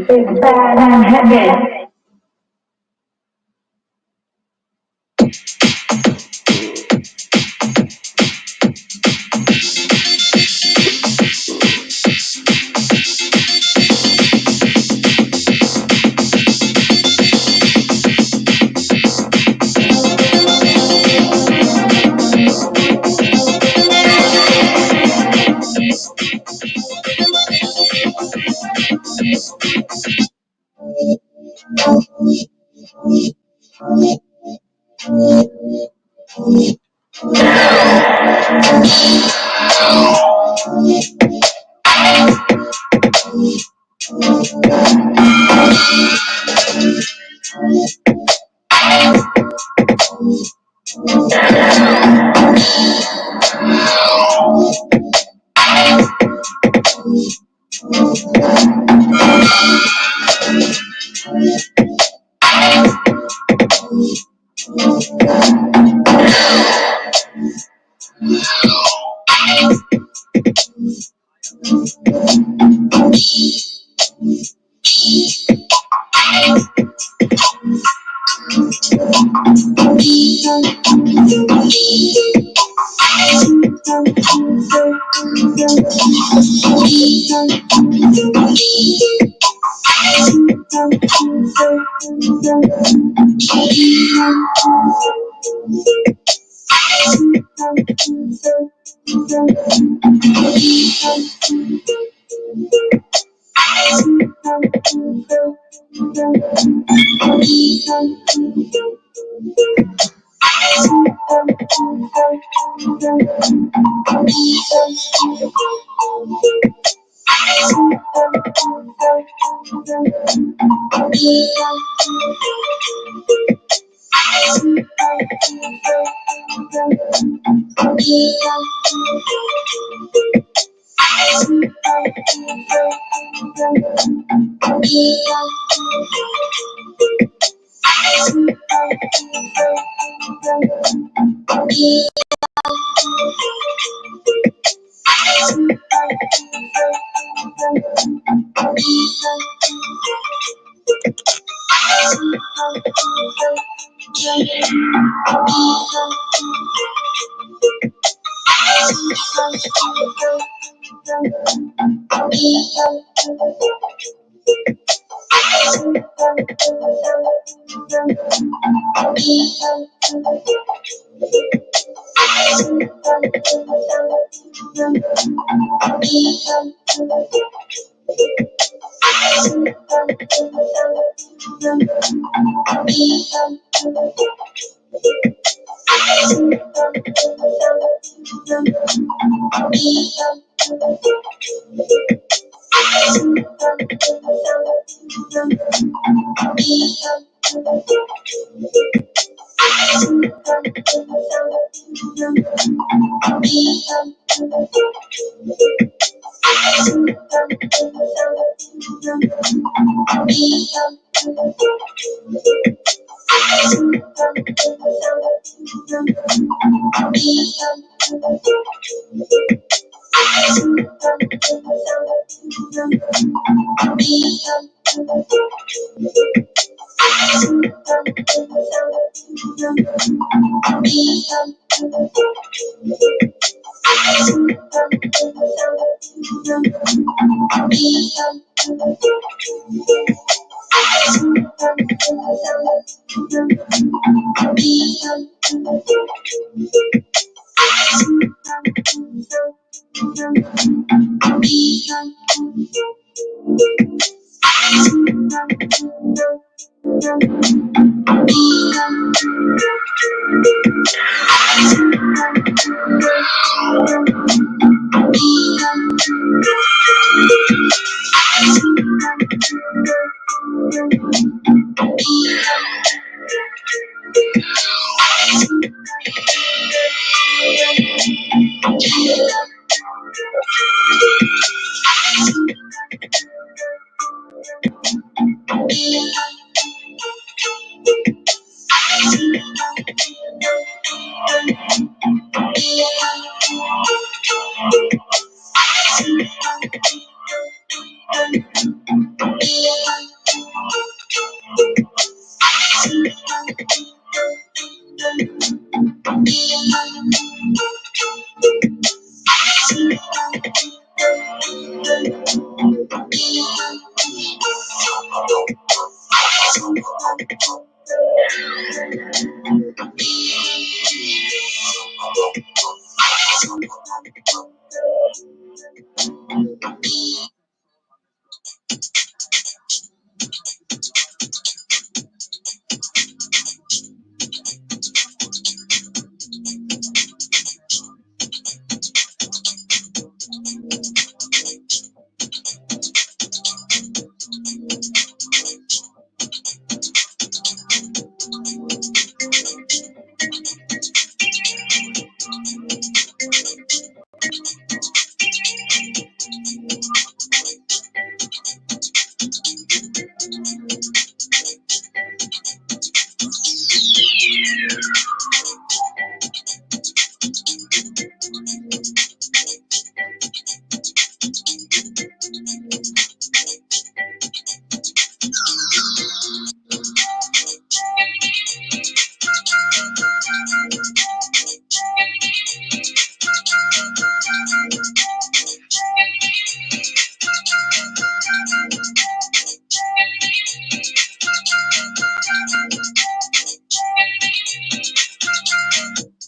Big bad and heavy.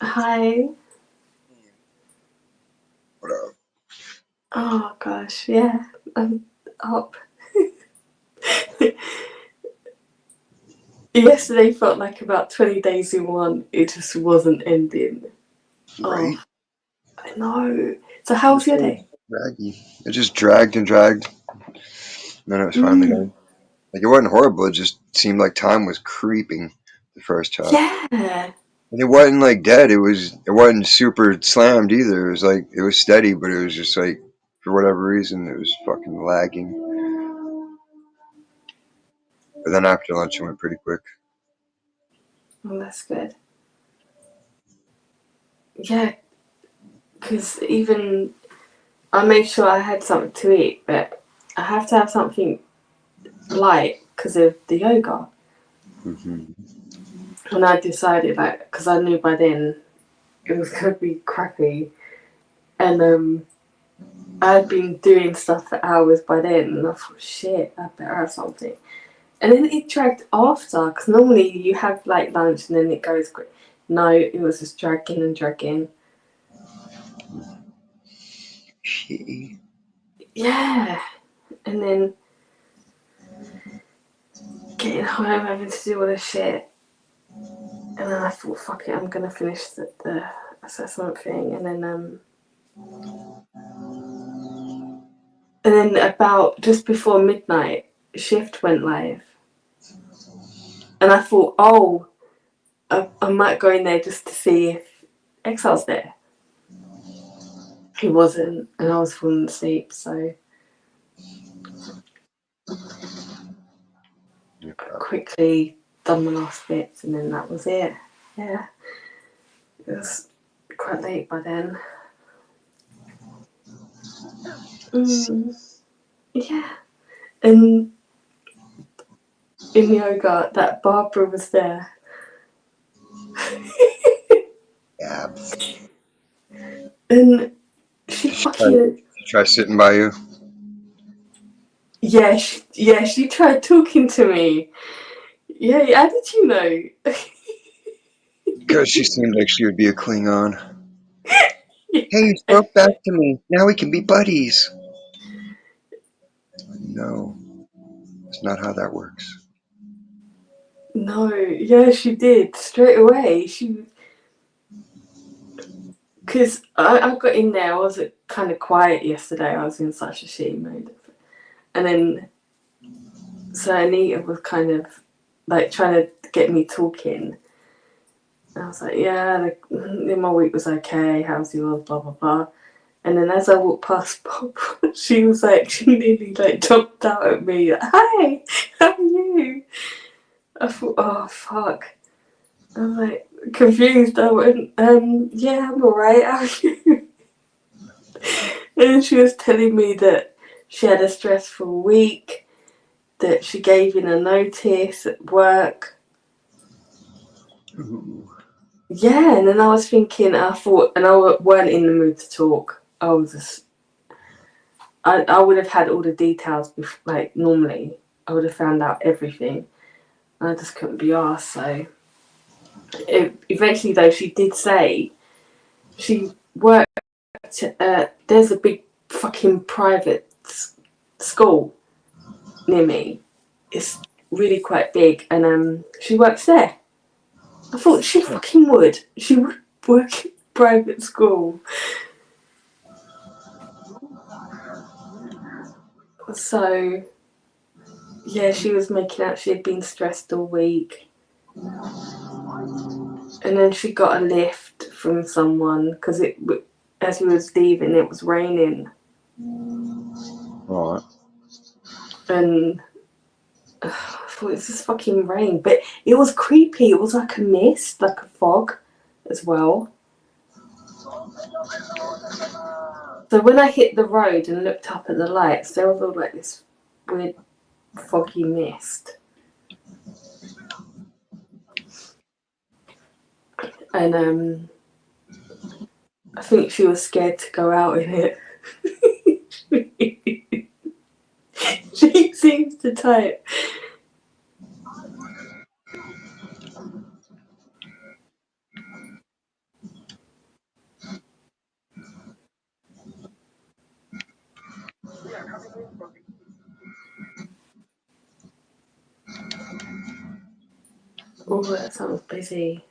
Hi. What up? Oh gosh, yeah, I'm up. Yesterday felt like about 20 days in one. It just wasn't ending. Right? Oh, I know. So how was Just your so day? draggy. It just dragged and dragged, and then it was finally Mm, done. Like it wasn't horrible. It just seemed like time was creeping the first half, yeah. and it wasn't like dead. It wasn't super slammed either. It was like it was steady, but it was just like for whatever reason it was fucking lagging. But then after lunch it went pretty quick. Well, that's good. Yeah, because even I made sure I had something to eat, but I have to have something light because of the yoga. Hmm. And I decided, like, because I knew by then it was going to be crappy. And I had been doing stuff for hours by then, and I thought, shit, I better have something. And then it dragged after, because normally you have like lunch and then it goes quick. No, it was just dragging and dragging. Shitty. Yeah, and then getting home, having to do all this shit. And then I thought, fuck it, I'm gonna finish the assessment thing. And then about just before midnight, shift went live. And I thought, oh, I might go in there just to see if Exile's there. He wasn't, and I was falling asleep, so I quickly done my last bits, and then that was it. Yeah, it was quite late by then. Yeah, and in yoga, that Barbara was there. Yeah. And she Did she try sitting by you? she tried talking to me. Yeah, how did you know? Because she seemed like she would be a Klingon. Hey, you spoke back to me. Now we can be buddies. No, it's not how that works. No, yeah, she did straight away. Because I got in there, I was kind of quiet yesterday. I was in such a shitty mood. And then, so Anita was kind of like trying to get me talking. And I was like, yeah, my week was okay. How's yours? Blah, blah, blah. And then as I walked past Bob, she was like, she nearly like jumped out at me. Like, hi, how are you? I thought, oh, fuck. I was like, confused. I went, yeah, I'm alright. How are you? And she was telling me that she had a stressful week, that she gave in a notice at work. Ooh. Yeah, and then I was thinking, I thought, and I weren't in the mood to talk. I was just, I would have had all the details, like normally. I would have found out everything. I just couldn't be asked, so. Eventually, though, she did say she worked there's a big fucking private school near me. It's really quite big, and she works there. I thought she fucking would. She would work in private school. So yeah, she was making out she had been stressed all week, and then she got a lift from someone because as we was leaving, it was raining, Right. and I thought it's just fucking rain, but it was creepy. It was like a mist, like a fog, as well. So when I hit the road and looked up at the lights, there was all like this weird foggy mist. And I think she was scared to go out in it. She seems to type. Oh, that sounds busy.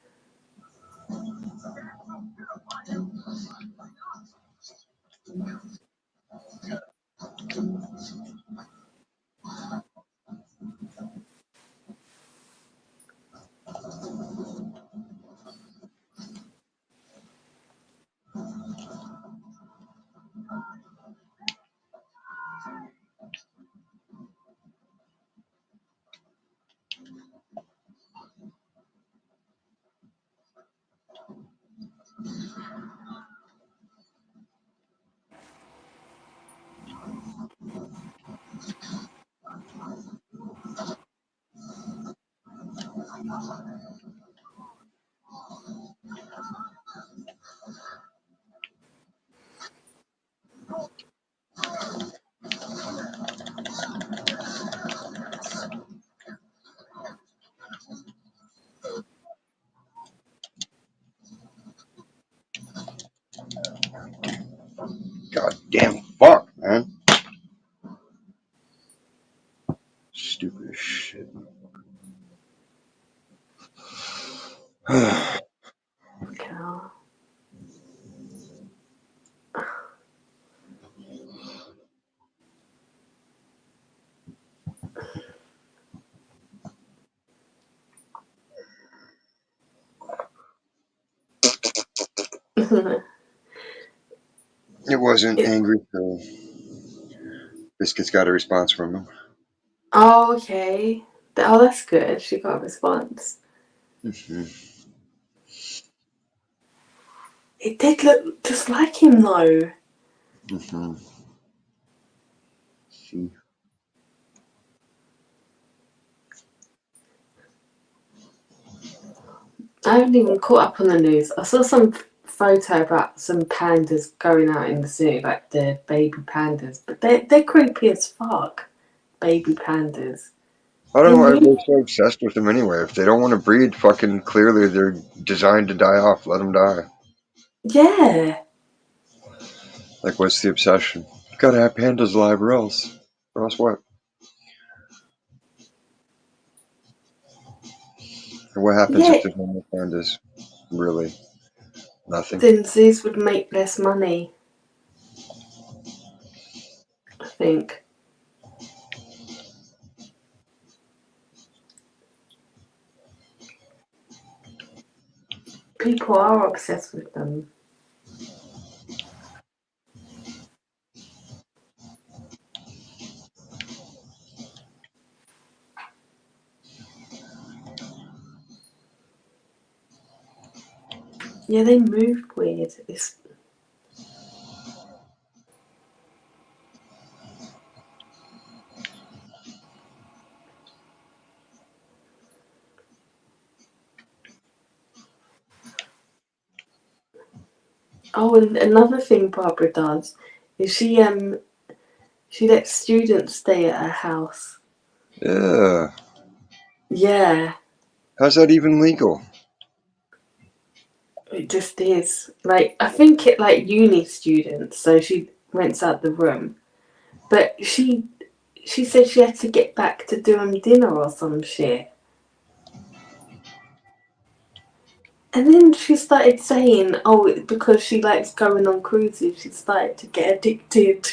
God damn fuck, man. Stupid as shit. Cow. It wasn't angry, so Biscuit's got a response from him. Oh, okay. Oh, that's good. She got a response. Mm-hmm. It did look just like him, though. Mm-hmm. See. I haven't even caught up on the news. I saw some photo about some pandas going out in the zoo, like the baby pandas, but they're creepy as fuck. Baby pandas. I don't They know why move. everybody's so obsessed with them anyway. If they don't want to breed, fucking clearly they're designed to die off. Let them die. Yeah. Like, what's the obsession? You gotta have pandas alive, or else. Or else what? Or what happens Yeah. if there's no more pandas? Really? Nothing? Then zoos would make less money, I think. People are obsessed with them. Yeah, they move weird. Oh, and another thing Barbara does is she lets students stay at her house. Yeah. Yeah, How's that even legal? it just is. Like, I think it like uni students, so she rents out the room. But she said she had to get back to doing dinner or some shit. And then she started saying, oh, because she likes going on cruises, she started to get addicted.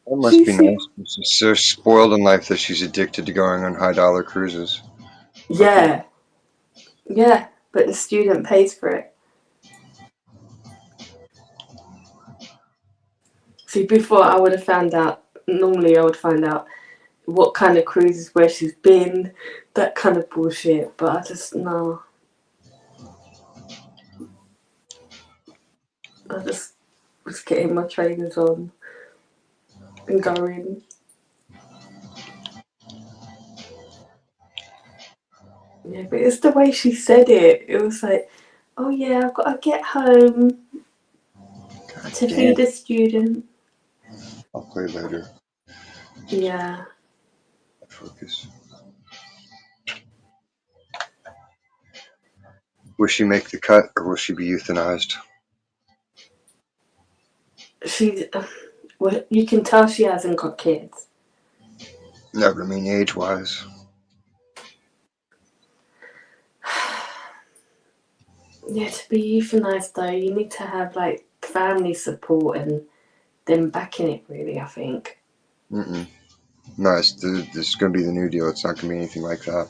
That must She be said, nice. She's so spoiled in life that she's addicted to going on high dollar cruises. yeah, yeah, but the student pays for it. See, before I would have found out, normally I would find out what kind of cruises, where she's been, that kind of bullshit, but I just, no. I just was getting my trainers on and going. Yeah, but it's the way she said it. It was like, oh yeah, I've got to get home to feed a student. I'll play later. Yeah. Focus. Will she make the cut or will she be euthanized? She, well, you can tell she hasn't got kids. No, but I mean age-wise. Yeah, to be euthanized though, you need to have like family support and them backing it. Really, I think. Mm-mm. No, this is going to be the new deal. It's not going to be anything like that.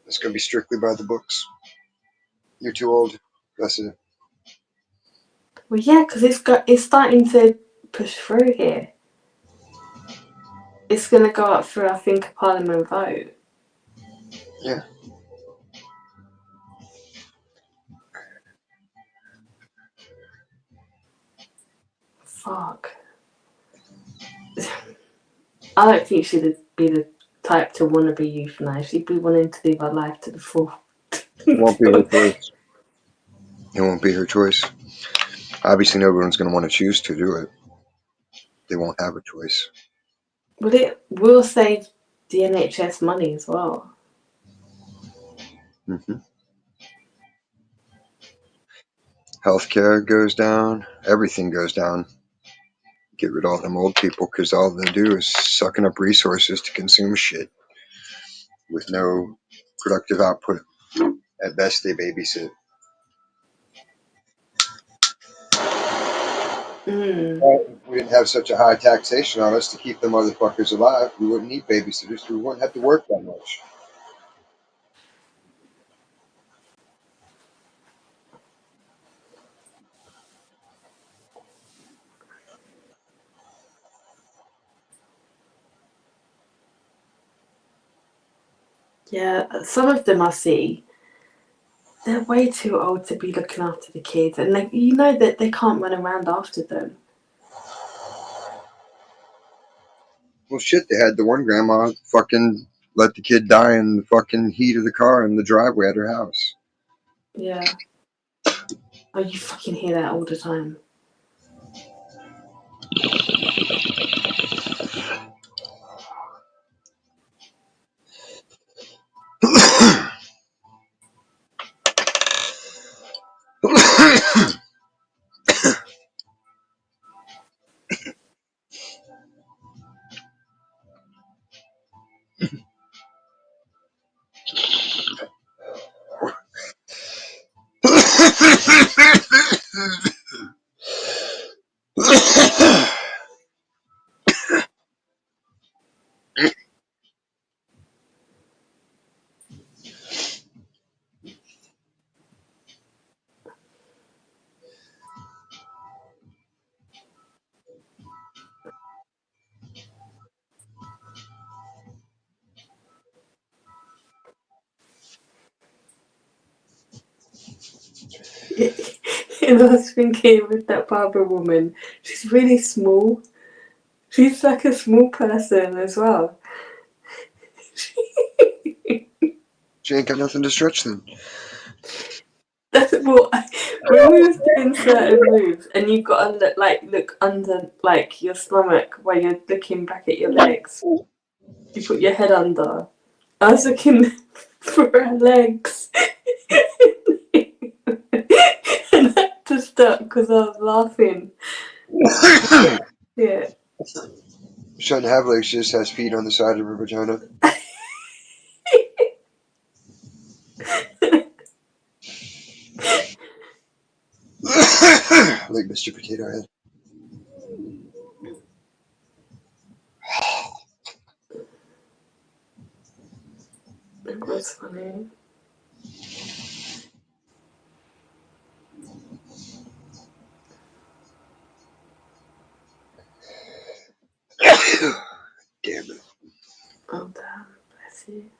It's going to be strictly by the books. You're too old. That's it. Well, yeah, because it's starting to push through here. It's going to go up through, I think, a parliament vote. Yeah. Fuck. I don't think she'd be the type to want to be euthanized. She'd be wanting to live her life to the full. It won't be her choice. It won't be her choice. Obviously, no one's going to want to choose to do it. They won't have a choice. But it will save the NHS money as well. Mm-hmm. Healthcare goes down. Everything goes down. Get rid of all them old people because all they do is sucking up resources to consume shit with no productive output. At best, they babysit. If we didn't have such a high taxation on us to keep the motherfuckers alive, we wouldn't need babysitters. We wouldn't have to work that much. Yeah, some of them I see, they're way too old to be looking after the kids, and you know that they can't run around after them. Well, shit, they had the one grandma fucking let the kid die in the fucking heat of the car in the driveway at her house. Yeah. Oh, you fucking hear that all the time. And I was thinking with that Barbara woman, she's really small. She's like a small person as well. She ain't got nothing to stretch then. That's what when we was doing certain moves, and you've got to look under like your stomach while you're looking back at your legs. You put your head under. I was looking for her legs, and I had to stop because I was laughing. Yeah. She doesn't have legs, she just has feet on the side of her vagina. Like Mr. Potato Head. It was funny. Damn it. Oh damn, bless you.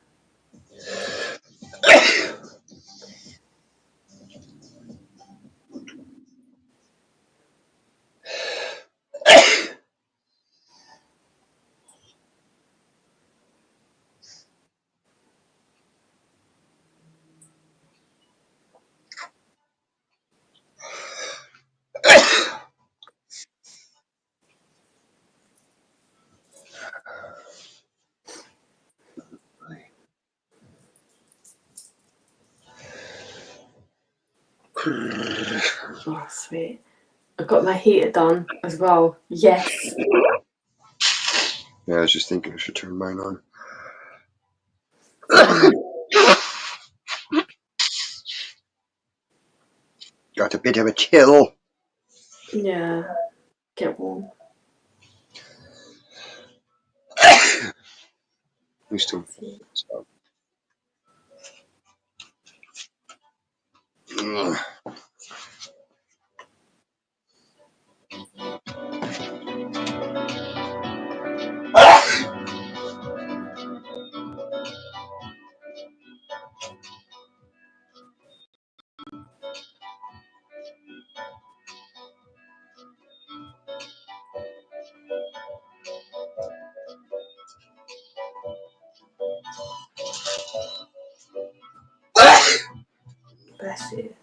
Oh, sweet. I got my heater done as well. Yes. Yeah, I was just thinking I should turn mine on. Same. Got a bit of a chill. Yeah. Get warm. We still. Bless you.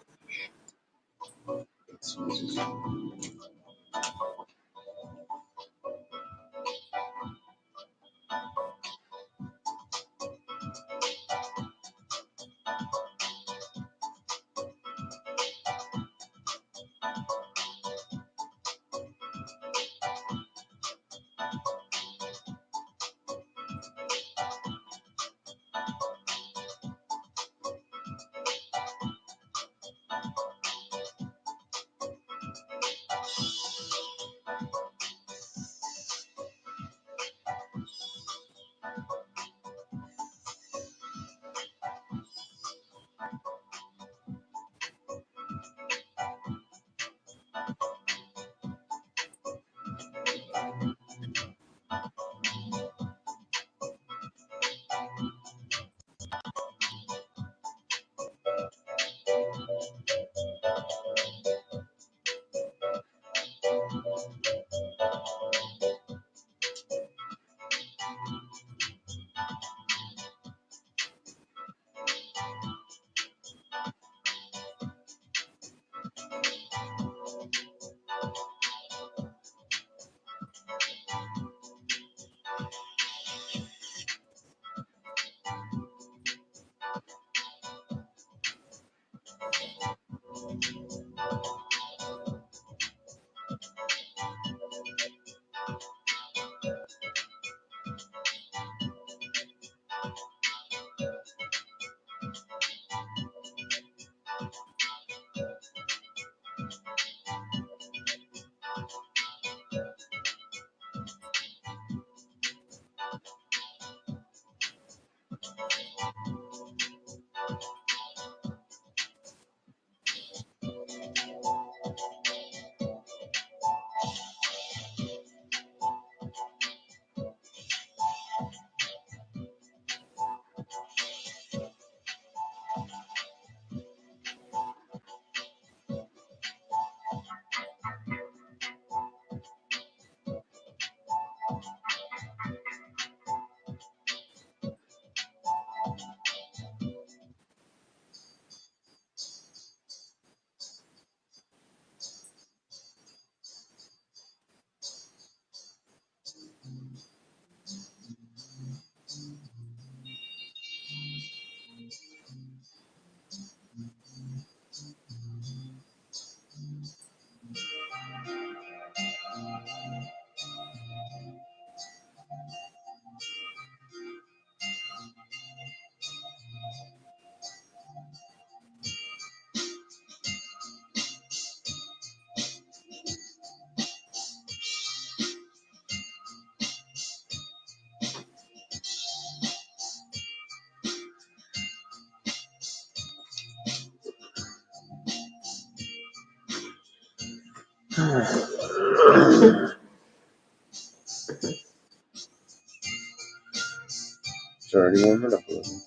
It's already warming up a little.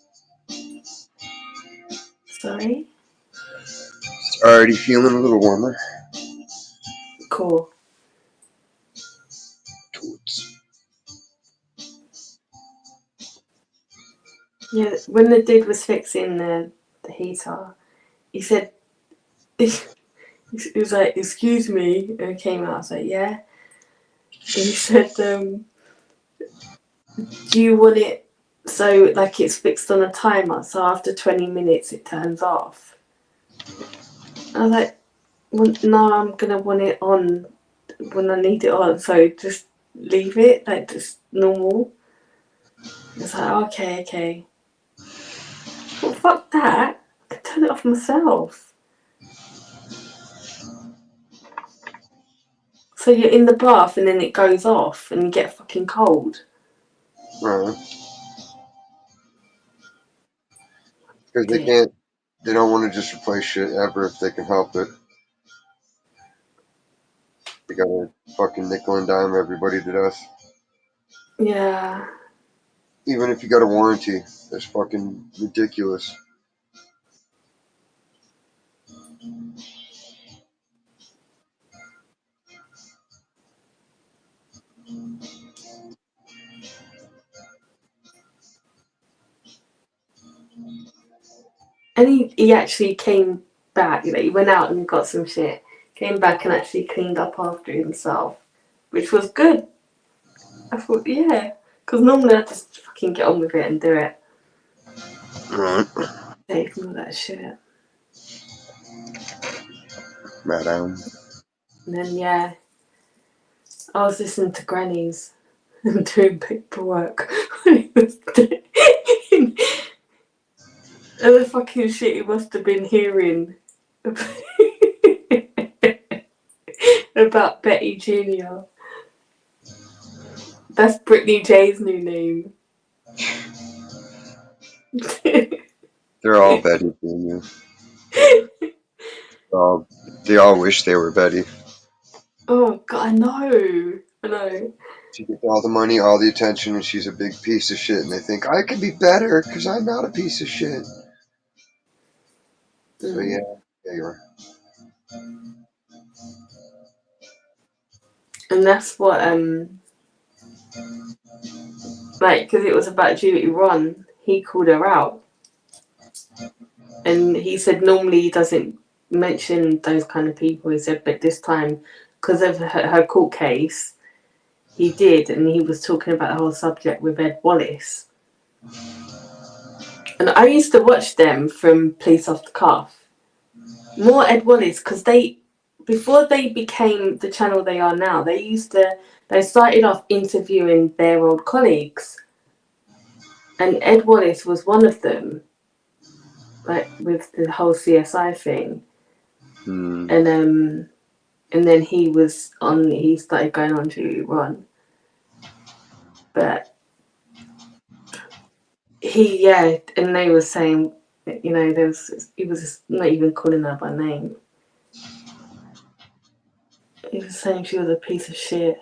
Sorry? It's already feeling a little warmer. Cool. Toots. Yeah, when the dude was fixing the heater, he said, he was like, "Excuse me," and he came out. I was like, "Yeah." And he said, "Do you want it so like it's fixed on a timer? So after 20 minutes it turns off." I was like, well, no, I'm gonna want it on when I need it on, so just leave it, like just normal. It's like, okay. Well, fuck that. I can turn it off myself. So you're in the bath and then it goes off and you get fucking cold. Right. Because they Dear. can't. They don't want to just replace shit ever if they can help it. They gotta fucking nickel and dime everybody to death. Yeah. Even if you got a warranty, that's fucking ridiculous. And he actually came back, he went out and got some shit, came back and actually cleaned up after himself, which was good. I thought, yeah, because normally I just fucking get on with it and do it. Right. Save me all that shit. Madam. And then, yeah, I was listening to Granny's and doing paperwork when he was doing. And the fucking shit he must have been hearing about Betty Jr. That's Brittany J's new name. They're all Betty Jr. They all wish they were Betty. Oh god, I know. She gets all the money, all the attention, and she's a big piece of shit. And they think I could be better because I'm not a piece of shit. So yeah, you're And that's what like, because it was about Judy Ron, he called her out, and he said normally he doesn't mention those kind of people. He said, but this time, because of her court case, he did, and he was talking about the whole subject with Ed Wallace. And I used to watch them from Police Off the Cuff. More Ed Wallace, because before they became the channel they are now, they started off interviewing their old colleagues. And Ed Wallace was one of them, like with the whole CSI thing. And then he started going on to run. But and they were saying, he was just not even calling her by name. He was saying she was a piece of shit.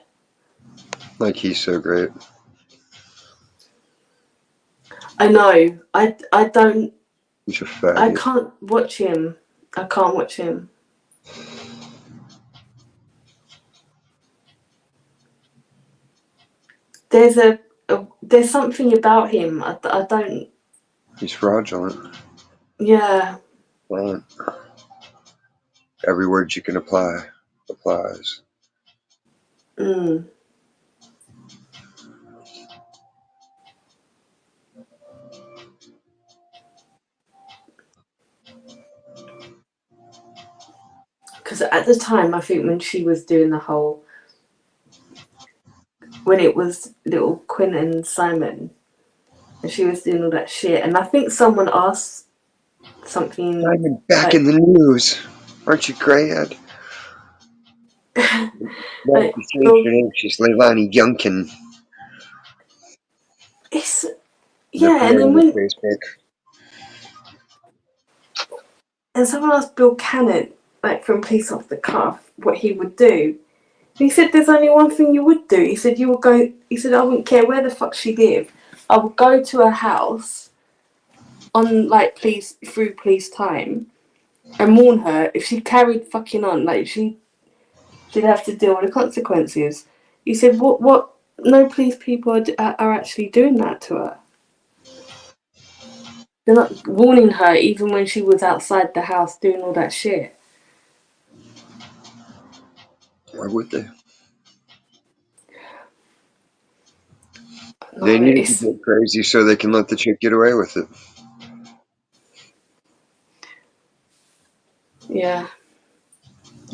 like he's so great. I know. I don't. He's a faggot. I can't watch him. There's something about him. I don't. He's fraudulent. Yeah. Right. Every word you can apply applies. Because at the time, I think when she was doing when it was little Quinn and Simon, and she was doing all that shit, and I think someone asked something. Simon back in the news. Aren't you glad? Like, She's Leilani Youngkin. it's and then when Facebook. and someone asked Bill Cannon, like from Police Off the Cuff, what he would do. He said, "There's only one thing you would do." He said, "You would go." He said, "I wouldn't care where the fuck she lived. I would go to her house on through police time and warn her if she carried fucking on, like she'd have to deal with the consequences." He said, "What? No police people are actually doing that to her. They're not warning her even when she was outside the house doing all that shit." Why would they? No, They need to get crazy so they can let the chick get away with it. Yeah.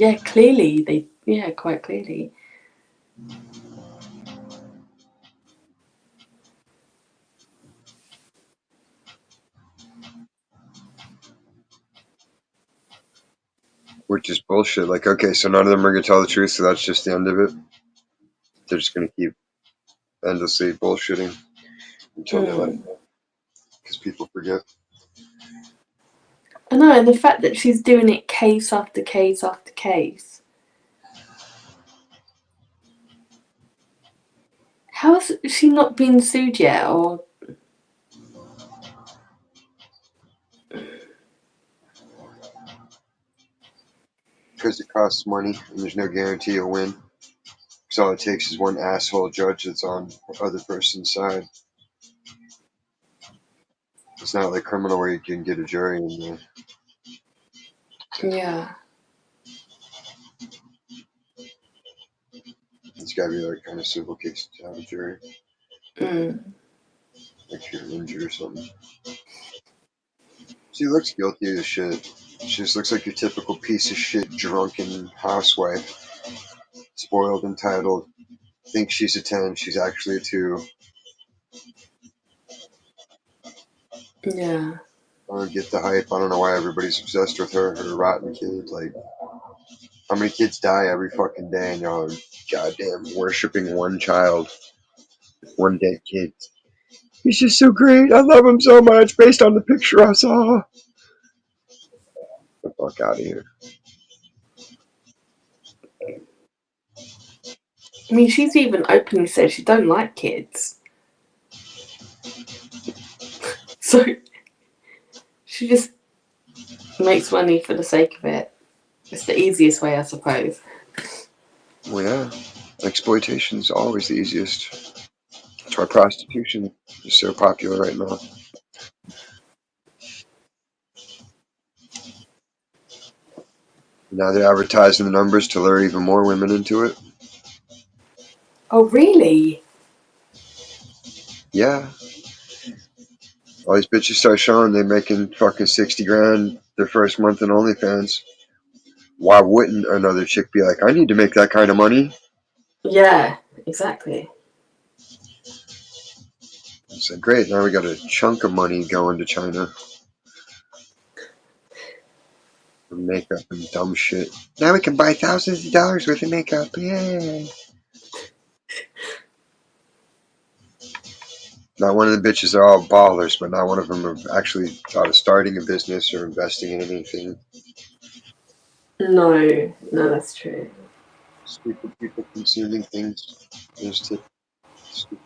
Yeah, clearly quite clearly. Which is bullshit. Like, okay, so none of them are gonna tell the truth, so that's just the end of it. They're just gonna keep endlessly bullshitting until they let it go. Because people forget. I know, and the fact that she's doing it case after case after case. How has she not been sued yet? Or Because it costs money and there's no guarantee you'll win. Because all it takes is one asshole judge that's on the other person's side. It's not like criminal where you can get a jury and yeah, it's gotta be like kind of civil case to have a jury. Like if you're injured or something. She looks guilty as shit. She just looks like your typical piece of shit drunken housewife. Spoiled, entitled, thinks she's a 10, she's actually a 2. yeah, I don't get the hype. I don't know why everybody's obsessed with her rotten kid. Like, how many kids die every fucking day and y'all are goddamn worshipping one child, one dead kid. He's just so great. I love him so much based on the picture I saw. Get the fuck out of here. I mean, she's even openly said she don't like kids. So she just makes money for the sake of it. It's the easiest way, I suppose. Well, yeah. Exploitation is always the easiest. That's why prostitution is so popular right now. Now they're advertising the numbers to lure even more women into it. Oh, really? Yeah. All these bitches start showing they're making fucking 60 grand their first month in OnlyFans. Why wouldn't another chick be like, I need to make that kind of money? Yeah, exactly. It's like, great, now we got a chunk of money going to China for makeup and dumb shit. Now we can buy thousands of dollars worth of makeup. Yay. Not one of the bitches are all ballers, but not one of them have actually thought of starting a business or investing in anything. No, that's true. Stupid people consuming things. Just to, stupid.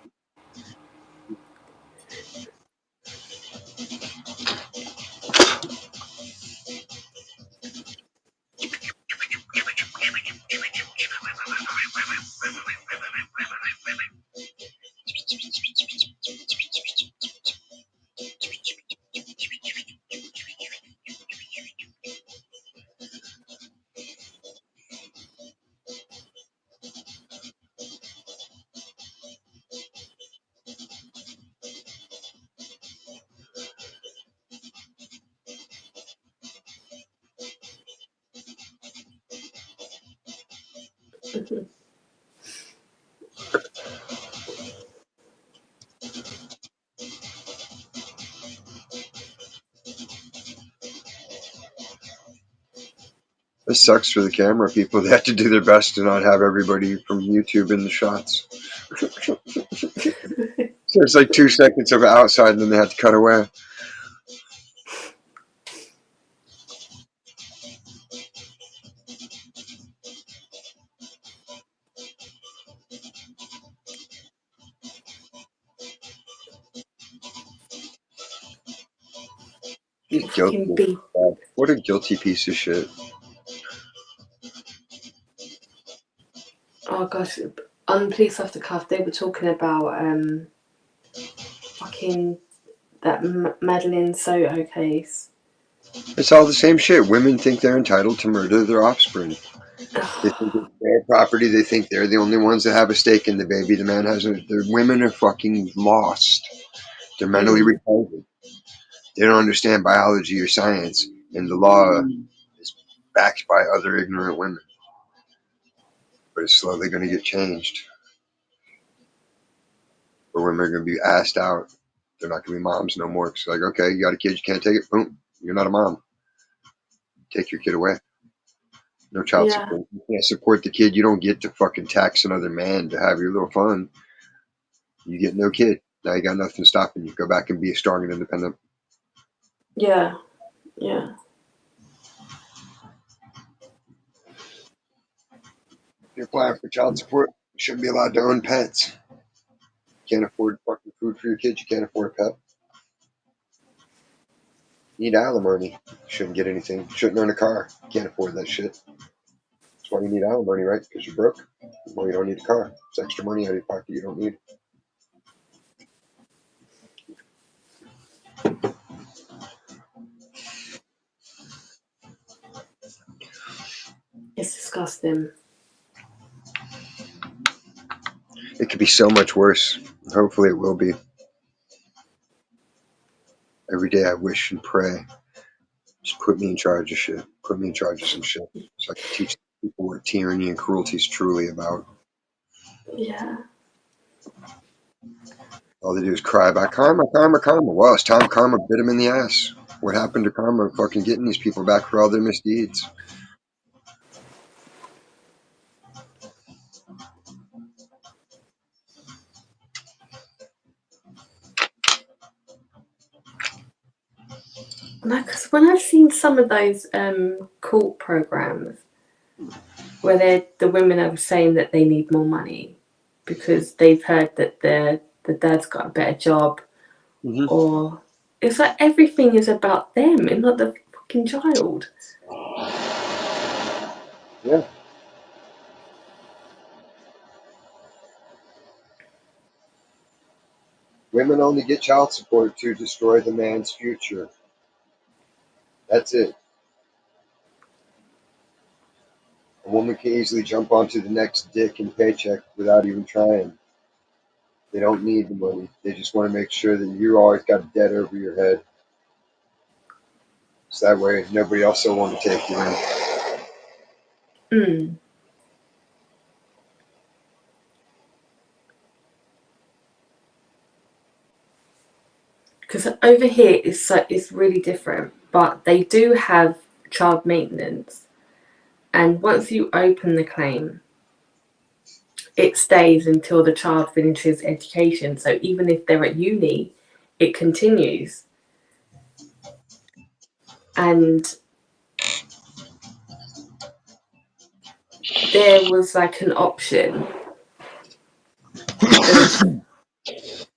This sucks for the camera people. They have to do their best to not have everybody from YouTube in the shots. So it's like 2 seconds of outside and then they have to cut away. He's Fucking guilty. beef. What a guilty piece of shit. Oh gosh, on Police Off the Cuff, they were talking about fucking that Madeline Soto case. It's all the same shit. Women think they're entitled to murder their offspring. They think it's their property. They think they're the only ones that have a stake in the baby. The man hasn't. The women are fucking lost. They're mentally retarded. They don't understand biology or science, and the law is backed by other ignorant women. but it's slowly going to get changed. Where women are going to be asked out. They're not going to be moms no more. It's like, okay, you got a kid, you can't take it. Boom, you're not a mom. Take your kid away. No child Yeah. support. You can't support the kid. You don't get to fucking tax another man to have your little fun. You get no kid. Now you got nothing stopping you. Go back and be strong and independent. Yeah. Yeah. If you're applying for child support, you shouldn't be allowed to own pets. You can't afford fucking food for your kids. You can't afford a pet. You need alimony. You shouldn't get anything. You shouldn't own a car. You can't afford that shit. That's why you need alimony, right? Because you're broke. Well, you don't need a car. It's extra money out of your pocket you don't need. It's disgusting. It could be so much worse. Hopefully it will be. Every day I wish and pray. Just put me in charge of shit. Put me in charge of some shit. So I can teach people what tyranny and cruelty is truly about. Yeah. All they do is cry about karma, karma, karma. Well, it's time karma bit him in the ass. What happened to karma fucking getting these people back for all their misdeeds? No, because when I've seen some of those court programs where the women are saying that they need more money because they've heard that the dad's got a better job, or it's like everything is about them and not the fucking child. Yeah. Women only get child support to destroy the man's future. That's it. A woman can easily jump onto the next dick and paycheck without even trying. They don't need the money. They just want to make sure that you always got a debt over your head. So that way nobody else will want to take you in. Mm. Because over here it's really different, but they do have child maintenance, and once you open the claim, it stays until the child finishes education. So even if they're at uni, it continues. And there was like an option of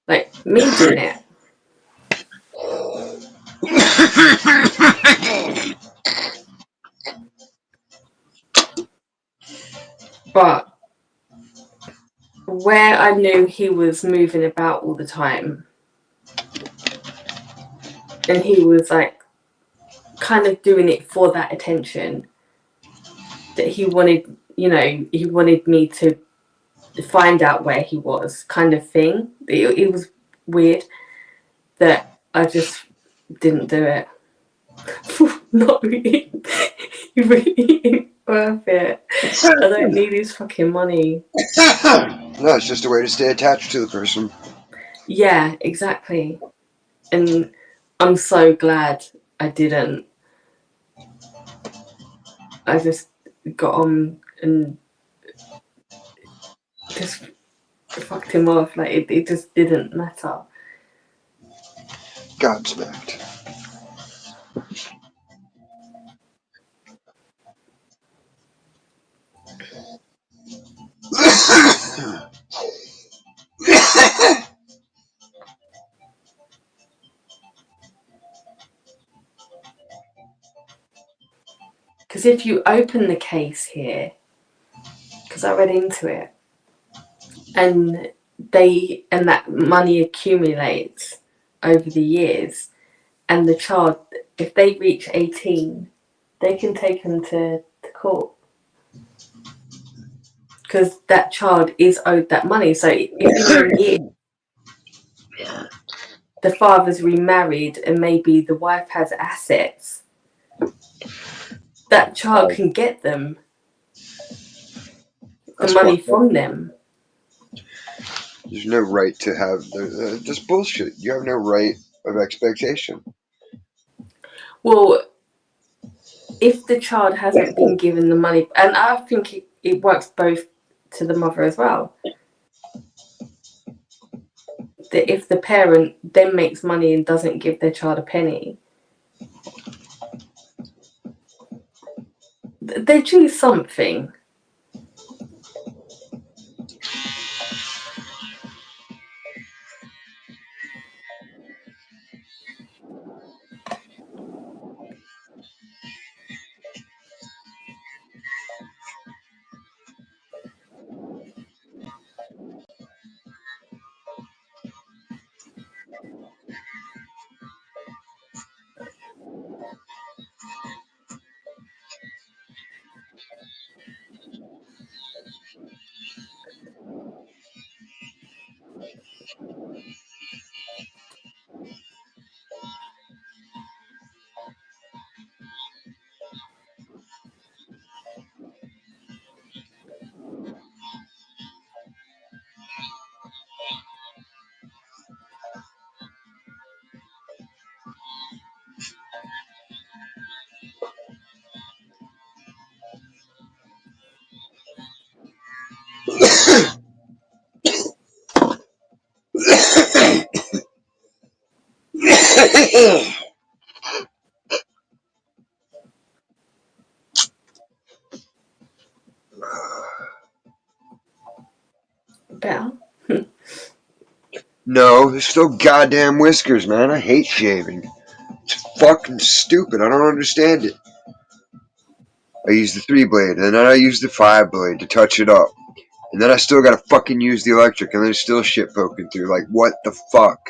like me doing it. But where I knew he was moving about all the time, and he was like kind of doing it for that attention, that he wanted, he wanted me to find out where he was, kind of thing. It was weird that I just didn't do it. Not really, really worth it. I don't need his fucking money. No, it's just a way to stay attached to the person. Yeah, exactly. And I'm so glad I didn't. I just got on and just fucked him off. Like it just didn't matter. Gobsmacked. Because if you open the case here, because I read into it, and that money accumulates over the years, and the child, if they reach 18, they can take them to court because that child is owed that money. So if in a year the father's remarried and maybe the wife has assets, that child can get them. the That's money fucked up. from them. There's no right to have just bullshit. You have no right of expectation. Well, if the child hasn't been given the money, and I think it works both to the mother as well. That if the parent then makes money and doesn't give their child a penny, they choose something. Better. No, there's still goddamn whiskers, man. I hate shaving. It's fucking stupid. I don't understand it. I use the 3-blade, and then I use the 5-blade to touch it up. And then I still gotta fucking use the electric, and there's still shit poking through. Like, what the fuck?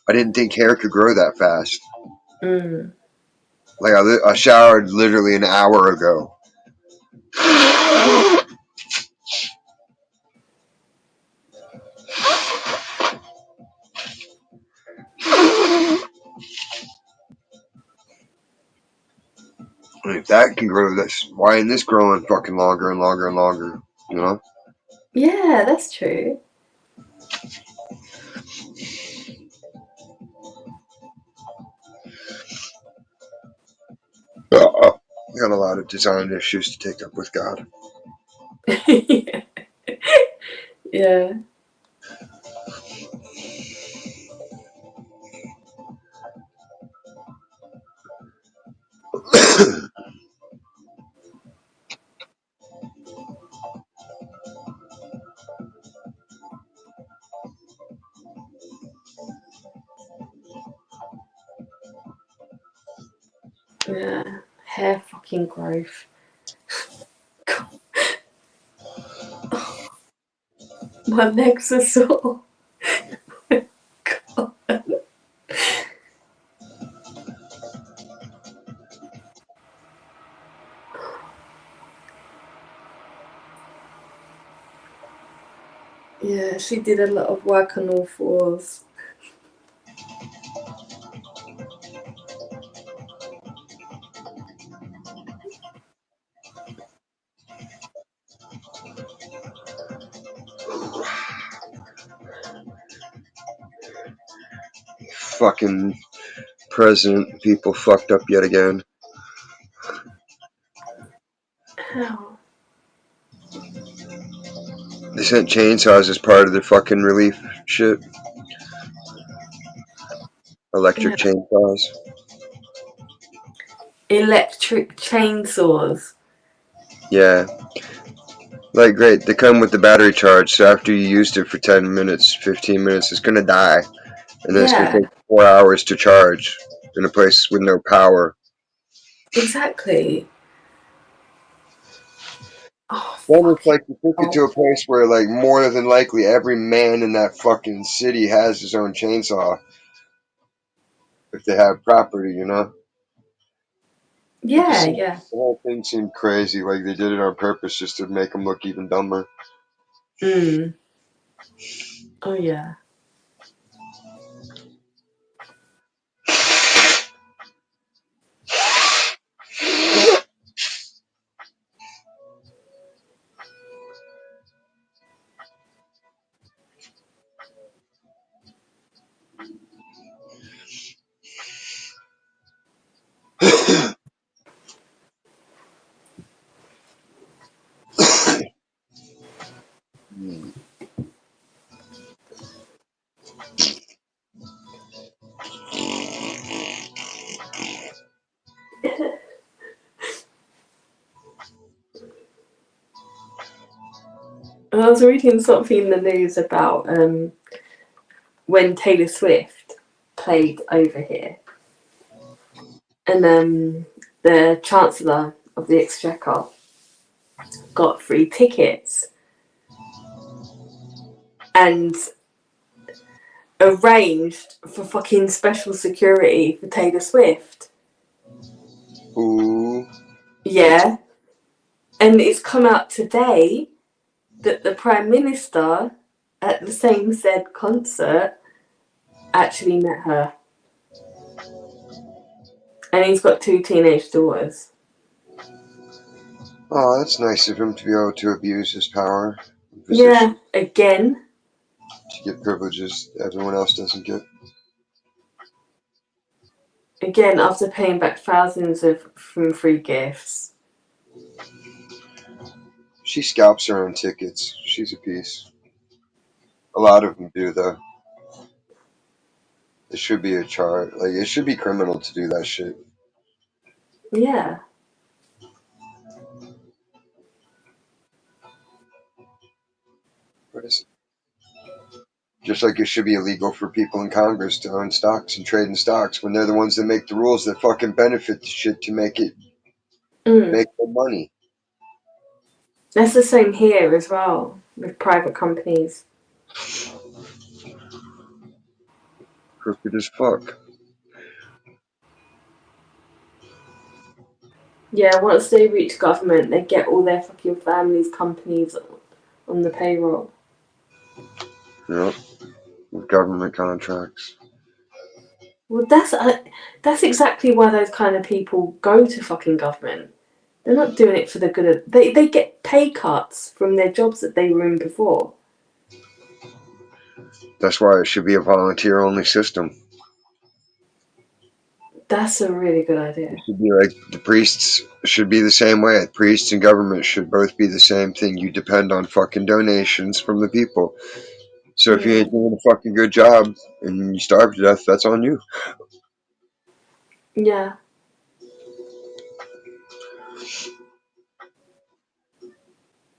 I didn't think hair could grow that fast. Mm. Like, I showered literally an hour ago. And if that can grow this, why isn't this growing fucking longer and longer and longer? You know? Yeah, that's true. I got a lot of design issues to take up with God. Yeah. Yeah. Hair fucking growth. My legs are sore. God. Yeah, she did a lot of work on all fours. Fucking president people fucked up yet again. How? They sent chainsaws as part of their fucking relief shit. Electric Yeah. chainsaws. Electric chainsaws. Yeah. Like, great, they come with the battery charge, so after you used it for 10 minutes, 15 minutes, it's gonna die. And then it's gonna Yeah, take 4 hours to charge in a place with no power. exactly. Oh, Then it's fuck it. like you took it to a place where, like, more than likely every man in that fucking city has his own chainsaw. If they have property, you know? It just Yeah, seemed, yeah. the whole thing seemed crazy, like they did it on purpose just to make them look even dumber. Mm. Oh, yeah. I was reading something in the news about when Taylor Swift played over here, and the Chancellor of the Exchequer got free tickets and arranged for fucking special security for Taylor Swift. Ooh. Yeah. And it's come out today that the Prime Minister at the same said concert actually met her. And he's got 2 teenage daughters. Oh, that's nice of him to be able to abuse his power and Yeah, position again. to get privileges everyone else doesn't get. Again, after paying back thousands from free gifts. She scalps her own tickets. She's a piece. A lot of them do, though. It should be a charge. Like, it should be criminal to do that shit. Yeah. What is it? Just like it should be illegal for people in Congress to own stocks and trade in stocks when they're the ones that make the rules that fucking benefit the shit to make it make their money. That's the same here as well with private companies. Crooked as fuck. Yeah, once they reach government, they get all their fucking families' companies on the payroll. Yep. With government contracts. Well, that's exactly why those kind of people go to fucking government. They're not doing it for the good of... They get pay cuts from their jobs that they were in before. That's why it should be a volunteer-only system. That's a really good idea. It should be like the priests should be the same way. Priests and government should both be the same thing. You depend on fucking donations from the people. So if you ain't doing a fucking good job and you starve to death, that's on you. Yeah.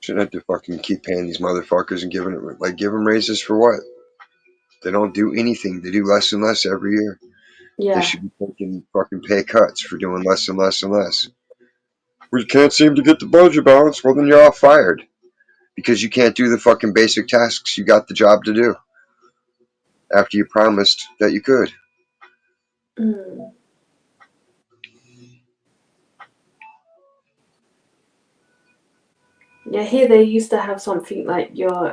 Shouldn't have to fucking keep paying these motherfuckers and give them raises for what? They don't do anything. They do less and less every year. They Yeah. should be taking fucking pay cuts for doing less and less and less. We can't seem to get the budget balanced. Well, then you're all fired because you can't do the fucking basic tasks you got the job to do after you promised that you could. Mm. Yeah, here they used to have something like your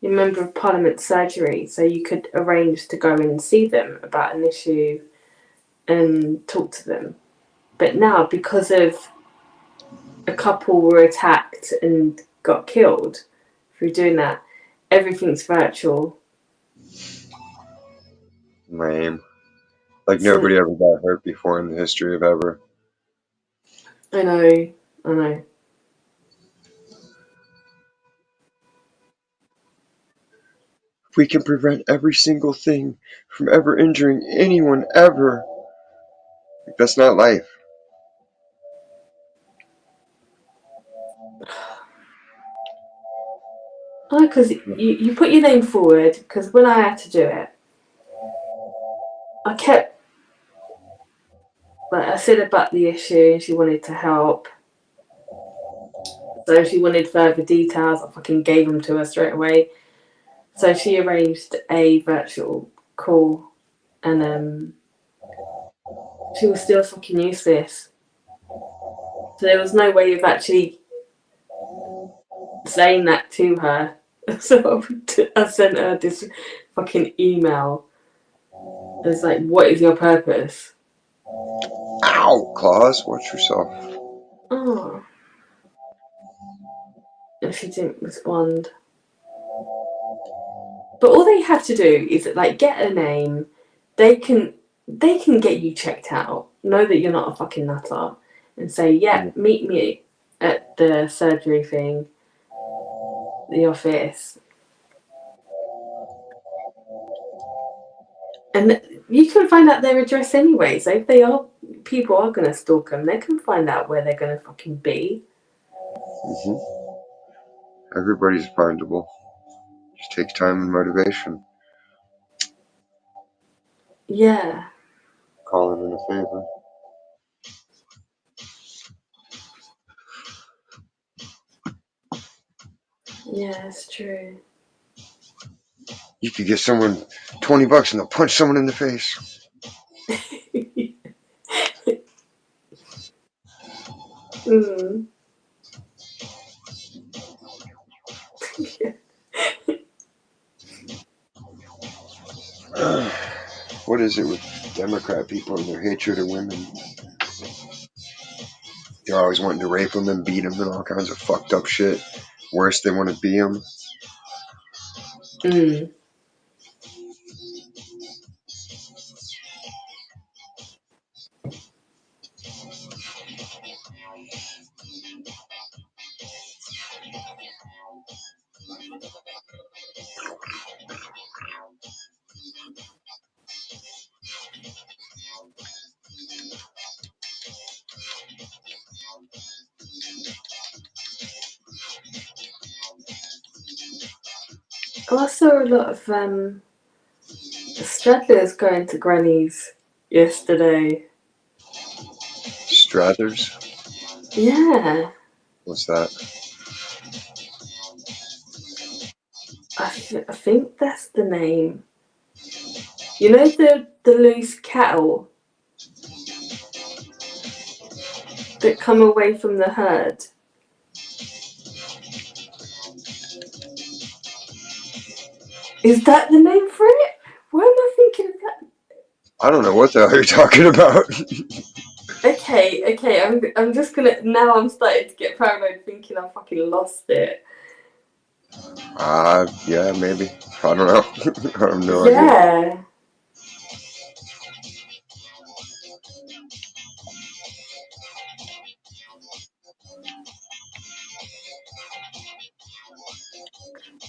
Member of Parliament surgery, so you could arrange to go and see them about an issue and talk to them. But now, because of a couple were attacked and got killed through doing that, everything's virtual. Lame. Like So, nobody ever got hurt before in the history of ever. I know. If we can prevent every single thing from ever injuring anyone ever, that's not life. Oh, because you put your name forward, because when I had to do it, I kept, like, I said about the issue and she wanted to help. So she wanted further details, I fucking gave them to her straight away. So she arranged a virtual call and she was still fucking useless. So there was no way of actually saying that to her. So I sent her this fucking email. It's like, what is your purpose? Ow, Claus, watch yourself. Oh. And she didn't respond. But all they have to do is like get a name. They can get you checked out. Know that you're not a fucking nutter, and say, yeah, meet me at the surgery thing, the office. And you can find out their address anyway. So if people are going to stalk them, they can find out where they're going to fucking be. Mm-hmm. Everybody's findable. Just takes time and motivation. Yeah. Calling in a favor. Yeah, it's true. You could give someone $20 and they'll punch someone in the face. Mm. What is it with Democrat people and their hatred of women? They're always wanting to rape them and beat them and all kinds of fucked up shit. Worse, they want to be them. Mm. I saw a lot of straddlers going to grannies yesterday. Strathers? Yeah, What's that? I think that's the name. You know the loose cattle that come away from the herd? Is that the name for it? Why am I thinking of that? I don't know what the hell you're talking about. Okay, I'm just gonna now I'm starting to get paranoid thinking I fucking lost it. Yeah, maybe. I don't know. I have no idea. Yeah.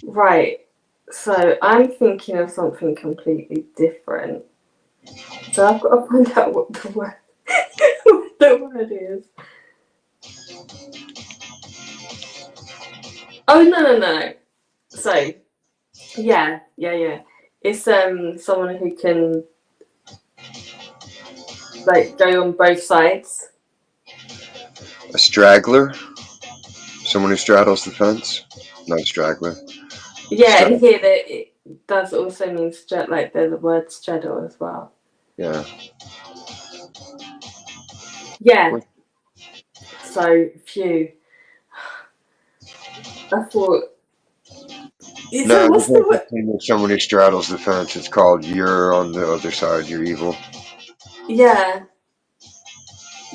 Right. So I'm thinking of something completely different. So I've got to find out what the word what the word is. Oh no. So yeah. It's someone who can like go on both sides. A straggler? Someone who straddles the fence? Not a straggler. Yeah, Stra- and here that it does also mean like there's a word straddle as well. yeah. Yeah. So phew. I thought. So No, what's there's the no word? such thing as someone who straddles the fence. It's called you're on the other side, you're evil. Yeah.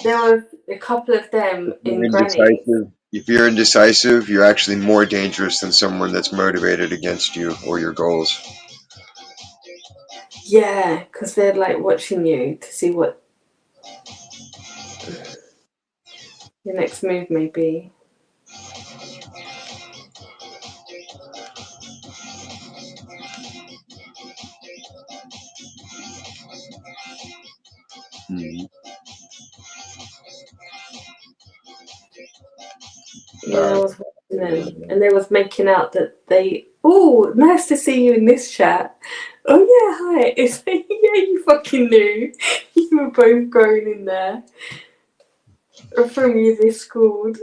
There were a couple of If them you're in grannies. indecisive, if you're indecisive, you're actually more dangerous than someone that's motivated against you or your goals. Yeah, because they're like watching you to see what your next move may be. Mm-hmm. Yeah, I was watching them, and they was making out that they. Oh, nice to see you in this chat. Oh yeah, hi. It's yeah, you fucking knew. You were both going in there. From you this called.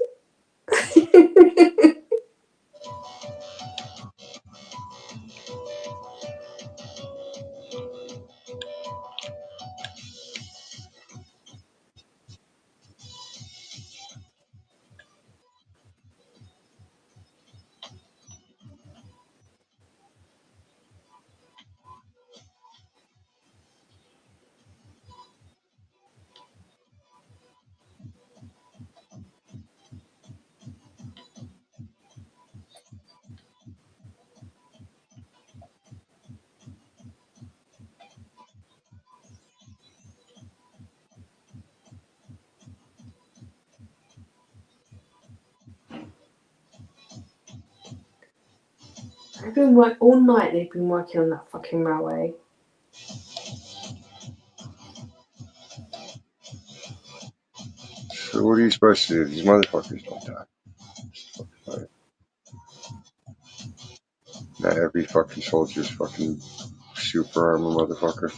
They've been all night. They've been working on that fucking railway. So what are you supposed to do? These motherfuckers don't die. Not every fucking soldier's fucking super armor motherfucker.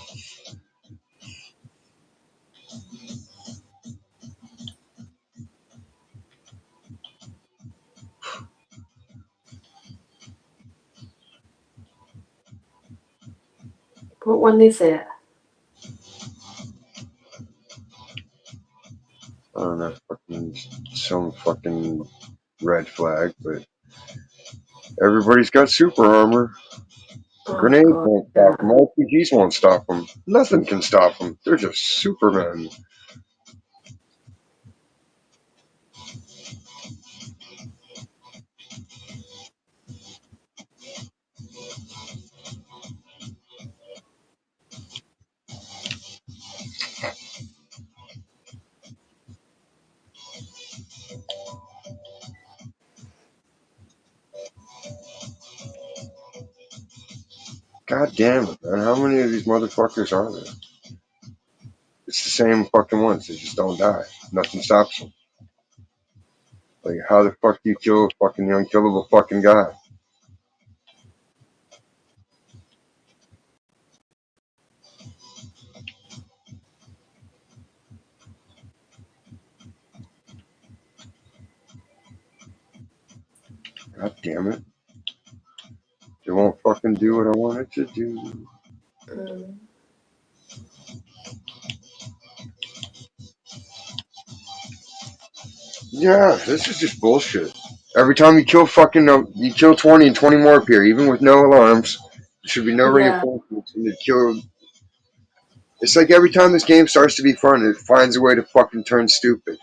What one is it? I don't know, fucking some fucking red flag, but everybody's got super armor. Oh Grenades god, won't stop them. yeah. RPGs won't stop them. Nothing can stop them. They're just Supermen. God damn it, man. How many of these motherfuckers are there? It's the same fucking ones. They just don't die. Nothing stops them. Like, how the fuck do you kill a fucking unkillable fucking guy? God damn it. It won't fucking do what I want it to do. Mm. Yeah, this is just bullshit. Every time you kill fucking, you kill 20 and 20 more appear, even with no alarms. There should be no Yeah, reinforcements. And you kill. It's like every time this game starts to be fun, it finds a way to fucking turn stupid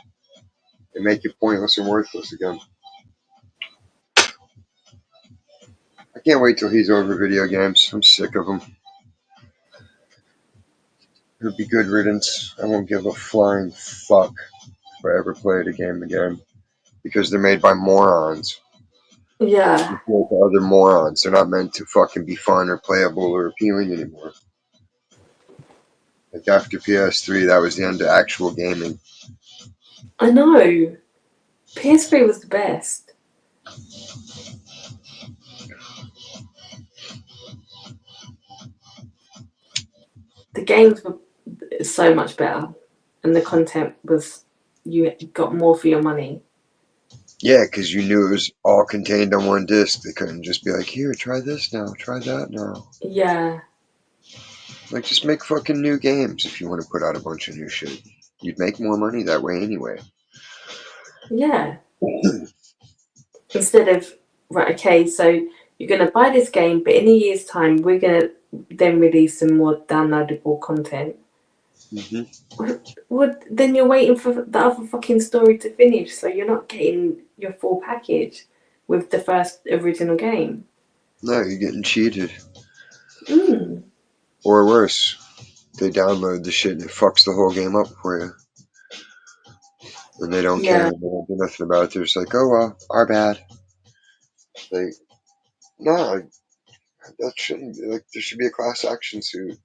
and make it pointless and worthless again. I can't wait till he's over video games. I'm sick of them. It'll be good riddance. I won't give a flying fuck if I ever played a game again because they're made by morons. yeah. Compared to other morons, they're not meant to fucking be fun or playable or appealing anymore. Like after PS3, that was the end of actual gaming. I know. PS3 was the best. The games were so much better, and the content was you got more for your money. Yeah, because you knew it was all contained on one disc. They couldn't just be like, here, try this now, try that now. Yeah, Like, just make fucking new games if you want to put out a bunch of new shit. You'd make more money that way anyway. yeah. Instead of right, okay, so you're gonna buy this game, but in a year's time, we're gonna then release some more downloadable content. Mm-hmm. Well, then you're waiting for the other fucking story to finish, so you're not getting your full package with the first original game. No, you're getting cheated. Mm. Or worse, they download the shit and it fucks the whole game up for you. And they don't care. Yeah, They don't do nothing about it. They're just like, oh, well, our bad. Like, no, that shouldn't be. Like, there should be a class action suit.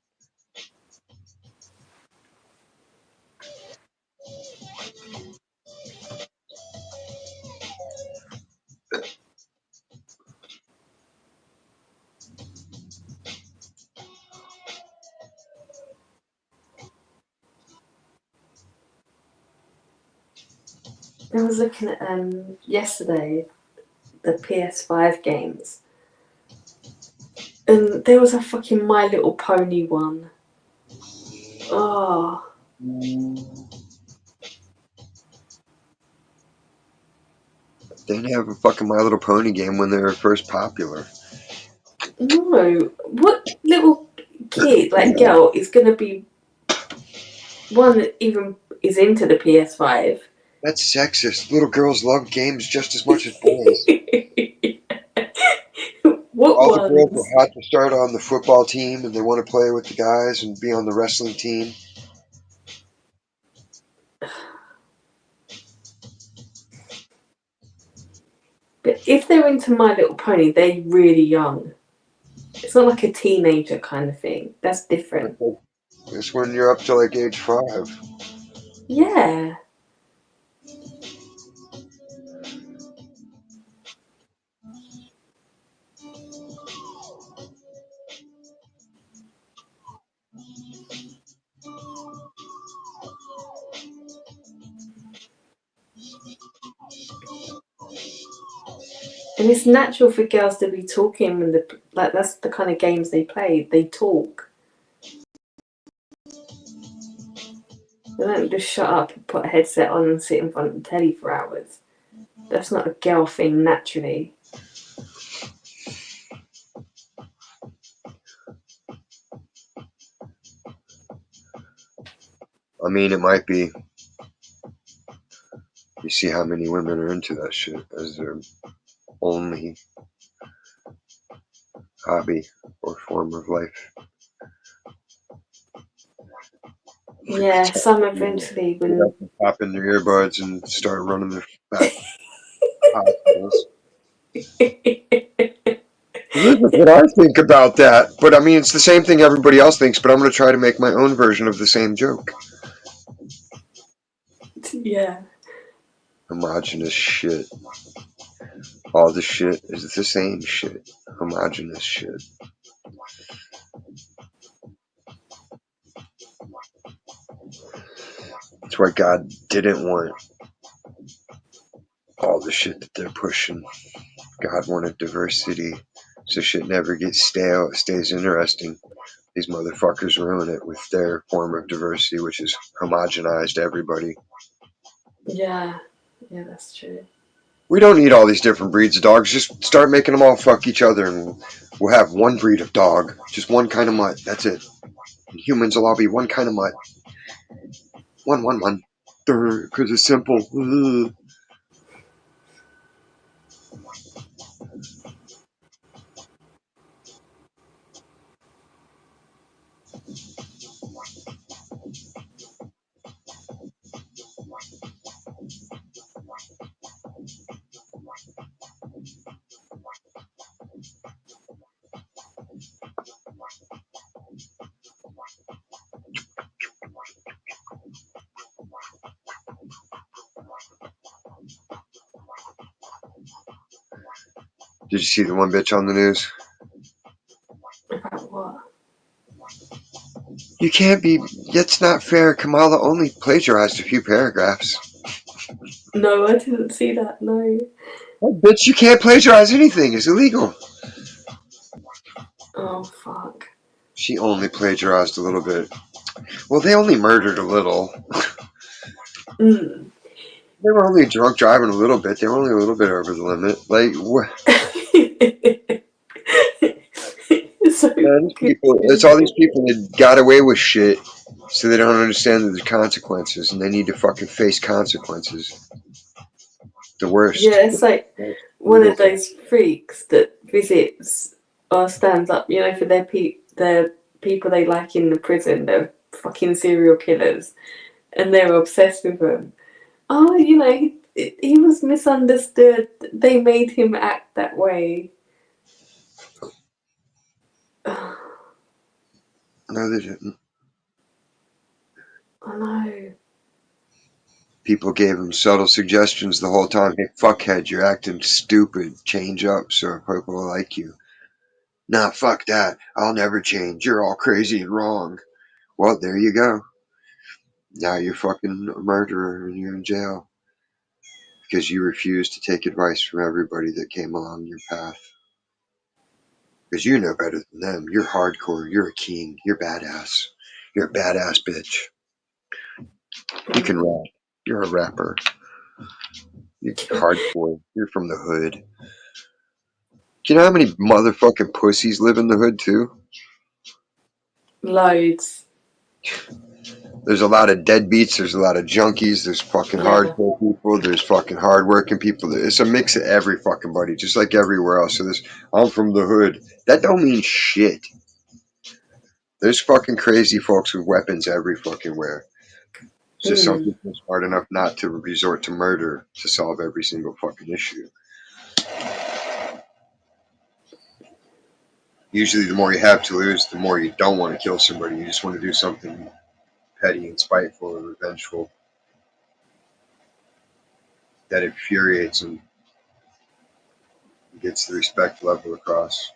I was looking at yesterday the PS5 games, and there was a fucking My Little Pony one. Oh They didn't have a fucking My Little Pony game when they were first popular. no! What little kid, like girl, is gonna be one that even is into the PS5? That's sexist. Little girls love games just as much as boys. What All the girls are ones? hot to start on the football team and they want to play with the guys and be on the wrestling team. But if they're into My Little Pony, they're really young. It's not like a teenager kind of thing. That's different. It's when you're up to like age 5. Yeah. And it's natural for girls to be talking when that's the kind of games they play. They talk. They don't just shut up and put a headset on and sit in front of the telly for hours. That's not a girl thing naturally. I mean, it might be. You see how many women are into that shit as their only hobby or form of life. Yeah, some eventually when Pop in their earbuds and start running their fat hospitals. This is what I think about that. But I mean, it's the same thing everybody else thinks, but I'm going to try to make my own version of the same joke. yeah. Homogenous shit. All the shit is the same shit. Homogenous shit. That's why God didn't want all the shit that they're pushing. God wanted diversity. So shit never gets stale. It stays interesting. These motherfuckers ruin it with their form of diversity, which is homogenized everybody. Yeah. Yeah, that's true. We don't need all these different breeds of dogs. Just start making them all fuck each other, and we'll have one breed of dog. Just one kind of mutt. That's it. And humans will all be one kind of mutt. One. Because it's simple. Ugh. Did you see the one bitch on the news? About what? You can't be. That's not fair. Kamala only plagiarized a few paragraphs. No, I didn't see that, no. What, bitch, you can't plagiarize anything. It's illegal. Oh fuck. She only plagiarized a little bit. Well, they only murdered a little. Mm. They were only drunk driving a little bit. They were only a little bit over the limit. Like, what? So Man, these good. people, it's all these people that got away with shit, so they don't understand that there's consequences, and they need to fucking face consequences. The worst. Yeah, it's like one Brutal. of those freaks that visits or stands up, for their people they like in the prison. They're fucking serial killers, and they're obsessed with them. Oh, he was misunderstood. They made him act that way. I No, they didn't. know. People gave him subtle suggestions the whole time. Hey, fuckhead, you're acting stupid. Change up so people will like you. Nah, fuck that. I'll never change. You're all crazy and wrong. Well, there you go. Now you're fucking a murderer and you're in jail because you refused to take advice from everybody that came along your path. Because you know better than them. You're hardcore. You're a king. You're badass. You're a badass bitch. You can rap. You're a rapper. You're hardcore. You're from the hood. Do you know how many motherfucking pussies live in the hood too? Loads. There's a lot of deadbeats. There's a lot of junkies. There's fucking Yeah. hardcore people. There's fucking hardworking people. It's a mix of every fucking buddy, just like everywhere else. So this, I'm from the hood. That don't mean shit. There's fucking crazy folks with weapons every fucking where. It's just some Mm. people are smart enough not to resort to murder to solve every single fucking issue. Usually, the more you have to lose, the more you don't want to kill somebody. You just want to do something petty and spiteful or revengeful that infuriates them, gets the respect level across,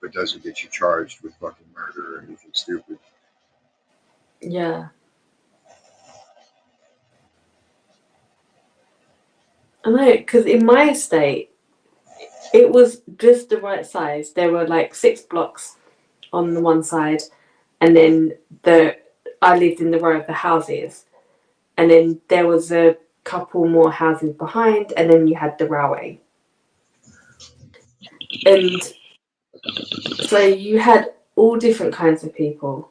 but doesn't get you charged with fucking murder or anything stupid. Yeah. I know, because in my estate, it was just the right size. There were like 6 blocks on the one side, and then I lived in the row of the houses, and then there was a couple more houses behind, and then you had the railway. And so you had all different kinds of people.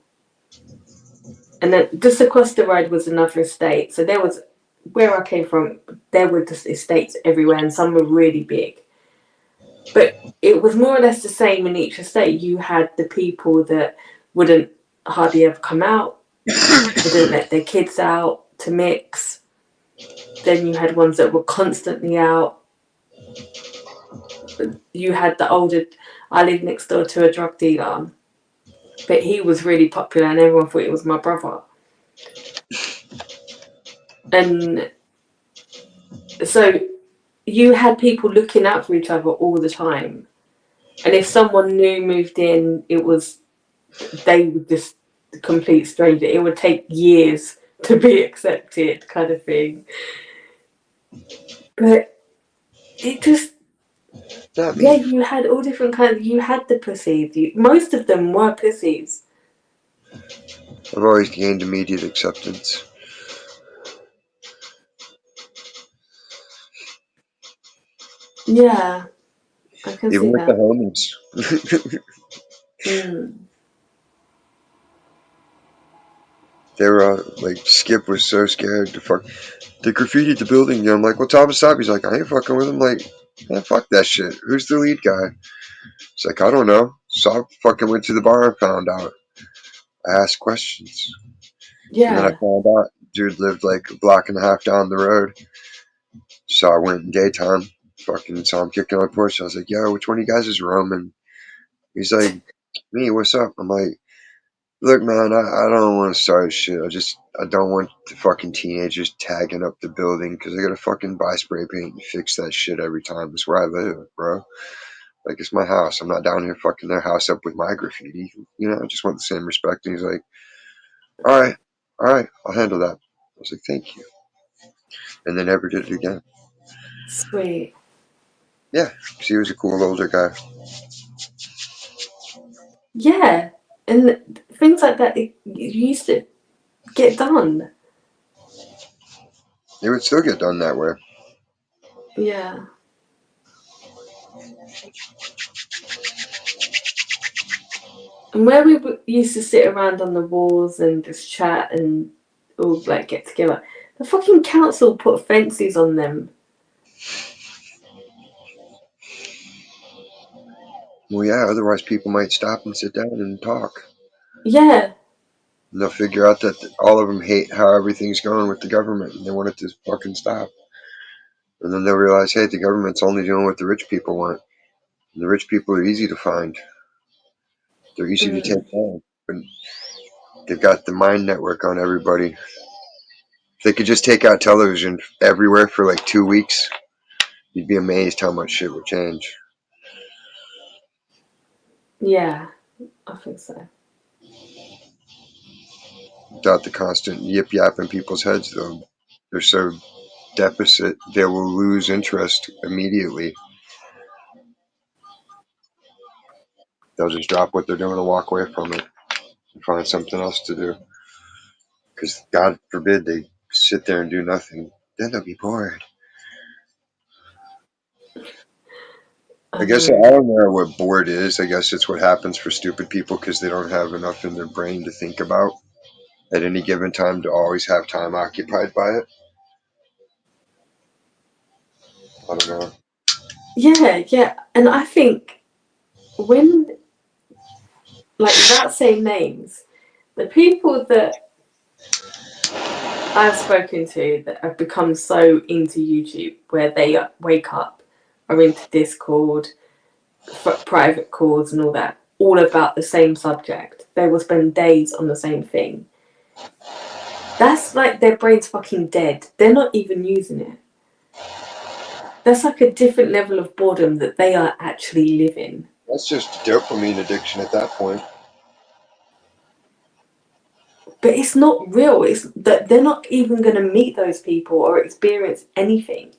And then just across the road was another estate. So there was, where I came from, there were just estates everywhere, and some were really big. But it was more or less the same in each estate. You had the people that wouldn't hardly ever come out, wouldn't let their kids out to mix. Then you had ones that were constantly out. You had the older, I lived next door to a drug dealer, but he was really popular and everyone thought it was my brother. And so you had people looking out for each other all the time. And if someone new moved in, they were just a complete stranger. It would take years to be accepted, kind of thing. But it just, yeah, you had all different kinds. You had the pussies. Most of them were pussies. I've always gained immediate acceptance. Yeah, I can Even see with the that. homies. Mm. They were like, Skip was so scared to fuck. They graffitied the building. And I'm like, well, Thomas, stop. He's like, I ain't fucking with him. Like, man, fuck that shit. Who's the lead guy? He's like, I don't know. So I fucking went to the bar and found out. I asked questions. And then I Yeah. found out dude lived like a block and a half down the road. So I went in daytime. Fucking saw him kicking on the porch. I was like, yo, which one of you guys is Roman? He's like, me, what's up? I'm like, look, man, I don't want to start shit. I don't want the fucking teenagers tagging up the building because I gotta fucking buy spray paint and fix that shit every time. It's where I live, bro. Like, it's my house. I'm not down here fucking their house up with my graffiti. You know, I just want the same respect. And he's like, all right, I'll handle that. I was like, thank you. And they never did it again. Sweet. Yeah, because he was a cool older guy. Yeah. And things like that, you used to get done. It would still get done that way. Yeah. And where we used to sit around on the walls and just chat and all like get together, the fucking council put fences on them. Well, yeah, otherwise people might stop and sit down and talk. Yeah. And they'll figure out that all of them hate how everything's going with the government and they want it to fucking stop. And then they'll realize, hey, the government's only doing what the rich people want. And the rich people are easy to find. They're easy to Mm. take down. But they've got the mind network on everybody. If they could just take out television everywhere for like 2 weeks, you'd be amazed how much shit would change. Yeah. I think so. Without the constant yip yap in people's heads, though, they're so deficit, they will lose interest immediately. They'll just drop what they're doing and walk away from it and find something else to do. Because God forbid they sit there and do nothing. Then they'll be bored. I I guess I know. don't know what bored is. I guess it's what happens for stupid people because they don't have enough in their brain to think about at any given time to always have time occupied by it. I don't know. Yeah, yeah. And I think when, like, without saying names, the people that I've spoken to that have become so into YouTube, where they wake up, are into Discord, private calls, and all about the same subject. They will spend days on the same thing. That's like their brain's fucking dead. They're not even using it. That's like a different level of boredom that they are actually living. That's just dopamine addiction at that point. But it's not real. It's that they're not even going to meet those people or experience anything.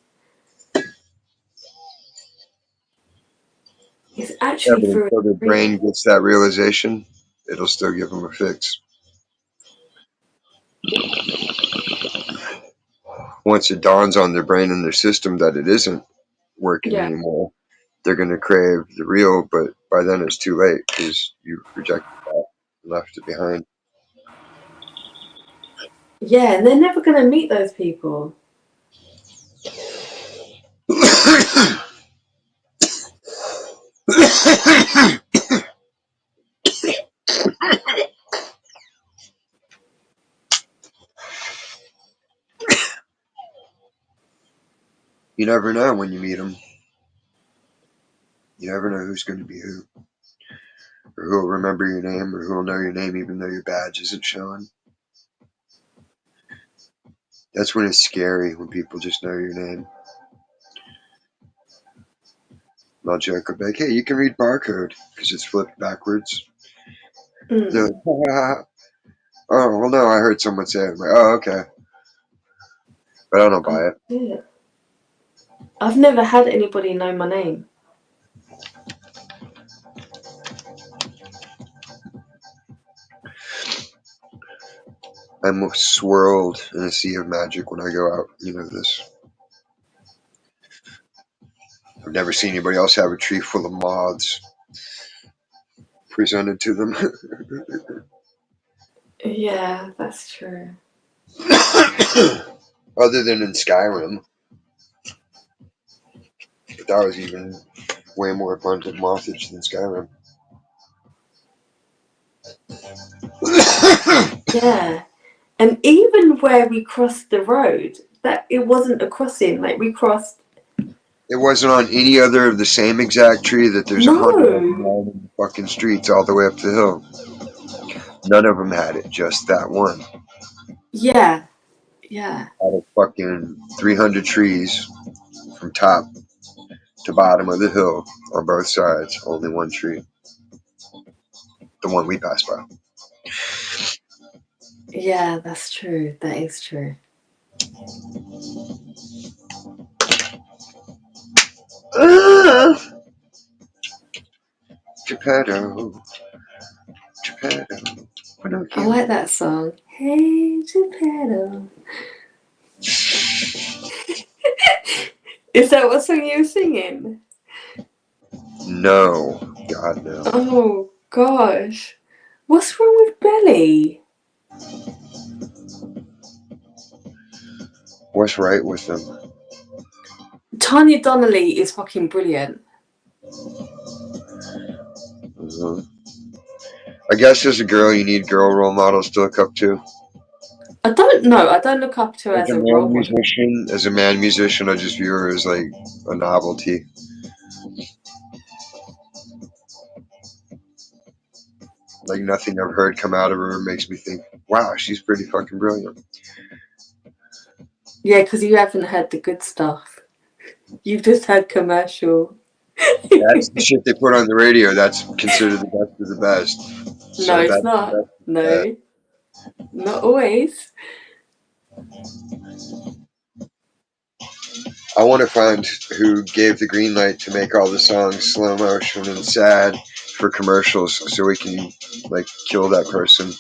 It's Yeah, actually but through until their a dream. brain gets that realization, it'll still give them a fix. Once it dawns on their brain and their system that it isn't working Yeah. anymore, they're going to crave the real, but by then it's too late because you've rejected that and left it behind. Yeah, and they're never going to meet those people. You never know when you meet them. You never know who's going to be who, or who'll remember your name, or who'll know your name even though your badge isn't showing. That's when it's scary, when people just know your name. And I'll joke, I'll be like, hey, you can read barcode because it's flipped backwards. They're like, Mm. oh, well, no, I heard someone say it. I'm like, oh, okay. But I don't buy Oh, it. yeah. I've never had anybody know my name. I'm swirled in a sea of magic when I go out. You know this. I've never seen anybody else have a tree full of moths presented to them. Yeah, that's true. Other than in Skyrim. But that was even way more abundant mothage than Skyrim. Yeah. And even where we crossed the road, that it wasn't a crossing. Like we crossed. It wasn't on any other of the same exact tree that there's 100 of them No. out in the fucking streets all the way up the hill. None of them had it, just that one. Yeah. Yeah. Out of fucking 300 trees from top to bottom of the hill on both sides, only one tree. The one we passed by. Yeah, that's true. That is true. Geppetto, Geppetto, I Pinocchio. like that song. Hey, Geppetto. Is that what song you were singing? No, God no. Oh, gosh. What's wrong with Belly? What's right with them? Tanya Donnelly is fucking brilliant. Mhm. I guess as a girl, you need girl role models to look up to. I don't know. I don't look up to her as a role model. As a man musician, I just view her as like a novelty. Like nothing I've heard come out of her makes me think, wow, she's pretty fucking brilliant. Yeah, because you haven't heard the good stuff. You've just had commercial. That's the shit they put on the radio. That's considered the best of the best. No, So it's that's the not. best of the best. No, not always. I want to find who gave the green light to make all the songs slow motion and sad for commercials, so we can like kill that person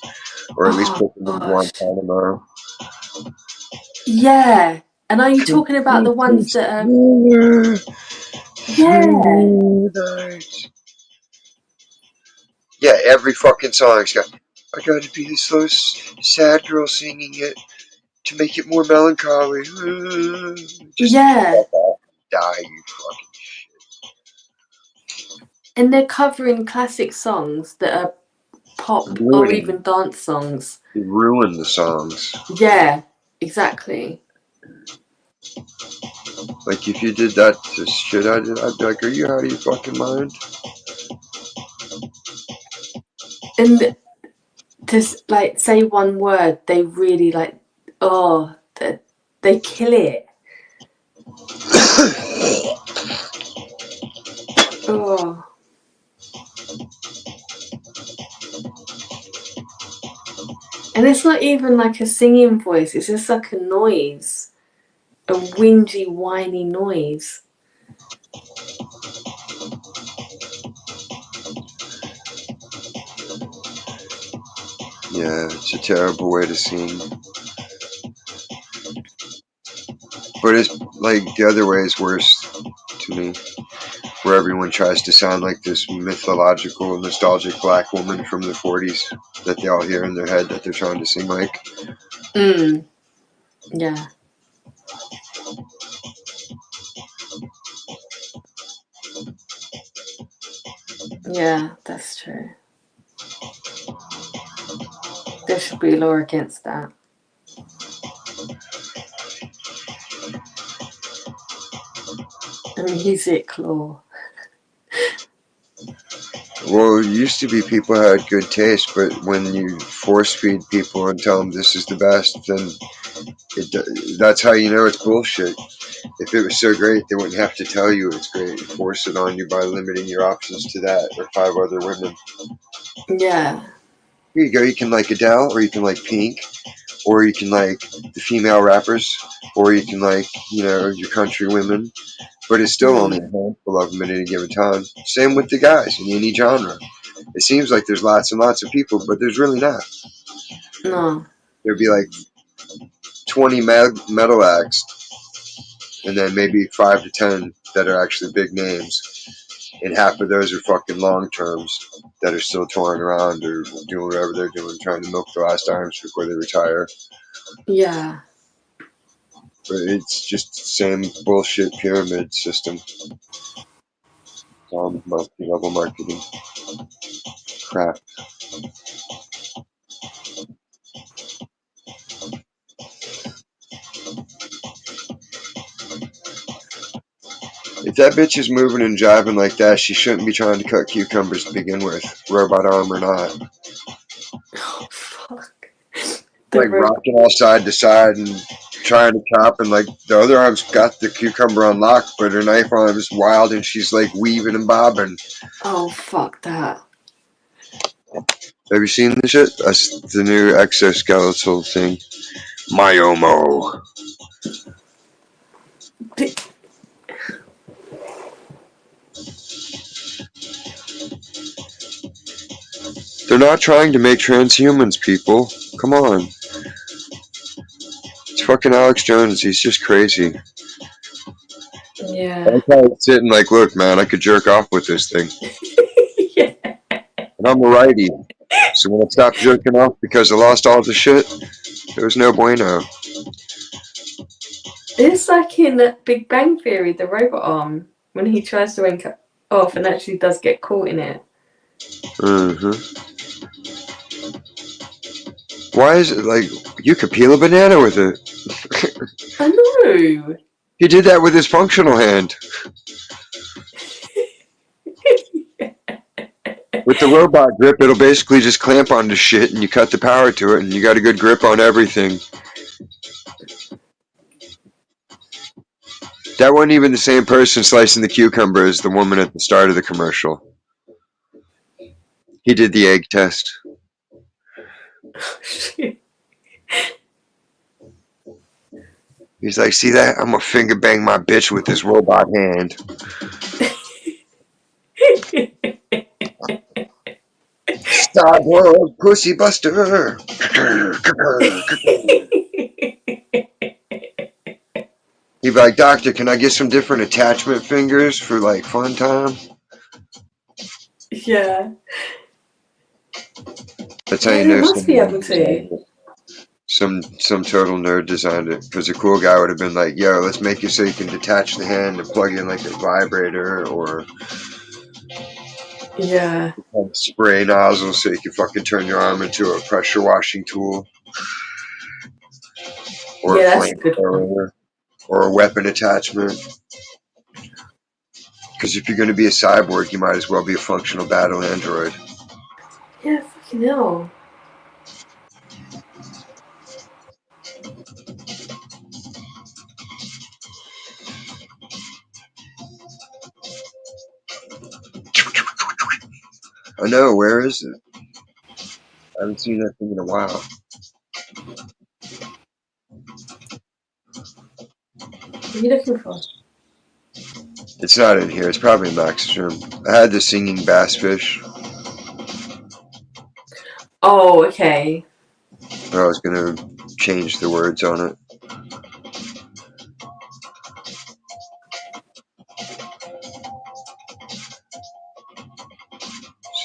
or at least Oh, put them in gosh. Guantanamo. Yeah. And are you talking about the ones that are. Yeah. Yeah, every fucking song's got. I gotta be the slow, sad girl singing it to make it more melancholy. Just Yeah. fuck off, die, you fucking. And they're covering classic songs that are pop or Ruining. even dance songs. They ruin the songs. Yeah, exactly. Like if you did that to shit I did, I'd be like, are you out of your fucking mind? And to like say one word, they really like, oh, they kill it. Oh. And it's not even like a singing voice, it's just like a noise. A whingy, whiny noise. Yeah, it's a terrible way to sing. But it's like the other way is worse to me, where everyone tries to sound like this mythological, nostalgic black woman from the 40s that they all hear in their head that they're trying to sing like. Mm. Yeah. Yeah, that's true. There should be a law against that. A music law. Well, it used to be people had good taste, but when you force feed people and tell them this is the best, then that's how you know it's bullshit. If it was so great, they wouldn't have to tell you it's great and force it on you by limiting your options to that or five other women. Yeah. Here you go. You can like Adele, or you can like Pink, or you can like the female rappers, or you can like your country women. But it's still only a Mm. handful of them at any given time. Same with the guys in any genre. It seems like there's lots and lots of people, but there's really not. No. There'd be like 20 metal acts, and then maybe 5 to 10 that are actually big names, and half of those are fucking long terms that are still touring around or doing whatever they're doing, trying to milk the last irons before they retire. Yeah. But it's just the same bullshit pyramid system. Multi-level marketing crap. If that bitch is moving and jiving like that, she shouldn't be trying to cut cucumbers to begin with, robot arm or not. Oh, fuck. The Like rope. rocking all side to side and trying to chop, and like the other arm's got the cucumber on lock, but her knife arm is wild and she's like weaving and bobbing. Oh, fuck that. Have you seen this shit? That's the new exoskeletal thing. Myomo. They're not trying to make transhumans, people. Come on. It's fucking Alex Jones. He's just crazy. Yeah. That's how it's sitting like, look, man, I could jerk off with this thing. Yeah. And I'm a righty. So when I stopped jerking off because I lost all the shit, there was no bueno. It's like in Big Bang Theory, the robot arm, when he tries to wink off and actually does get caught in it. Mm-hmm. Why is it like you could peel a banana with it? I know. He did that with his functional hand. With the robot grip, it'll basically just clamp onto shit and you cut the power to it and you got a good grip on everything. That wasn't even the same person slicing the cucumber as the woman at the start of the commercial. He did the egg test. He's like, see that? I'm gonna finger bang my bitch with this robot hand. Cyborg pussy buster. He'd be like, doctor, can I get some different attachment fingers for like fun time? Yeah. That's how Yeah, you they know must some be nerd able designed to. it. Some total nerd designed it because a cool guy would have been like, yo, let's make it so you can detach the hand and plug in like a vibrator or Yeah. a spray nozzle so you can fucking turn your arm into a pressure washing tool or a Yeah, that's a good one. flamethrower or a weapon attachment. Because if you're going to be a cyborg, you might as well be a functional battle android. Yeah, fucking hell. I know, where is it? I haven't seen that thing in a while. What are you looking for? It's not in here. It's probably in Max's room. I had the singing bass fish. Oh, okay. I was gonna change the words on it.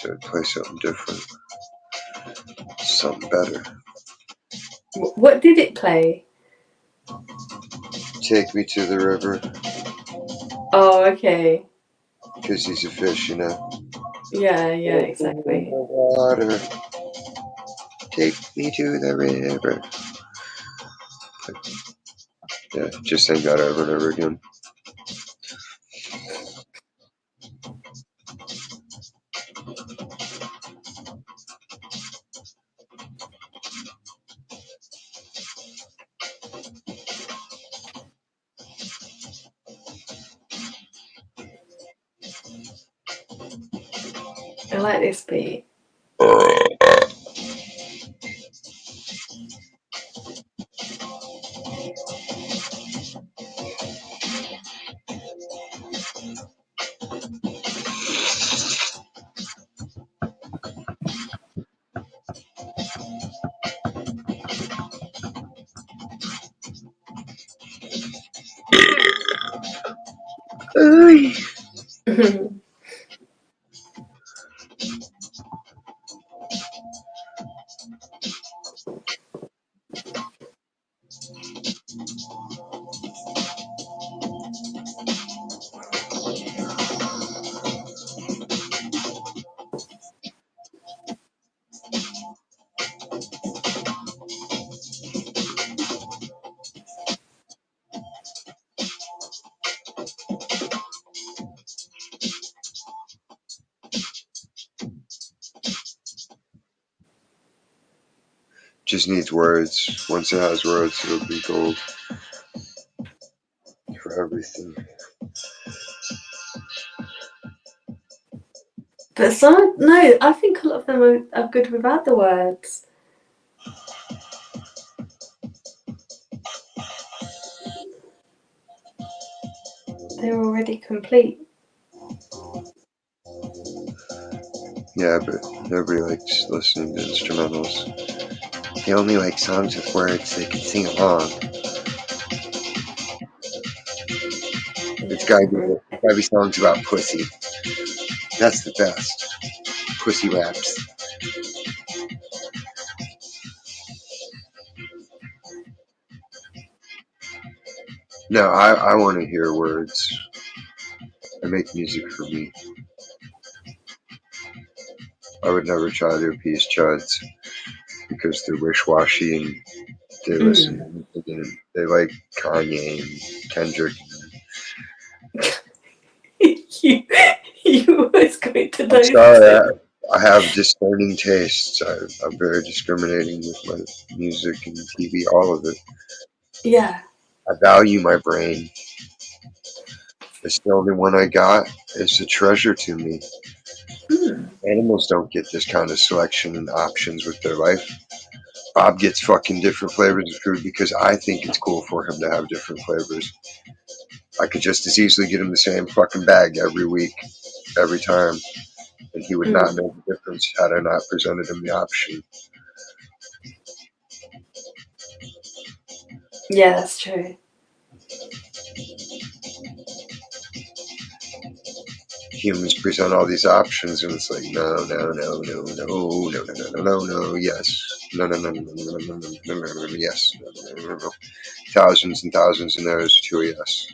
So I'd play something different. Something better. What did it play? Take me to the river. Oh, okay. Because he's a fish, you know. Yeah, Take me in exactly. the water. Take me to the river. Yeah, just sang that over and over again. I like this beat. Just needs words. Once it has words, it'll be gold for everything. But some, no, I think a lot of them are good without the words. They're already complete. Yeah, but nobody likes listening to instrumentals. They only like songs with words they can sing along. It's gotta be songs about pussy. That's the best. Pussy raps. No, I want to hear words. I make music for me. I would never try to appease chuds because they're wish-washy and they listen and they like Kanye and Kendrick. you, you always go to I'm those sorry, two. I have discerning tastes. I'm very discriminating with my music and TV, all of it. Yeah. I value my brain. It's the only one I got. It's a treasure to me. Mm. Animals don't get this kind of selection and options with their life. Bob gets fucking different flavors of food because I think it's cool for him to have different flavors. I could just as easily get him the same fucking bag every week, every time, and he would not Mm. know the difference had I not presented him the option. Yeah, that's true. Humans present all these options, and it's like, no, no, no, no, no, no, no, no, no, no, no, yes, no, no, no, no, no, no, no, no, no, no, yes, no, no, no, no, thousands and thousands of no's to a yes.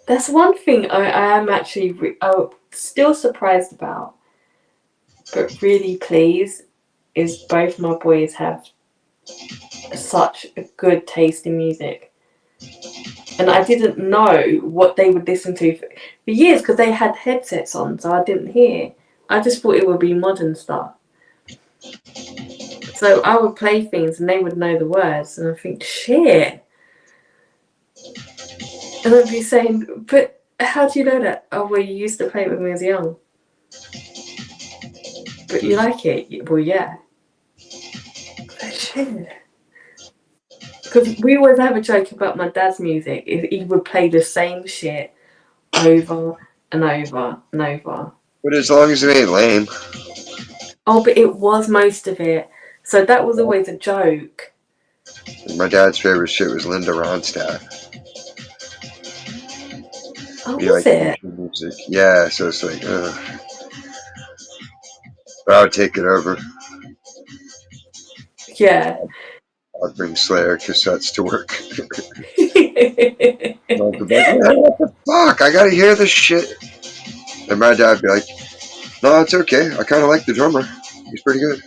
That's one thing I am actually still surprised about, but really pleased, is both my boys have such a good taste in music. And I didn't know what they would listen to for years because they had headsets on, so I didn't hear. I just thought it would be modern stuff. So I would play things and they would know the words, and I think, shit. And I'd be saying, but how do you know that? Oh, well, you used to play it when I was young. But you like it? Well, yeah. But shit. Because we always have a joke about my dad's music. He would play the same shit over and over and over. But as long as it ain't lame. Oh, but it was most of it. So that was always a joke. My dad's favorite shit was Linda Ronstadt. Oh, You was like it? country music? Yeah, so it's like, but I would take it over. Yeah. I'd bring Slayer cassettes to work. I'd be like, man, what the fuck? I gotta hear this shit. And my dad'd be like, no, it's okay. I kind of like the drummer. He's pretty good.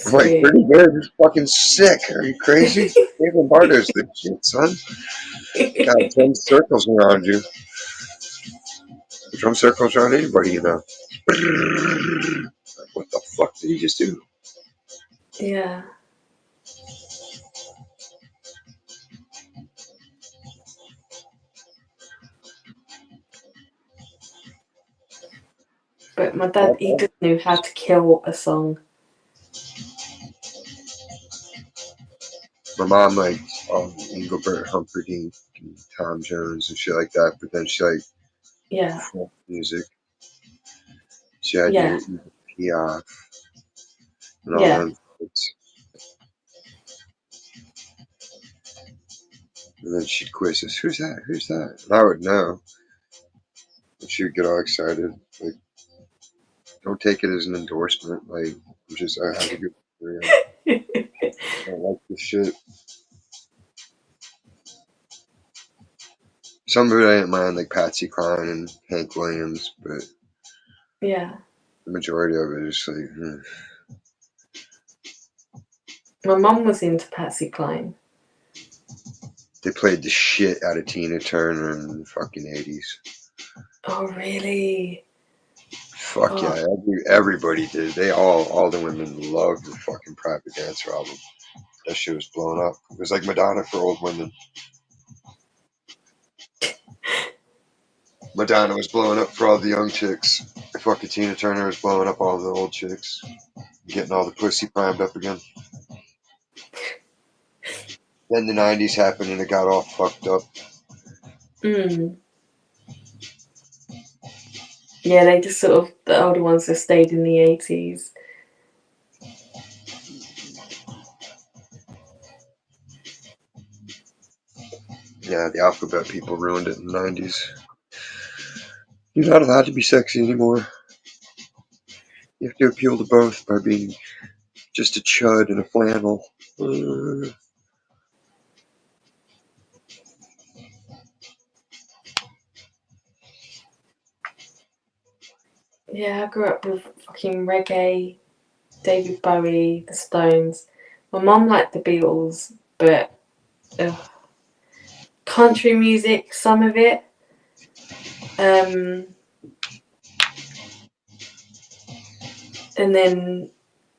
I'm like, Sweet. pretty good? He's fucking sick. Are you crazy? Even Bardo's this shit, son. Got 10 circles around you. The drum circles around anybody, you know. Like, what the fuck did he just do? Yeah. But my dad, he just knew how to kill a song. My mom liked Engelbert Humperdinck and Tom Jones and shit like that, but then she liked Yeah. folk music. She had Yeah. your Piaf and all Yeah. them shits. And then she'd quiz us, who's that? Who's that? And I would know. And she would get all excited. Like, don't take it as an endorsement. Like, I have a good career. I don't like this shit. Some of it I didn't mind, like Patsy Cline and Hank Williams, but Yeah. the majority of it is like, My mum was into Patsy Cline. they played the shit out of Tina Turner in the fucking 80s. Oh, really? Fuck Oh, yeah, everybody did. All the women loved the fucking Private Dancer album. That shit was blown up. It was like Madonna for old women. Madonna was blowing up for all the young chicks. Fucking Tina Turner was blowing up all the old chicks. Getting all the pussy primed up again. Then the 90s happened and it got all fucked up. mm. Yeah, they just sort of, the older ones just stayed in the 80s. Yeah, the alphabet people ruined it in the 90s. You're not allowed to be sexy anymore. You have to appeal to both by being just a chud in a flannel. Yeah, I grew up with fucking reggae, David Bowie, the Stones. My mum liked the Beatles, but country music, some of it. And then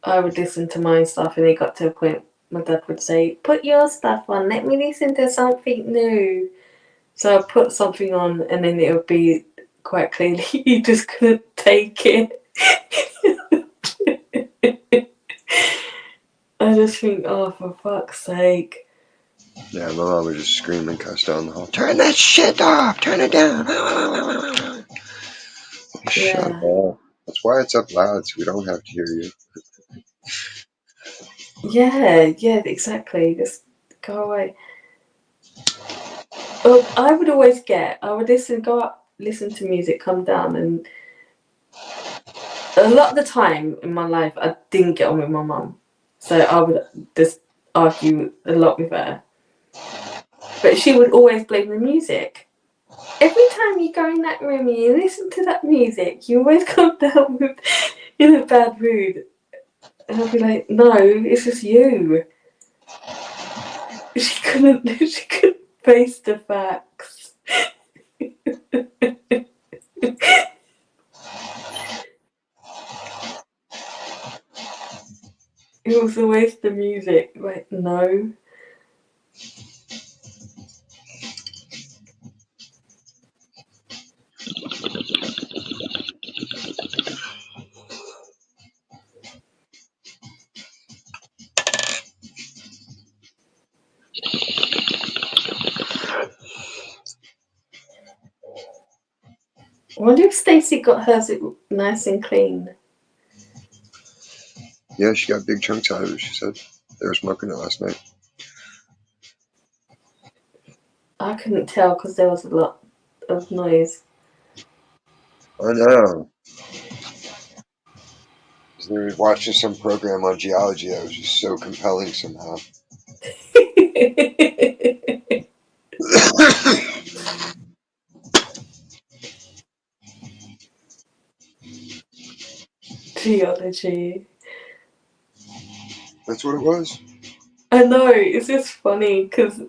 I would listen to my stuff, and it got to a point my dad would say, "Put your stuff on, let me listen to something new." So I put something on, and then it would be quite clearly he just couldn't take it. I just think, oh, for fuck's sake. Yeah, my mom would just scream and cuss down the hall. Turn that shit off! Turn it down! Shut Yeah. up. That's why it's up loud, so we don't have to hear you. Yeah, exactly. Just go away. Well, I would go up, listen to music, come down, and a lot of the time in my life, I didn't get on with my mum. So I would just argue a lot with her. But she would always blame the music. Every time you go in that room and you listen to that music, you always come down with in a bad mood. And I'd be like, no, it's just you. She couldn't face the facts. It was always the music. Like, no. I wonder if Stacey got hers nice and clean. Yeah, she got big chunks out of it, she said. They were smoking it last night. I couldn't tell because there was a lot of noise. I know. They were watching some program on geology that was just so compelling somehow. Geology. That's what it was. I know, it's just funny because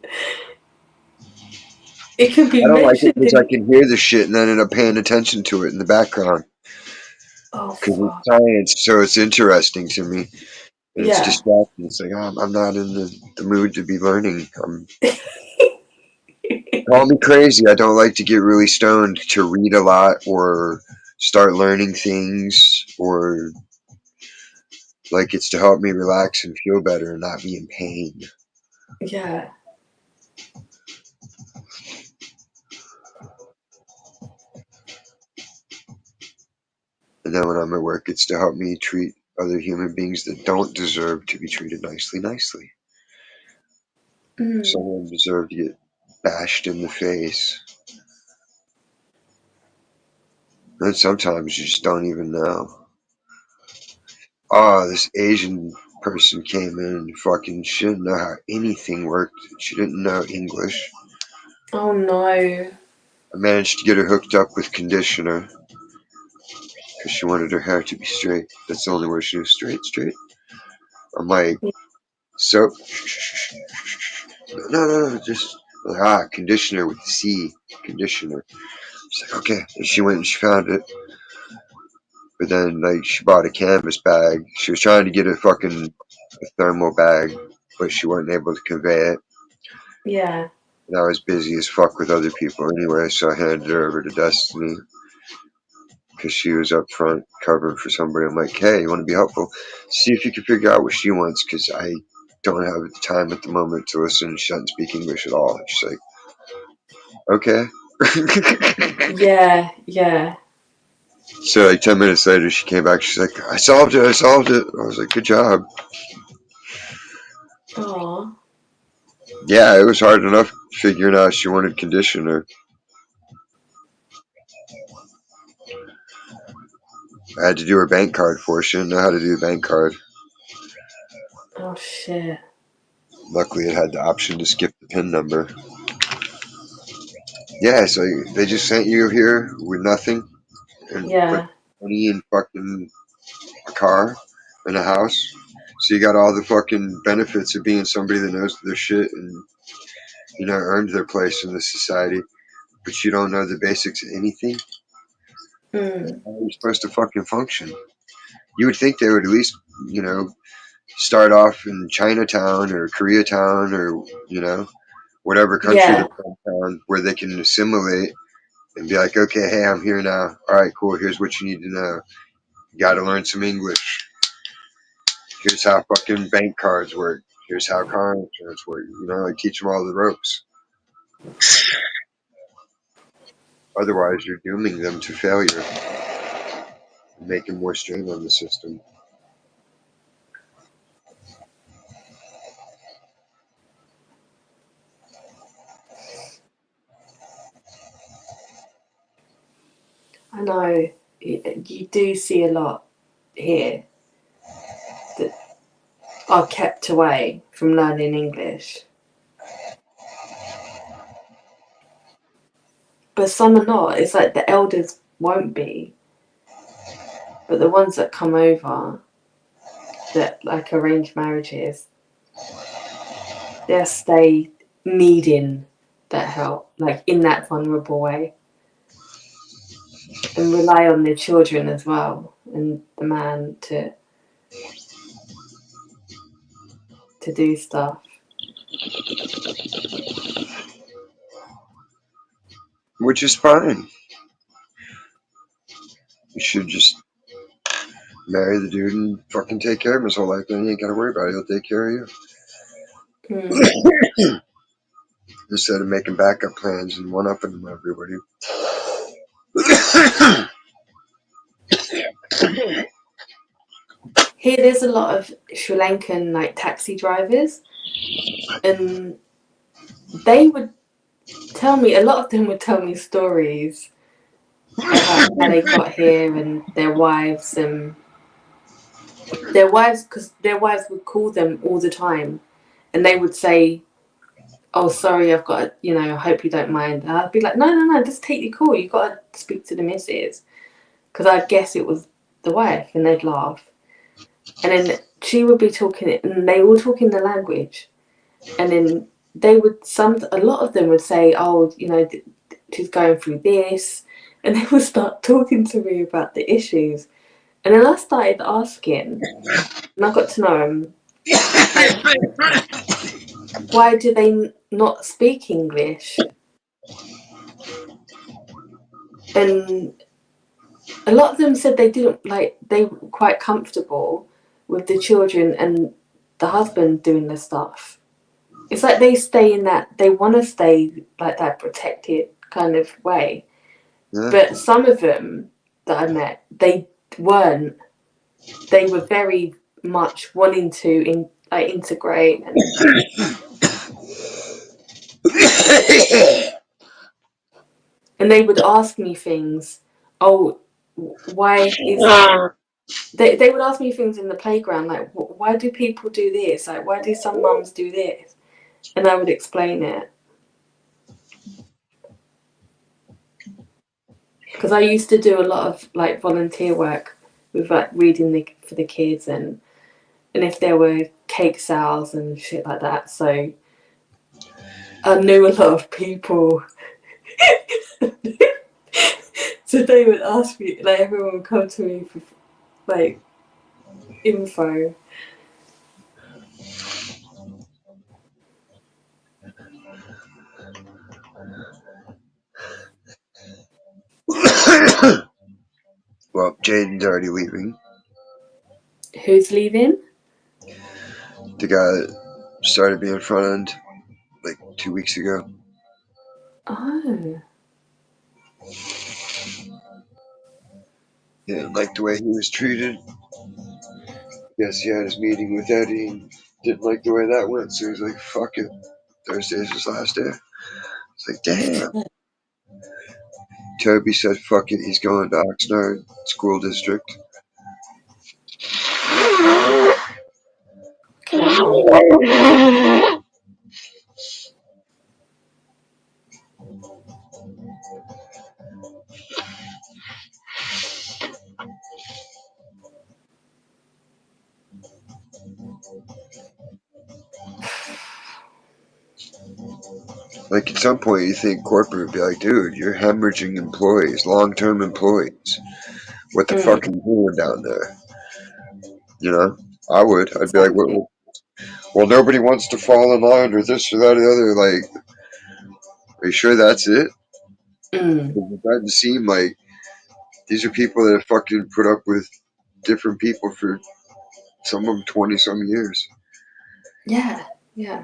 it can be I don't like it mentioned because I in. can hear the shit and then end up paying attention to it in the background. Oh, Because fuck. it's science, so it's interesting to me. And it's Yeah. distracting. It's like, I'm not in the mood to be learning. Call me crazy. I don't like to get really stoned to read a lot or start learning things, or like it's to help me relax and feel better and not be in pain. Yeah. And then when I'm at work, it's to help me treat other human beings that don't deserve to be treated nicely. Mm. Someone deserved to get bashed in the face. And sometimes you just don't even know. Oh, this Asian person came in and fucking she didn't know how anything worked. She didn't know English. Oh, no. I managed to get her hooked up with conditioner because she wanted her hair to be straight. That's the only word she was straight. I'm like, soap? No, just like, conditioner with C, conditioner. She's like, okay. And she went and she found it. But then, like, she bought a canvas bag. She was trying to get a thermal bag, but she wasn't able to convey it. Yeah. And I was busy as fuck with other people anyway, so I handed her over to Destiny because she was up front covering for somebody. I'm like, hey, you want to be helpful? See if you can figure out what she wants because I don't have the time at the moment to listen. She doesn't speak English at all. She's like, okay. Yeah. Yeah. So like 10 minutes later, she came back. She's like, I solved it. I was like, good job. Oh. Yeah, it was hard enough figuring out she wanted conditioner. I had to do her bank card for her. She didn't know how to do the bank card. Oh, shit. Luckily, it had the option to skip the PIN number. Yeah, so they just sent you here with nothing and put Yeah. money in fucking a car and a house. So you got all the fucking benefits of being somebody that knows their shit and earned their place in the society, but you don't know the basics of anything. Mm. How are you supposed to fucking function? You would think they would at least, you know, start off in Chinatown or Koreatown or whatever country they're Yeah. from, where they can assimilate and be like, okay, hey, I'm here now. All right, cool. Here's what you need to know. You got to learn some English. Here's how fucking bank cards work. Here's how car insurance work. Like teach them all the ropes. Otherwise, you're dooming them to failure and making more strain on the system. I know. You do see a lot here that are kept away from learning English. But some are not. It's like the elders won't be. But the ones that come over, that like arranged marriages, they'll stay needing that help, like in that vulnerable way. And rely on their children as well and the man to do stuff. Which is fine. You should just marry the dude and fucking take care of him his whole life. Then you ain't got to worry about it. He'll take care of you. instead of making backup plans and one-upping them everybody. Here, there's a lot of Sri Lankan like taxi drivers, and they would tell me, a lot of them would tell me stories about how they got here and because their wives would call them all the time, and they would say, "Oh, sorry, I've got, I hope you don't mind." And I'd be like, "No, just take your call. You got to speak to the missus," because I guess it was the wife, and they'd laugh, and then she would be talking, and they all talk in the language, and then a lot of them would say, "Oh, she's going through this," and they would start talking to me about the issues, and then I started asking, and I got to know them, like, why do they not speak English? And a lot of them said they didn't, like, they were quite comfortable with the children and the husband doing the stuff. It's like they want to stay like that protected kind of way. Yeah. But some of them that I met, they weren't. They were very much wanting to integrate, and they would ask me things. Oh, why is they would ask me things in the playground, like, why do people do this? Like, why do some mums do this? And I would explain it. Because I used to do a lot of like volunteer work with like reading for the kids, and if there were cake sales and shit like that. So I knew a lot of people. So they would ask me, like, everyone would come to me for like info. Well, Jaden's already leaving. Who's leaving? The guy that started being front end like 2 weeks ago. Oh. Yeah, like the way he was treated. Yes, he had his meeting with Eddie and didn't like the way that went, so he's like, fuck it. Thursday's his last day. It's like, damn. Toby said, fuck it, he's going to Oxnard School District. Okay. Like, at some point, you think corporate would be like, dude, you're hemorrhaging employees, long term employees. What the fuck are you doing down there? You know? I would. I'd be like, Exactly. well, nobody wants to fall in line or this or that or the other. Like, are you sure that's it? It doesn't seem like these are people that have fucking put up with different people for some of them 20 some years. Yeah. Yeah.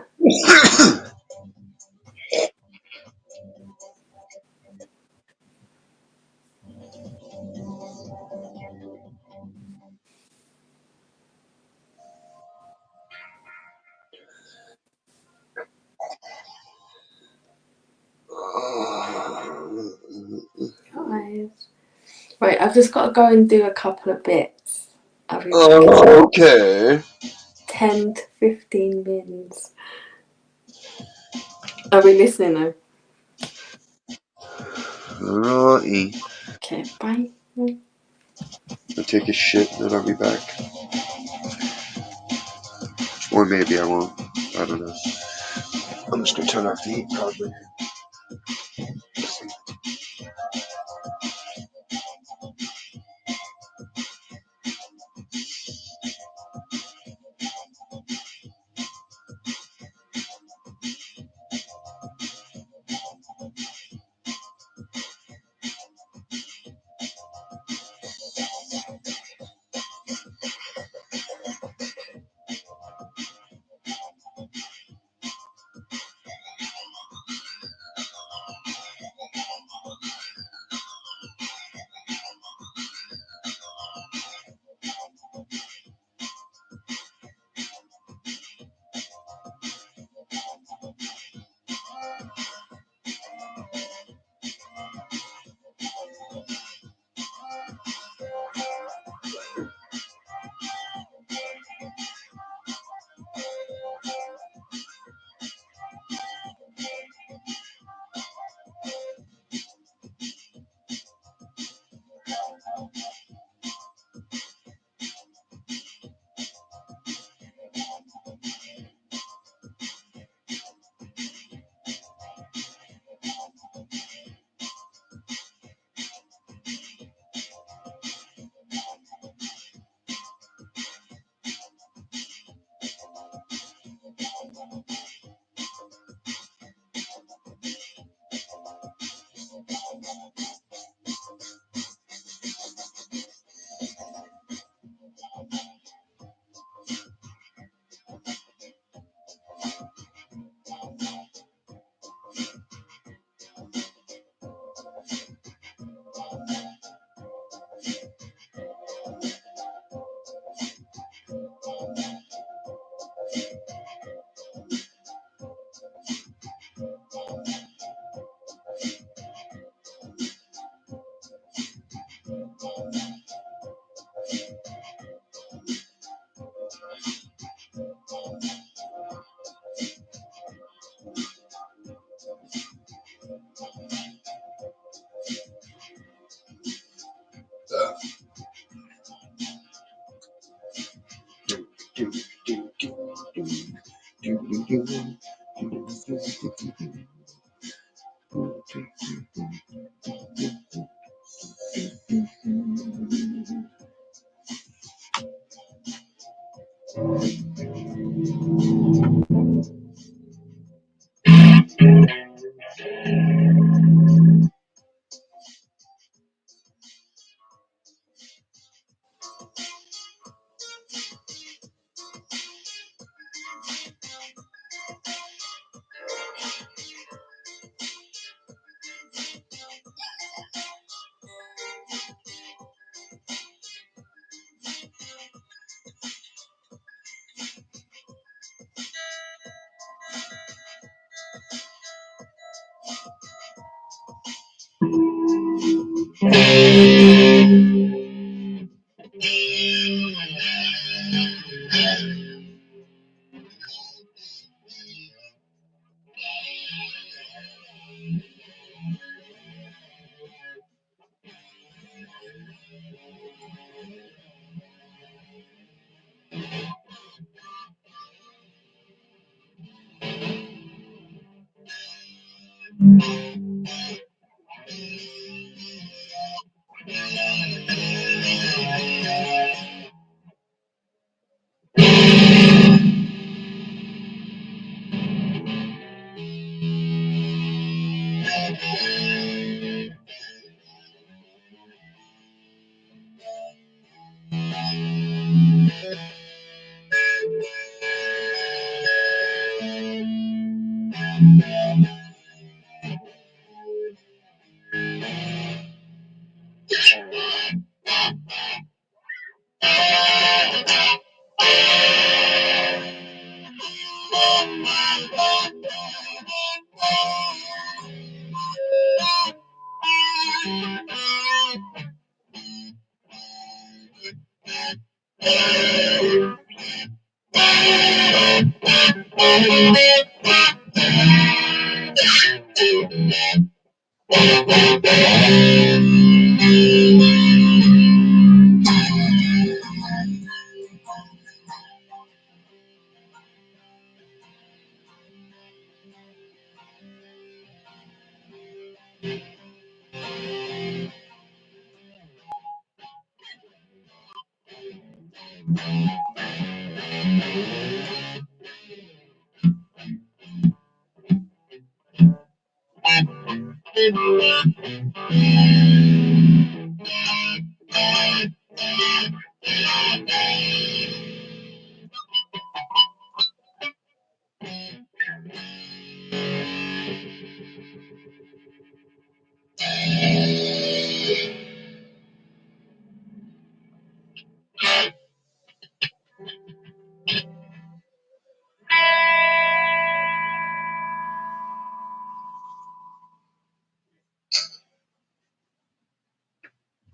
Guys. Right, I've just got to go and do a couple of bits. I'll be back in Okay. 10 to 15 minutes. Are we listening though? Alrighty. Okay, bye. I'll take a shit, then I'll be back. Or maybe I won't. I don't know. I'm just gonna turn off the heat probably.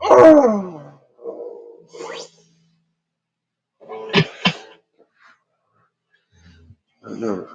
Oh, no.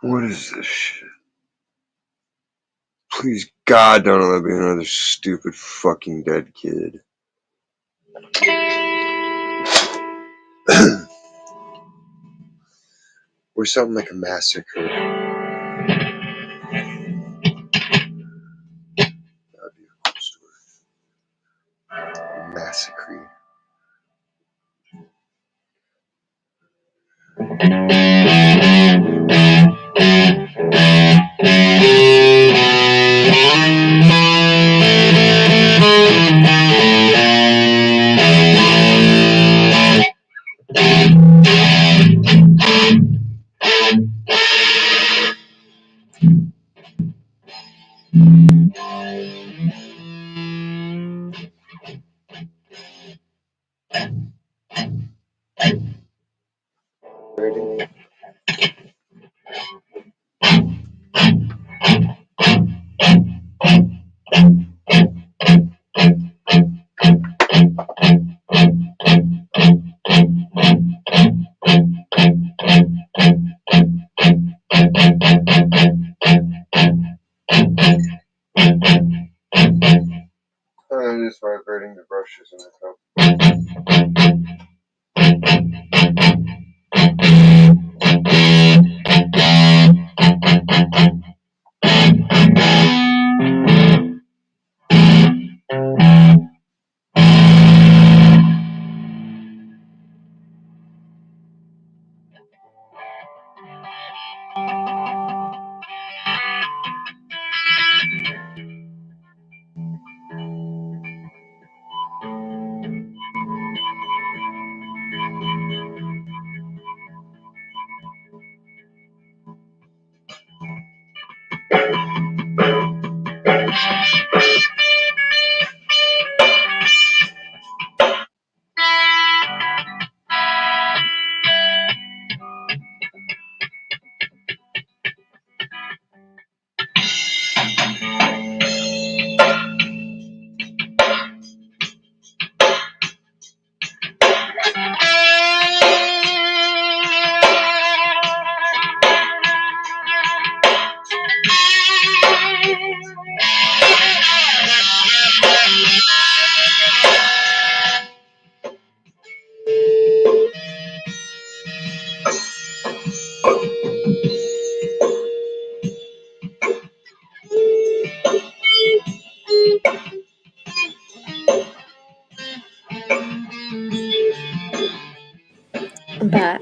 What is this shit? Please, God, don't let me another stupid fucking dead kid. Or something like a massacre. That'd be a cool story. Massacre. I'm just vibrating the brushes in the cup. I'm back.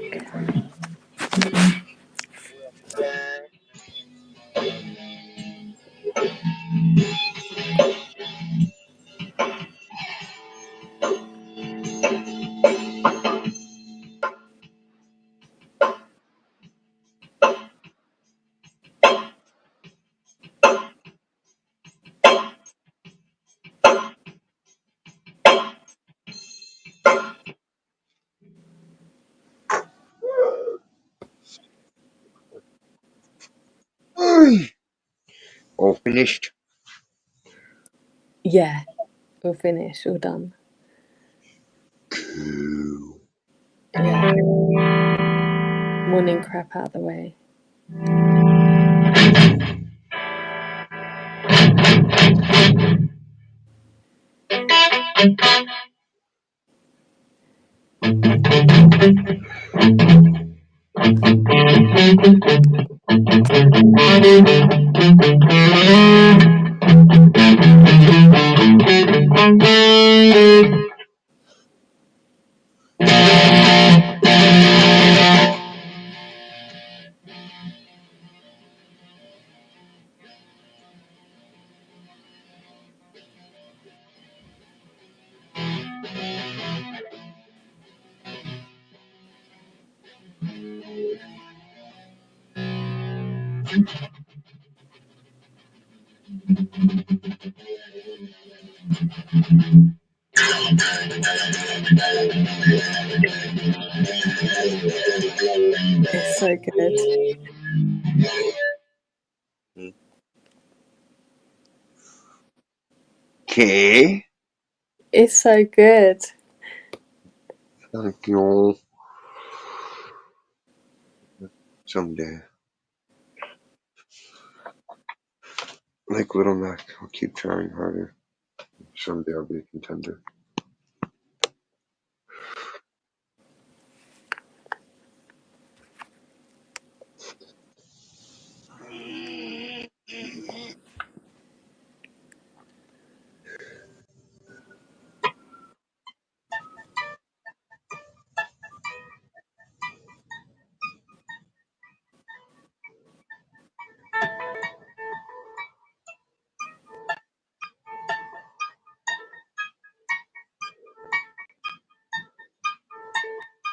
All finished. Yeah, we're finished. All done. Cool. Yeah. Morning crap out of the way. It's so good. Okay. It's so good. Thank you. Someday. Like Little Mac, I'll keep trying harder. Someday I'll be a contender.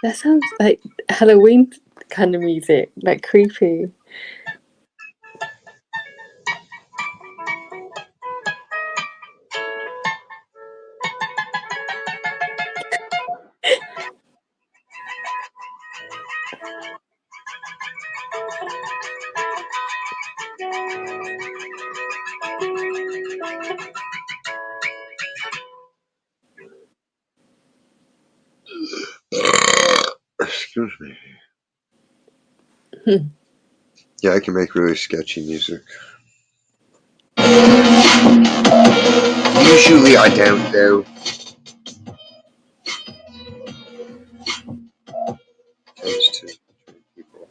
That sounds like Halloween kind of music, like creepy. Excuse me. Hmm. Yeah, I can make really sketchy music. Usually I don't, though. Tends to turn people.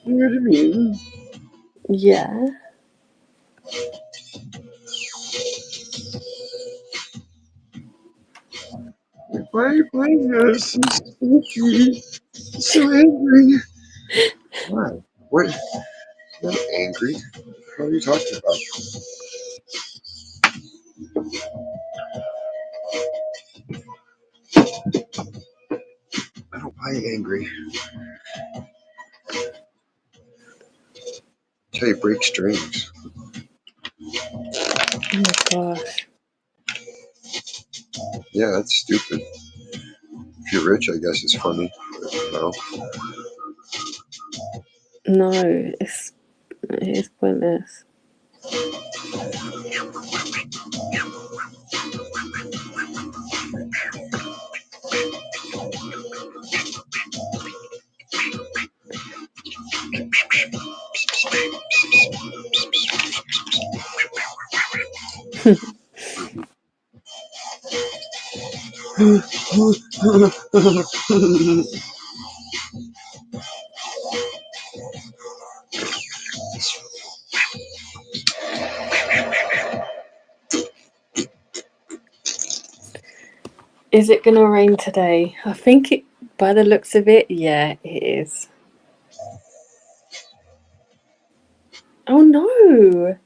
You know what I mean? Yeah. Why are you playing this? It's sketchy. I'm so angry. Why? What? I'm not angry. What are you talking about? I don't play angry. That's how you break strings. Oh my gosh. Yeah, that's stupid. If you're rich, I guess it's funny. But no. No, it's pointless. Is it gonna rain today? I think it, by the looks of it, yeah, it is. Oh no!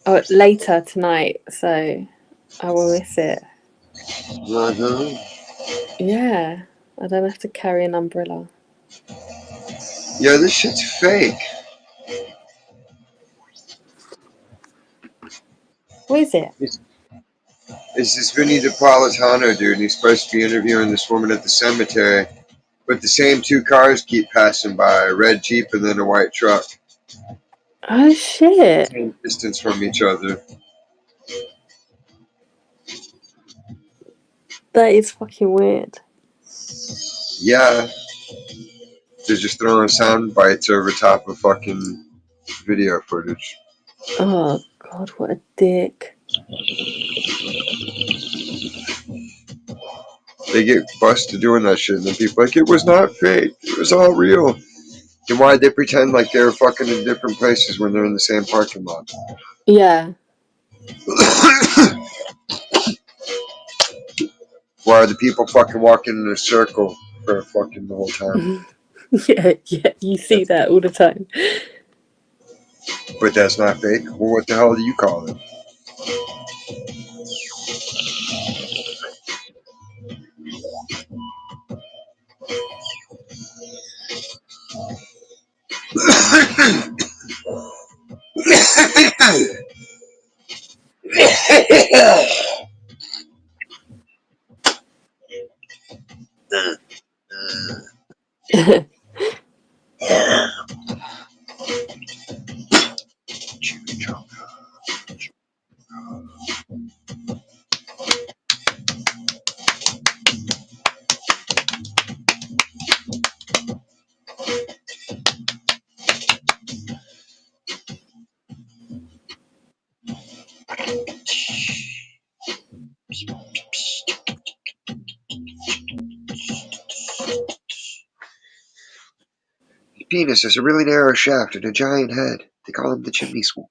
Oh, later tonight, so I will miss it. Uh-huh. Yeah, I don't have to carry an umbrella. Yeah, this shit's fake. What is it? It's this Vinny DiPolitano dude, and he's supposed to be interviewing this woman at the cemetery. But the same two cars keep passing by, a red Jeep and then a white truck. Oh shit! Same distance from each other. That is fucking weird. Yeah, they're just throwing sound bites over top of fucking video footage. Oh god, what a dick. They get busted doing that shit, and then people are like, it was not fake, it was all real. Then why'd they pretend like they were fucking in different places when they're in the same parking lot? Yeah. Why are the people fucking walking in a circle for fucking the whole time? Yeah, you see that all the time. But that's not fake. Well, what the hell do you call it? His penis has a really narrow shaft and a giant head. They call him the chimney sweep.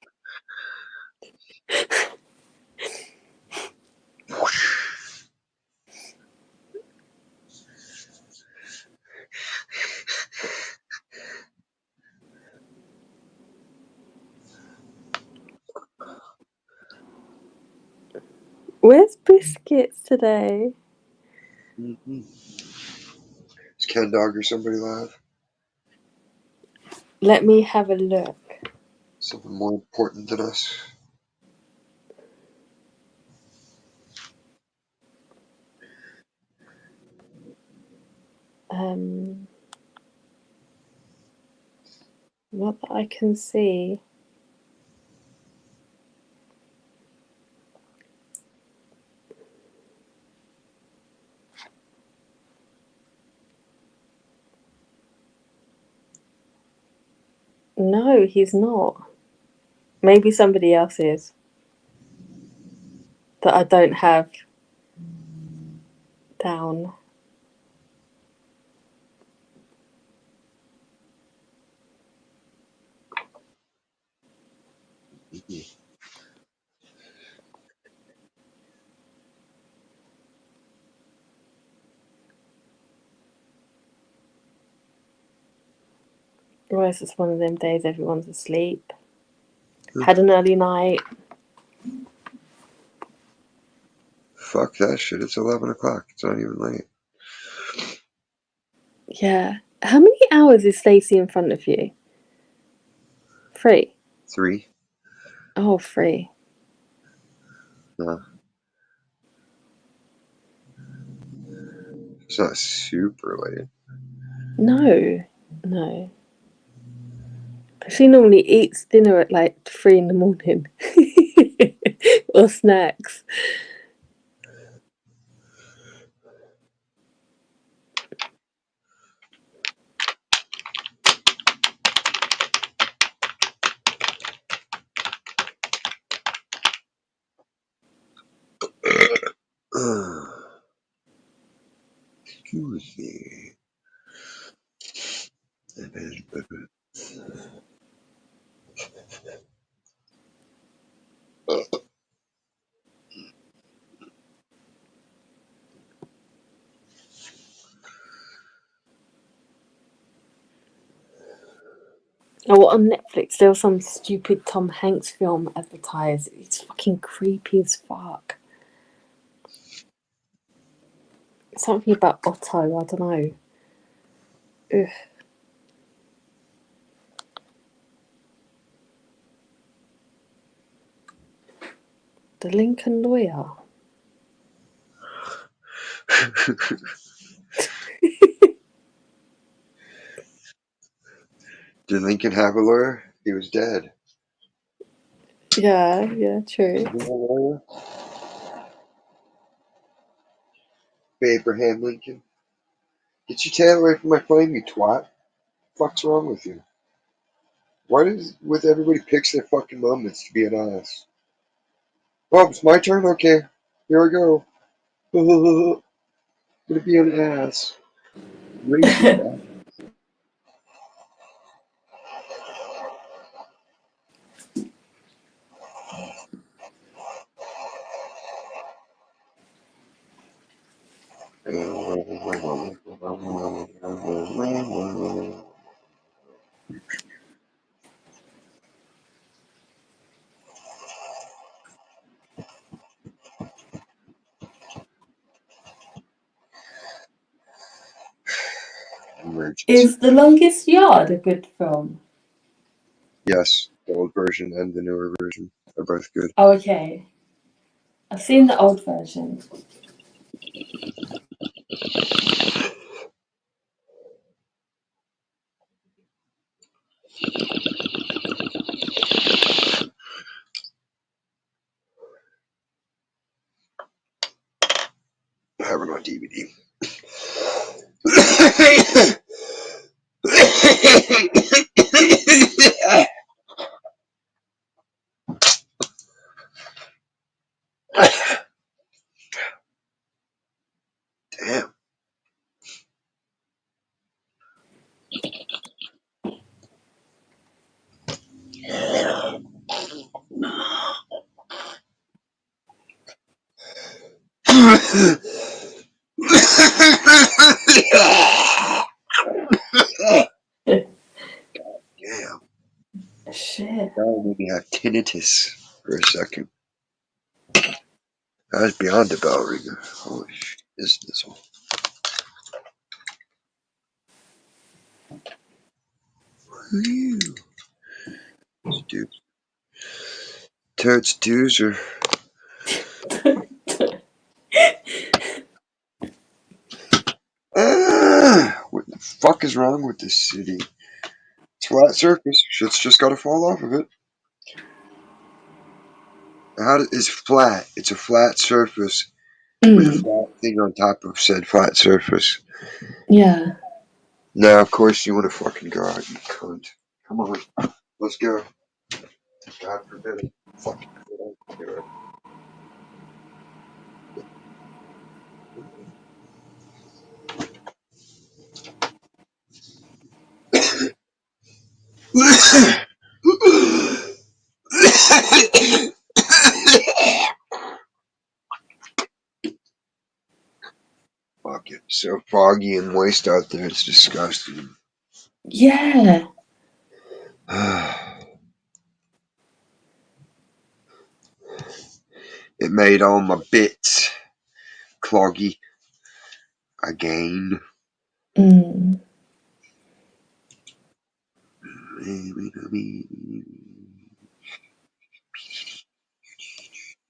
Where's Biscuits today? Mm-hmm. Is Ken Dog or somebody live? Let me have a look. Something more important than us. Not that I can see. No, he's not. Maybe somebody else is. That I don't have down. Or is it's one of them days everyone's asleep. Had an early night. Fuck that shit. It's 11 o'clock. It's not even late. Yeah. How many hours is Stacey in front of you? 3? 3? Oh, 3. No. It's not super late. No. She normally eats dinner at like 3 in the morning. Or snacks. Excuse me. Oh, on Netflix there was some stupid Tom Hanks film advertised. It's fucking creepy as fuck. Something about Otto, I don't know. Ugh. The Lincoln Lawyer. Did Lincoln have a lawyer? He was dead. Yeah, true. Abraham Lincoln. Get your tail away from my flame, you twat. Fuck's wrong with you? Why does with everybody picks their fucking moments to be an ass? Oh, it's my turn? Okay. Here I go. Gonna be an ass. Racist ass. Is The Longest Yard a good film? Yes, the old version and the newer version are both good. Oh, okay. I've seen the old version. I have it on DVD. Damn. Damn. Shit. That made me have tinnitus for a second. I was beyond the bell ringer. Holy shit. This one. Whew. Dude. Totes doozer. What the fuck is wrong with this city? It's flat surface. Shit's just gotta fall off of it. It's flat. It's a flat surface with a flat thing on top of said flat surface. Yeah. Now, of course, you want to fucking go out, you cunt. Come on. Let's go. God forbid it. Fucking get out. Fuck it. So foggy and moist out there, it's disgusting. Yeah. It made all my bits cloggy again.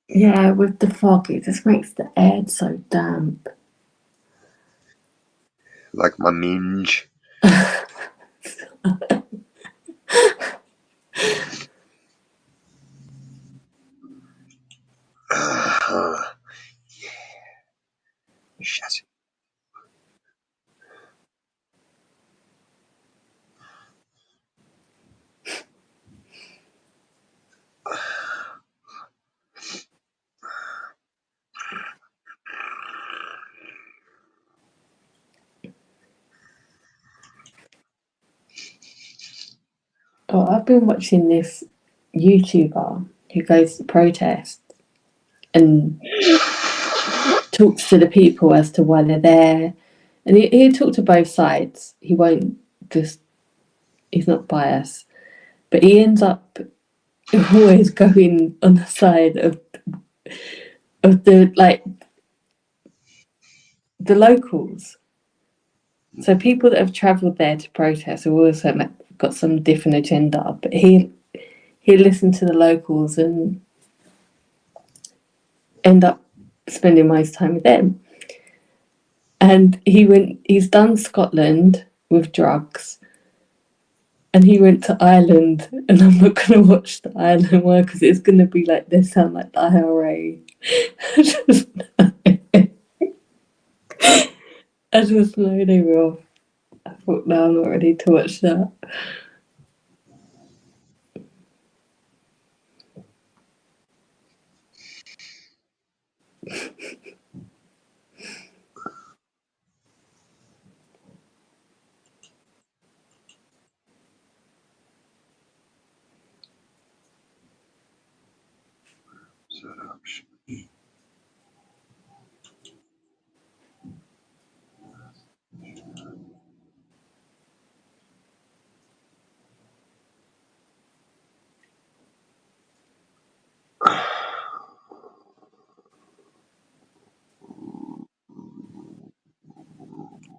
Yeah, with the fog, it just makes the air so damp. Like my minge. Shit. Oh, I've been watching this YouTuber who goes to protest and talks to the people as to why they're there. And he'll talk to both sides. He won't just, he's not biased. But he ends up always going on the side of the, like, the locals. So people that have travelled there to protest have also got some different agenda. But he listened to the locals and end up spending most time with them. And he's done Scotland with drugs. And he went to Ireland, and I'm not going to watch the Ireland one because it's going to be like, they sound like the IRA. I just know they will. I thought, no, I'm not ready to watch that.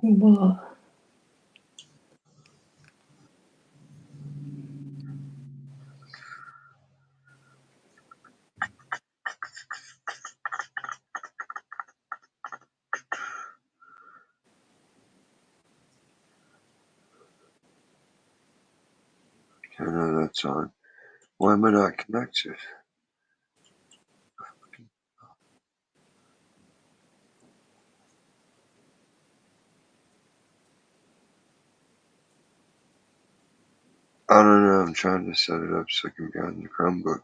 What? know that song. Why am I not connected? I don't know. I'm trying to set it up so I can be on the Chromebook.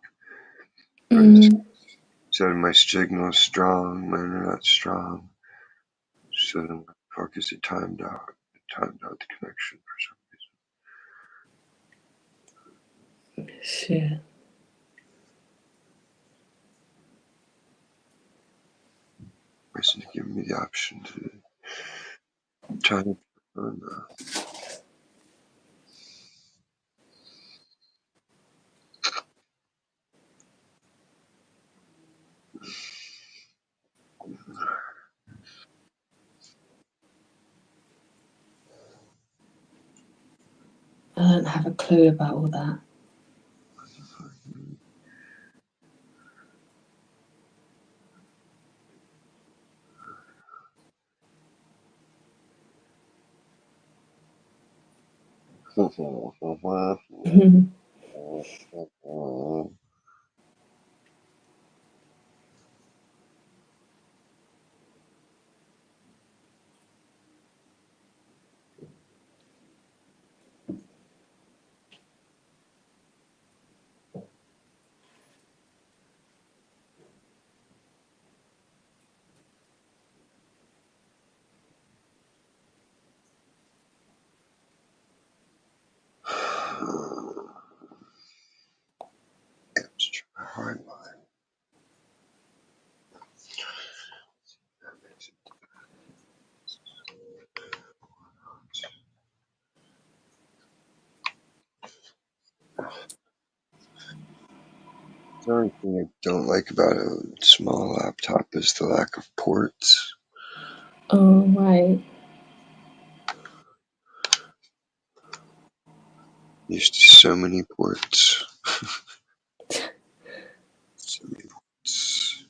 Setting my signal strong, my internet's strong. So then, fuck is it timed out? It timed out the connection for some reason. Shit. Why isn't it giving me the option to time it on? I don't have a clue about all that. Let's try hard line. That makes it. The only thing I don't like about a small laptop is the lack of ports. Oh, right. Used to so many ports. So many ports.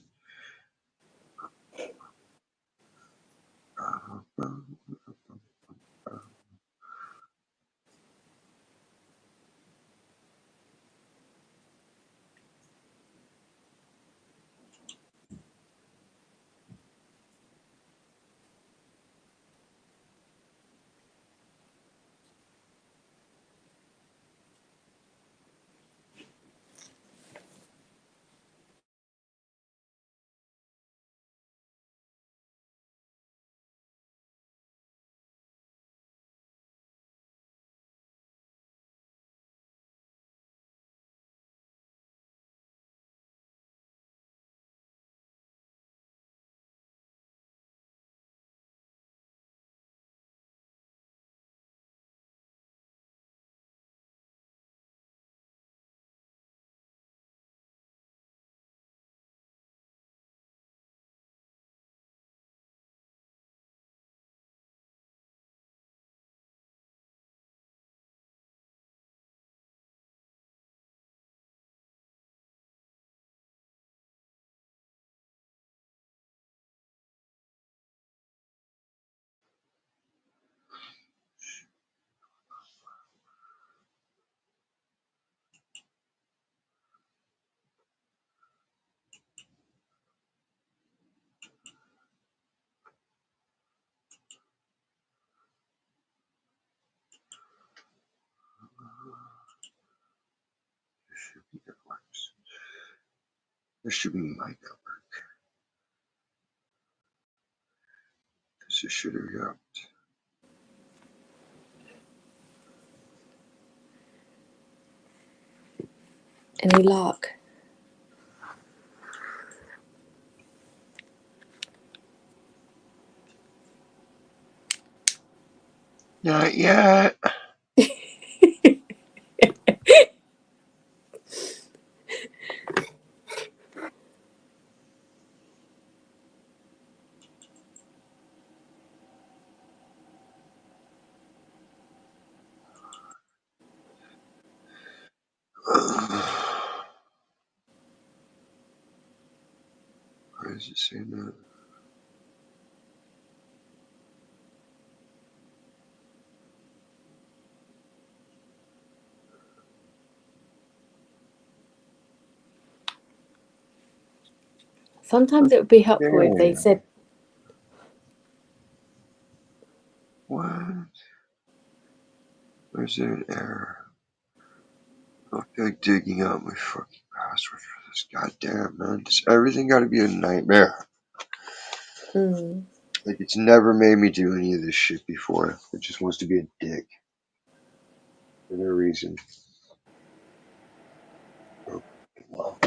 This should be my network. This should have got. Any luck? Not yet. Why is it saying that? Sometimes it would be helpful if they Damn. said, What? Where's there an error? I feel like digging out my fucking password for this. Goddamn, man. Does everything gotta be a nightmare? Like, it's never made me do any of this shit before. It just wants to be a dick. For no reason. Oh, wow.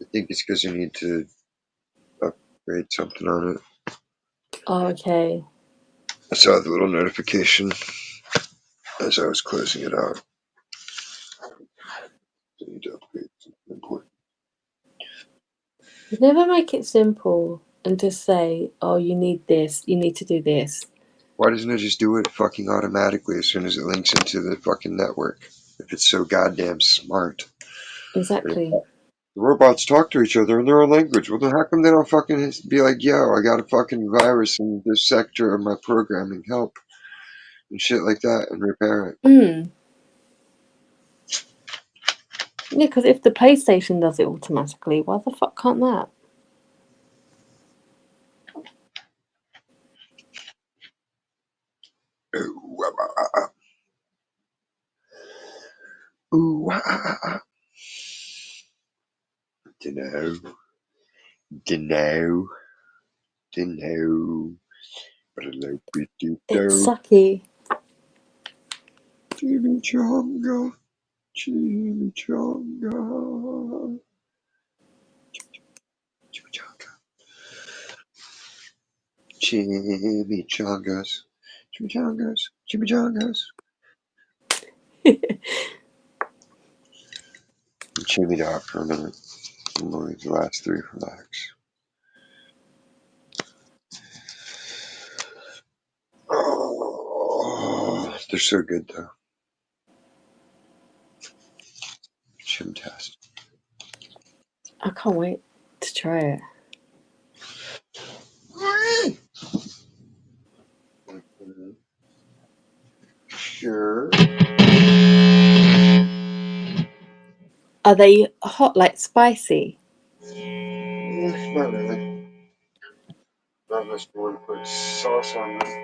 I think it's because I need to upgrade something on it. oh, okay. I saw the little notification as I was closing it out. I need to upgrade something important. Never make it simple and just say, oh, you need this, you need to do this. Why doesn't it just do it fucking automatically as soon as it links into the fucking network? If it's so goddamn smart. Exactly. The robots talk to each other in their own language. Well, then how come they don't fucking be like, yo, I got a fucking virus in this sector of my programming, help, and shit like that, and repair it? Yeah, because if the PlayStation does it automatically, why the fuck can't that? Ooh, ah, ah, ah. Dunno. But I love it, It's sucky. Chimichanga. Chimichanga. Chimichangas. Chimichangas. Chimichangas. Chimmy dog for a minute. I'm only the last three for Max. Oh, they're so good though. Chimtastic. I can't wait to try it. Sure. Are they hot, like spicy? Not really. Not unless you want to put sauce on them.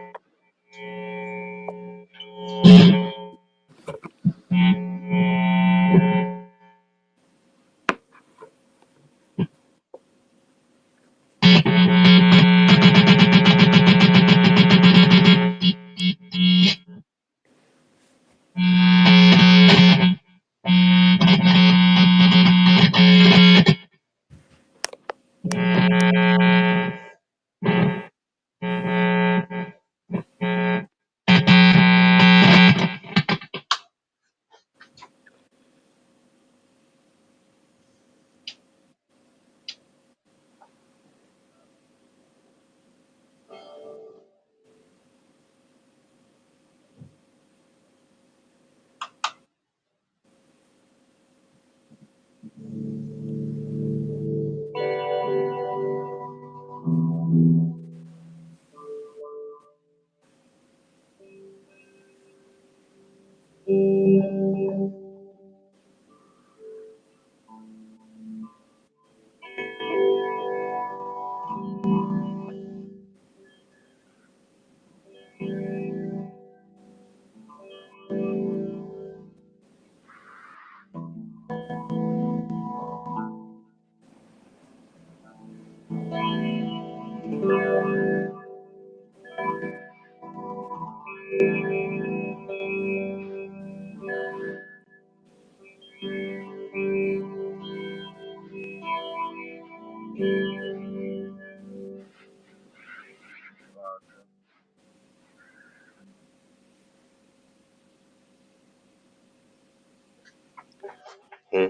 Hmm.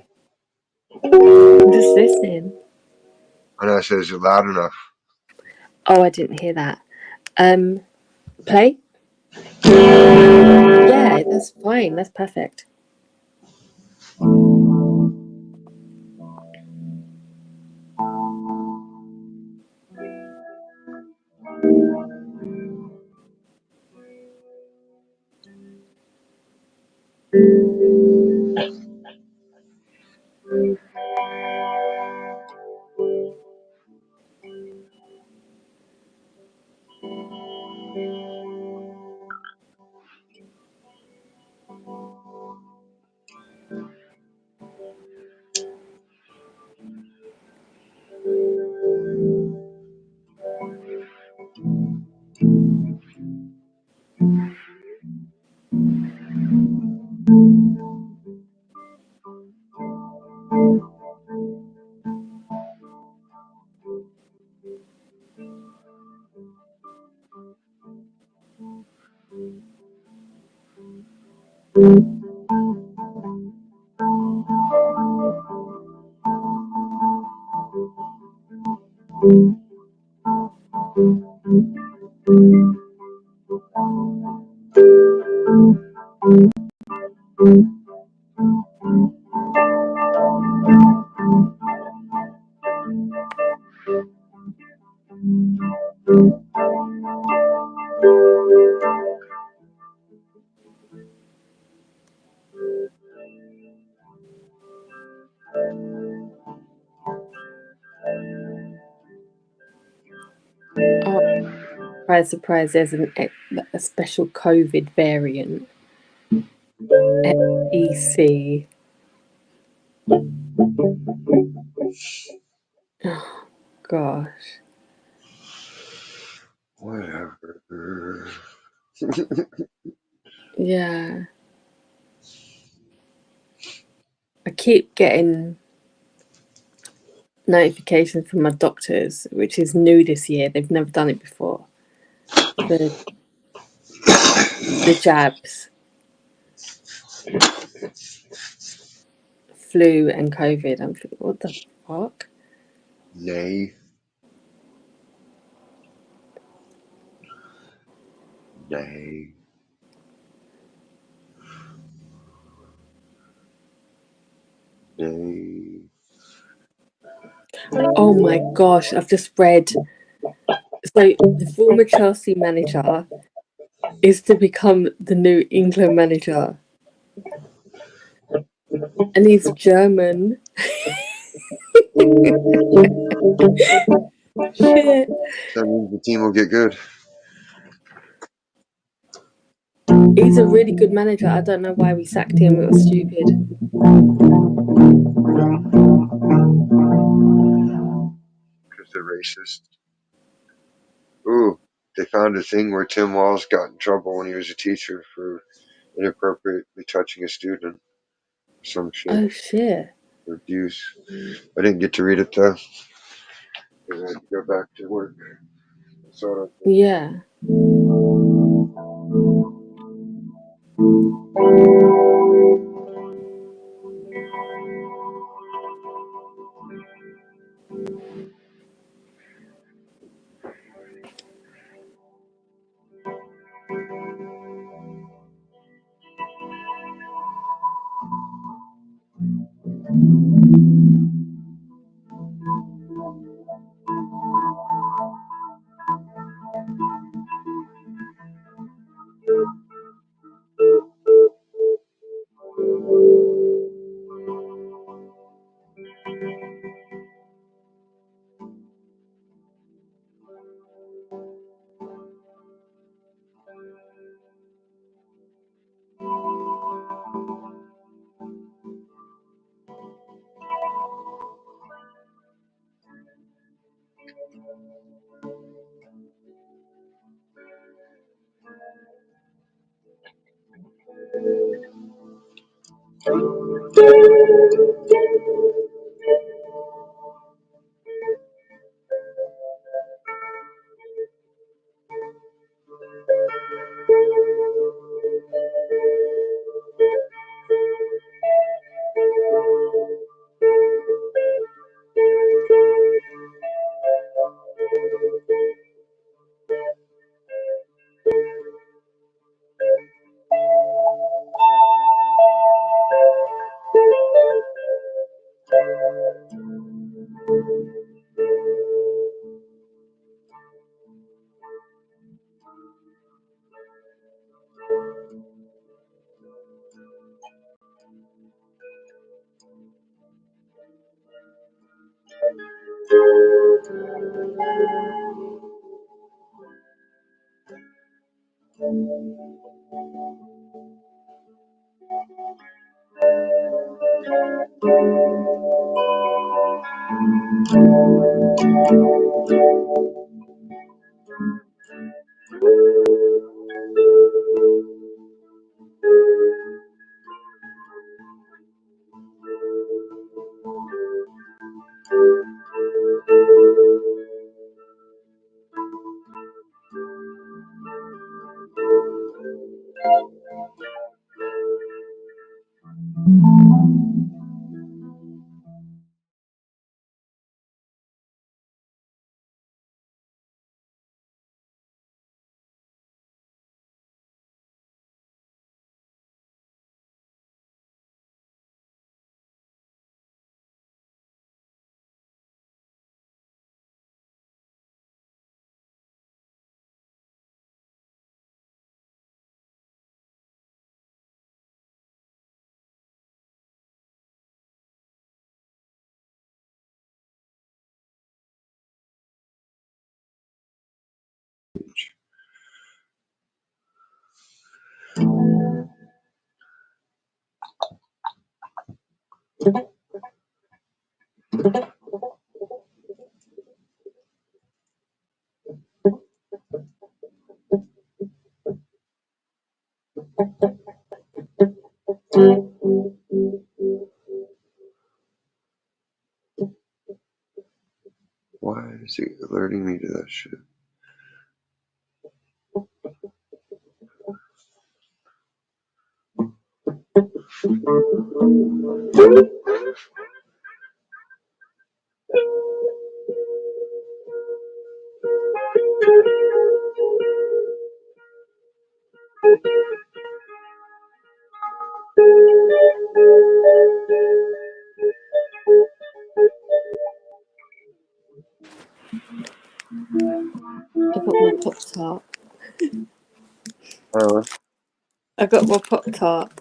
I'm just listening. I know, it says it loud enough. Oh, I didn't hear that. Play? Yeah, that's fine. That's perfect. Oh, surprise, surprise, there's a special COVID variant. EC. Oh, gosh. Whatever. Yeah. I keep getting notifications from my doctors, which is new this year. They've never done it before. The jabs, flu and COVID. I'm thinking, what the fuck? Nay. Nay. Nay. Oh my gosh, I've just read. So the former Chelsea manager is to become the new England manager. And he's German. Shit. That means the team will get good. He's a really good manager. I don't know why we sacked him. It was stupid. Because they're racist. Ooh, they found a thing where Tim Walz got in trouble when he was a teacher for inappropriately touching a student. Or some shit. Oh shit. For abuse. I didn't get to read it though. Because I had to go back to work. Sort of. Yeah. Why is it alerting me to that shit? I got more Pop Tart. Oh, I got more Pop Tart.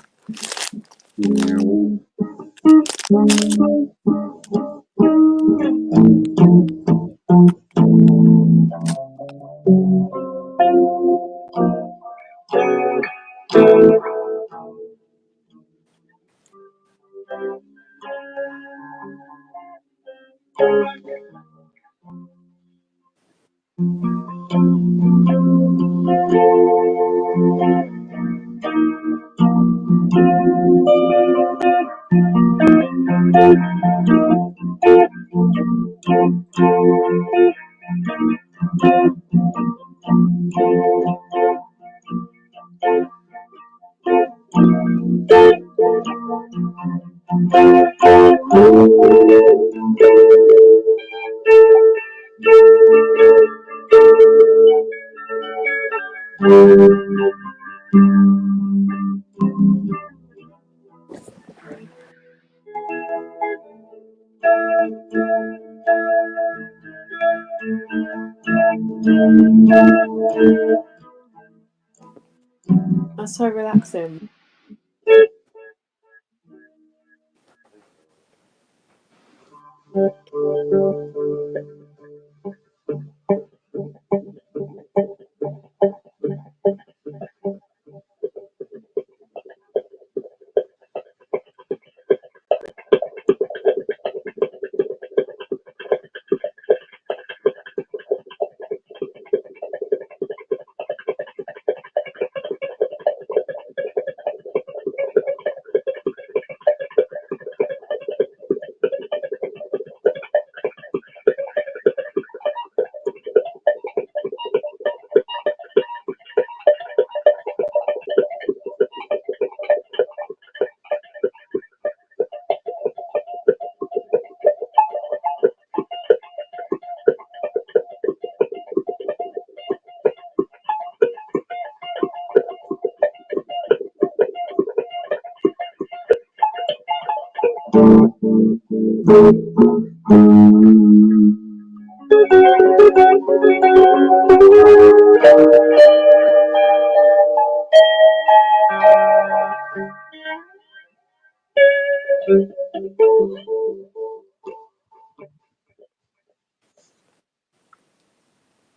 That's so relaxing.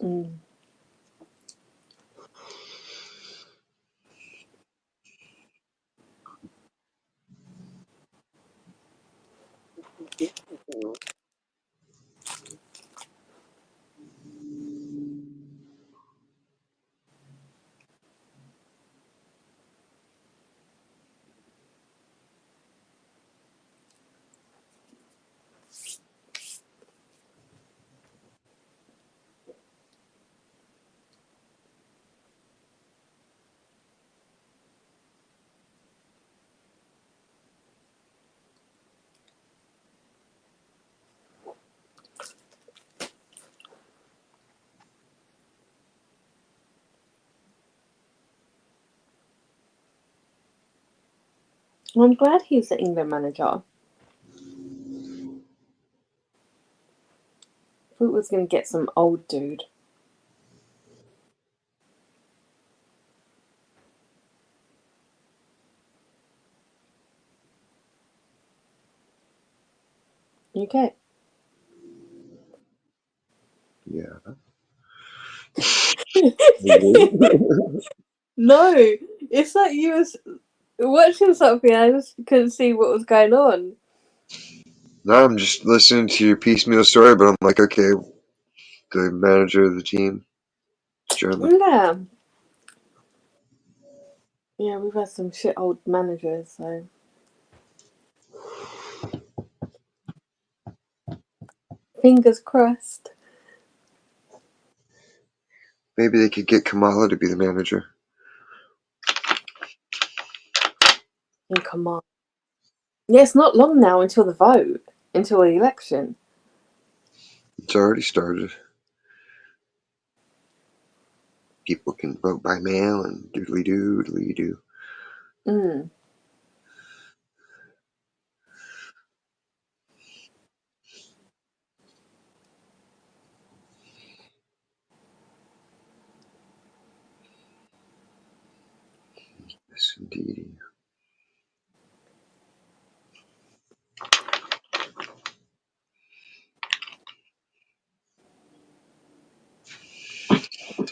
Mm. Well, I'm glad he's the England manager. Thought it was going to get some old dude. Okay. Yeah. No, it's like you was watching something. I just couldn't see what was going on. No, I'm just listening to your piecemeal story, but I'm like, okay, the manager of the team is German. Yeah. Yeah, we've had some shit old managers, so. Fingers crossed. Maybe they could get Kamala to be the manager. And come on. Yeah, it's not long now until the vote, until the election. It's already started. People can vote by mail and doodly doo, doodly doo. Mm. Yes, indeed.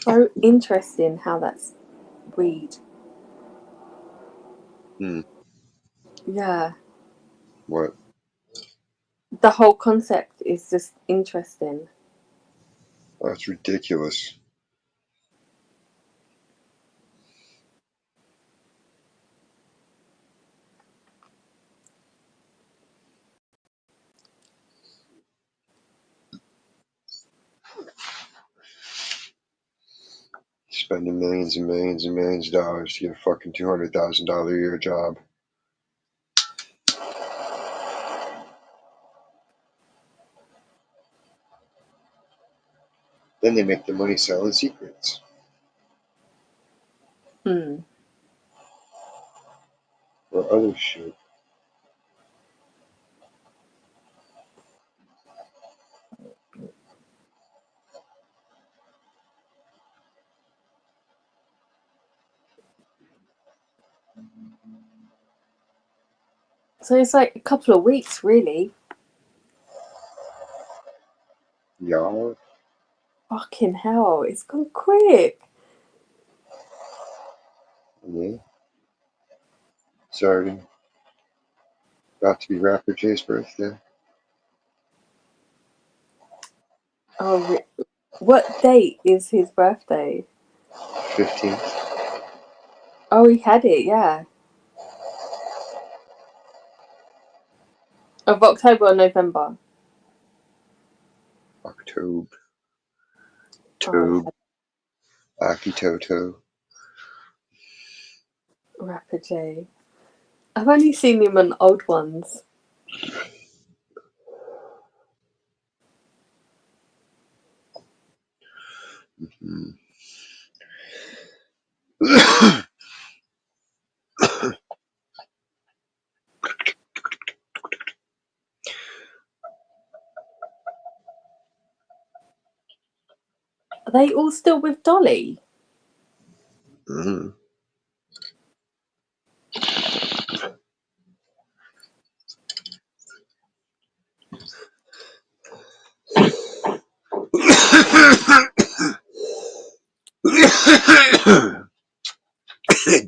So interesting how that's read. Hmm. Yeah. What? The whole concept is just interesting. That's ridiculous. Spending millions and millions and millions of dollars to get a fucking $200,000 a year job. Then they make their money selling secrets. Mm. Or other shit. So it's like a couple of weeks, really. Y'all. Fucking hell, it's gone quick. Yeah. Sorry. About to be Rapper Jay's birthday. Oh, what date is his birthday? 15th. Oh, he had it, yeah. Of October or November? October. Oh, Tobe. Akitoto. Rapper J. I've only seen him on old ones. Mm. Are they all still with Dolly? Mm.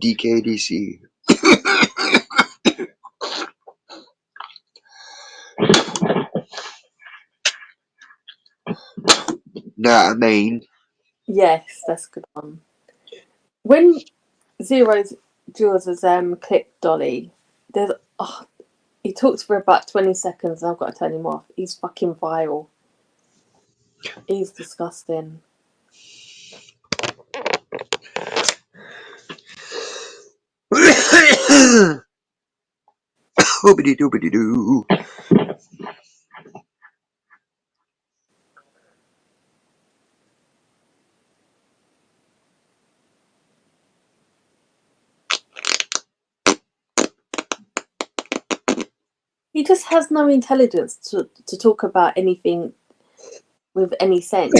DKDC. Nah, I mean. Yes, that's a good one. When Zero's draws as clip Dolly, there's he talks for about 20 seconds and I've got to turn him off. He's fucking vile. He's disgusting. Hoobity doobity doo. He just has no intelligence to talk about anything with any sense.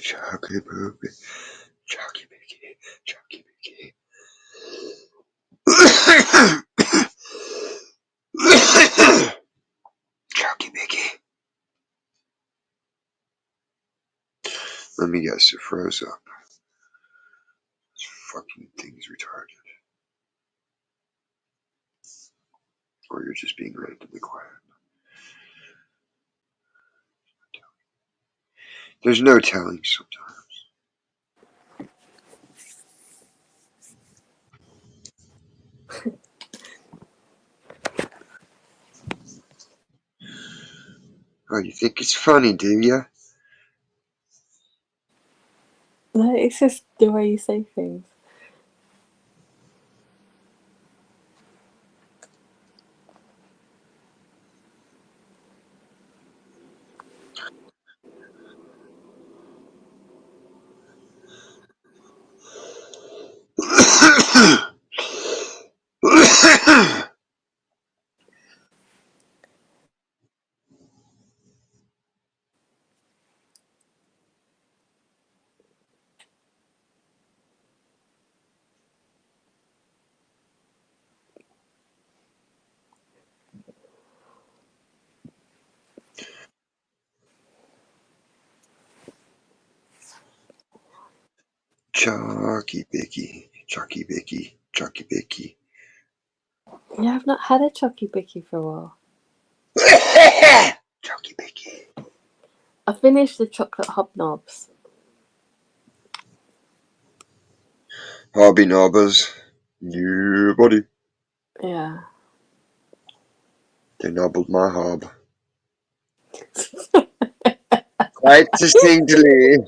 Chocolate poopy, Chalky Mickey, Chalky Mickey. Chalky Mickey. Let me guess, it froze up. This fucking thing's retarded. Or you're just being randomly quiet. There's no telling sometimes. Oh, you think it's funny, do ya? No, it's just the way you say things. Chalky Bicky, Chalky Bicky, Chalky Bicky. Yeah, I've not had a Chucky Bicky for a while. Chalky Bicky. I finished the chocolate hobnobs. Hobby Nobbers. Yeah, buddy. Yeah. They nobbled my hob. Quite distinctly.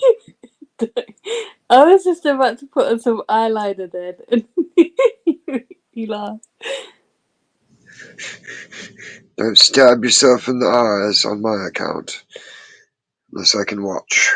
I was just about to put on some eyeliner then, and you laughed. Don't stab yourself in the eyes on my account. Unless I can watch.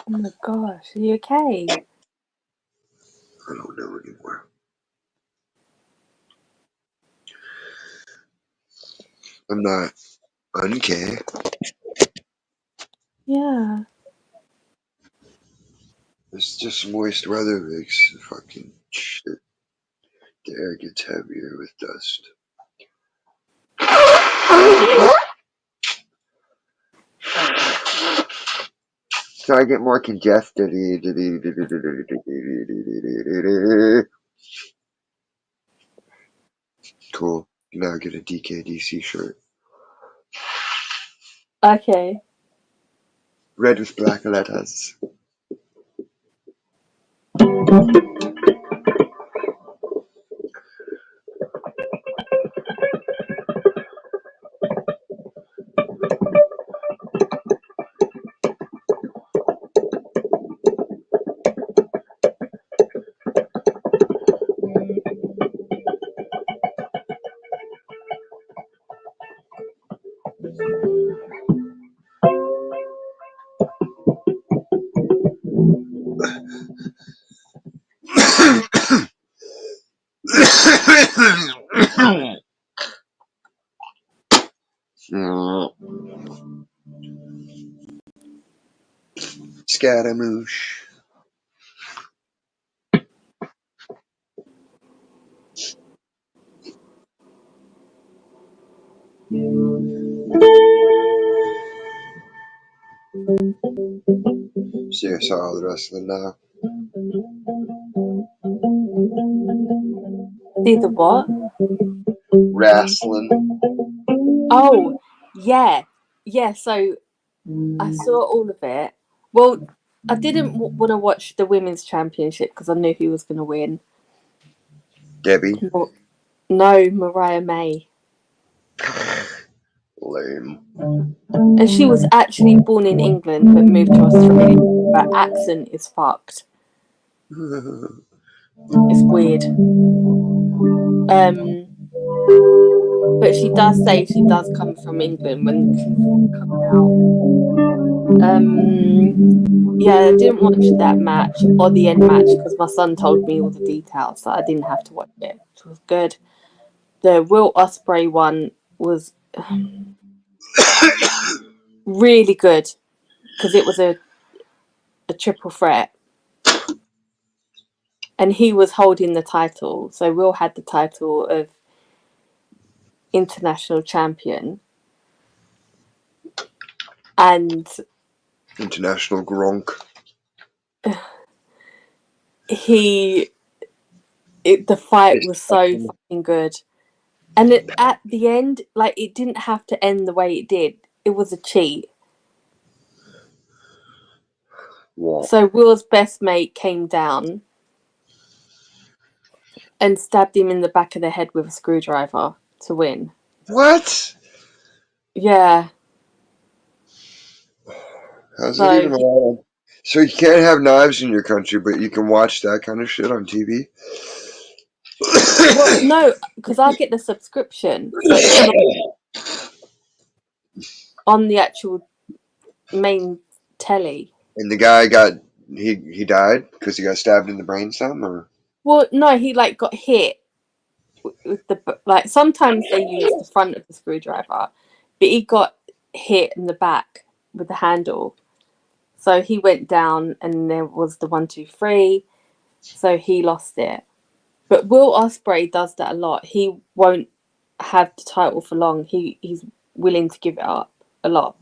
Oh my gosh, are you okay? I don't know anymore. I'm not okay. Yeah. It's just moist weather makes the fucking shit. The air gets heavier with dust. So I get more congested. Cool. Now get a DKDC shirt. Okay. Red with black letters. Scaramouche. See, I saw all the rest of it now. See the what? Wrestling. Oh, yeah. Yeah, so I saw all of it. Well, I didn't want to watch the women's championship because I knew who was going to win. Debbie. No, Mariah May. Lame. And she was actually born in England but moved to Australia. Her accent is fucked. It's weird. But she does say she does come from England when she's coming out. Yeah, I didn't watch that match or the end match because my son told me all the details, so I didn't have to watch it, which was good. The Will Ospreay one was really good because it was a triple threat. And he was holding the title. So Will had the title of international champion. And International Gronk. the fight was so fucking good. And at the end, like, it didn't have to end the way it did. It was a cheat. What? So Will's best mate came down and stabbed him in the back of the head with a screwdriver to win. What? Yeah. How's it even allowed? So you can't have knives in your country, but you can watch that kind of shit on TV? Well, no, because I get the subscription. So it's on the actual main telly. And the guy he died because he got stabbed in the brainstem, or? Well, no, he like got hit with the, like, sometimes they use the front of the screwdriver, but he got hit in the back with the handle. So he went down and there was the 1, 2, 3. So he lost it. But Will Ospreay does that a lot. He won't have the title for long. He's willing to give it up a lot.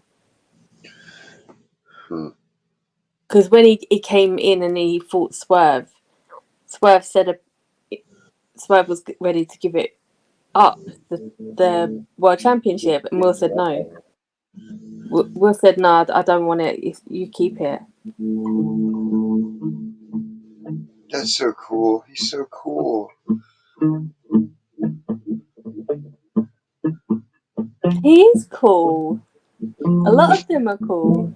Because when he came in and he fought Swerve said Swerve was ready to give it up, the World Championship, and Will said no. Will said, no, I don't want it. You keep it. That's so cool. He's so cool. He is cool. A lot of them are cool.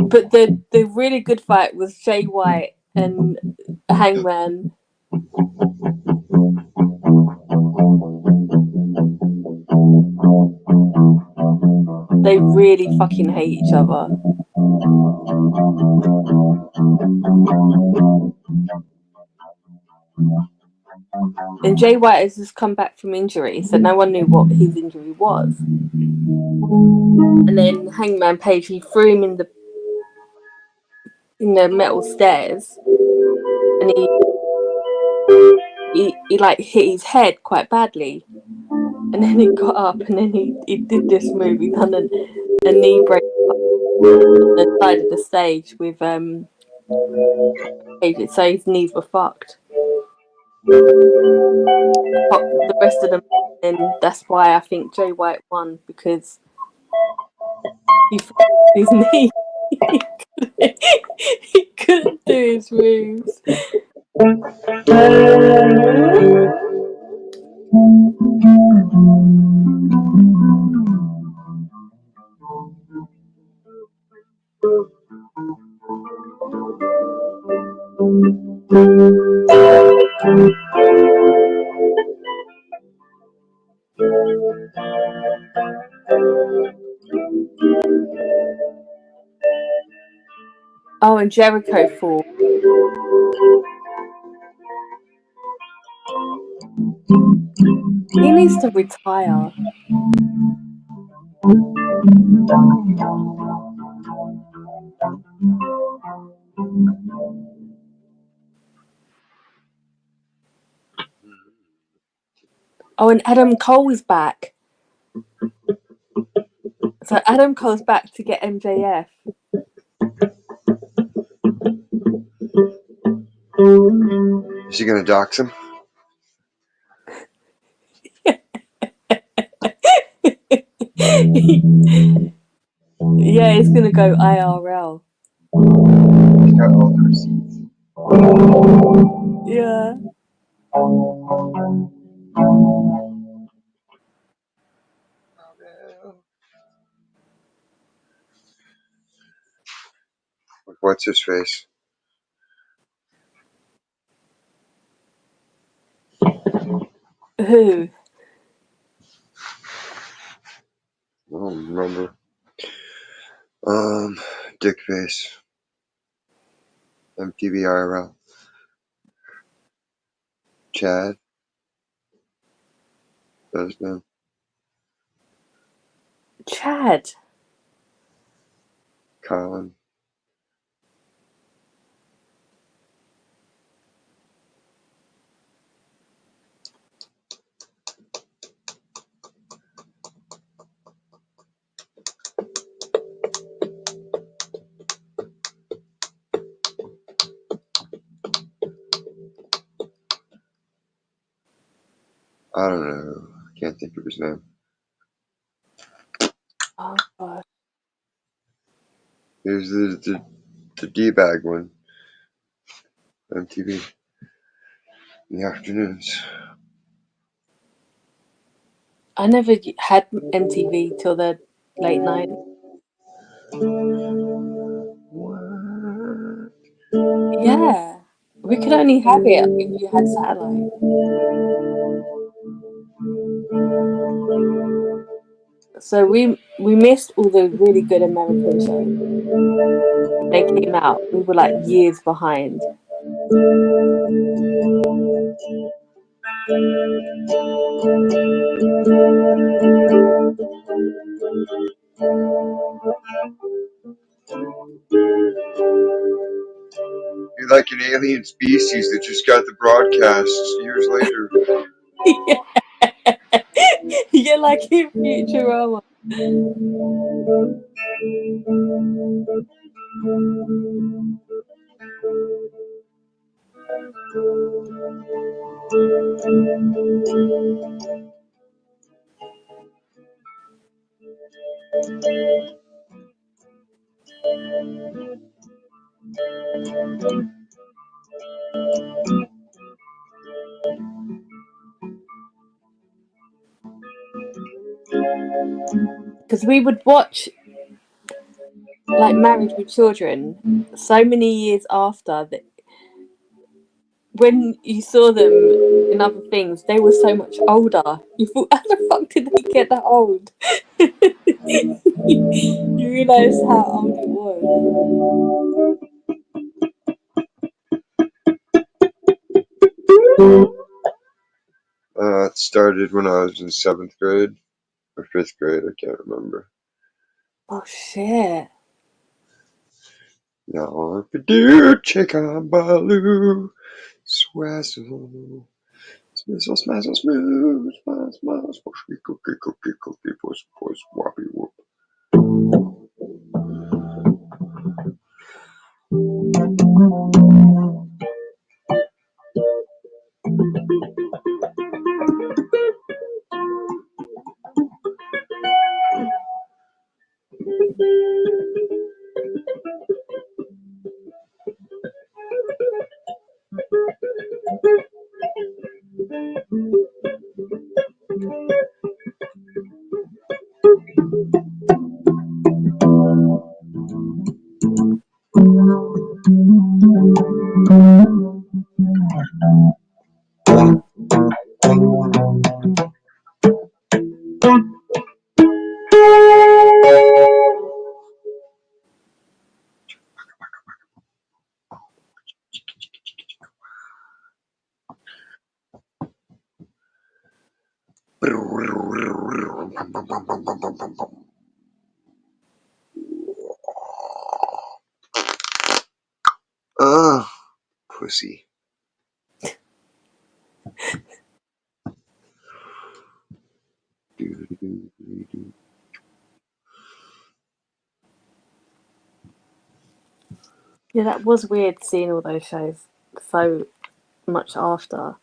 But the really good fight was Jay White and Hangman. They really fucking hate each other. And Jay White has just come back from injury, so no one knew what his injury was. And then Hangman Page, he threw him in the metal stairs, and he like hit his head quite badly. And then he got up, and then he did this move. He done a knee break on the side of the stage with Page, so his knees were fucked. The rest of them, and that's why I think Jay White won, because he fucked his knee. He couldn't do his moves. Oh, and Jericho fought. He needs to retire. Oh, and Adam Cole's back. So Adam Cole's back to get MJF. Is he gonna dox him? Yeah, he's gonna go IRL. He's got all the receipts. Yeah. What's his face? Who? I don't remember. Dick face. MTV IRL. Chad. That's his name. Chad. Colin. I don't know. I can't think of his name. Oh God. He was the D-bag one. MTV. In the afternoons. I never had MTV till the late night. What? Yeah. We could only have it if you had satellite. So we missed all the really good American shows. They came out. We were like years behind. You're like an alien species that just got the broadcast years later. You're like in Futurama. Because we would watch like Married with Children so many years after that. When you saw them in other things, they were so much older. You thought, how the fuck did they get that old? You realise how old it was. It started when I was in 7th grade or 5th grade. I can't remember. Oh shit. Now, do check on Baloo, swazzle, smizzle, smazzle, smooth, smazz, smazz, squishy, cookie, cookie, cookie, puss, puss, whoppy, whoop. pussy. Yeah, that was weird seeing all those shows so much after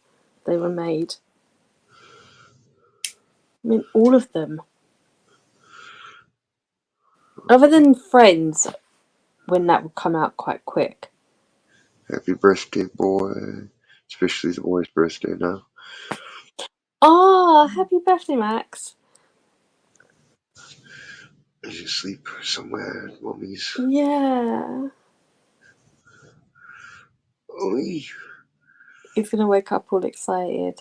they were made. I mean, all of them. Other than Friends, when that would come out quite quick. Happy birthday, boy. Especially the boy's birthday now. Oh, happy birthday, Max. He's asleep somewhere, mommy's. Yeah. Oy. He's going to wake up all excited.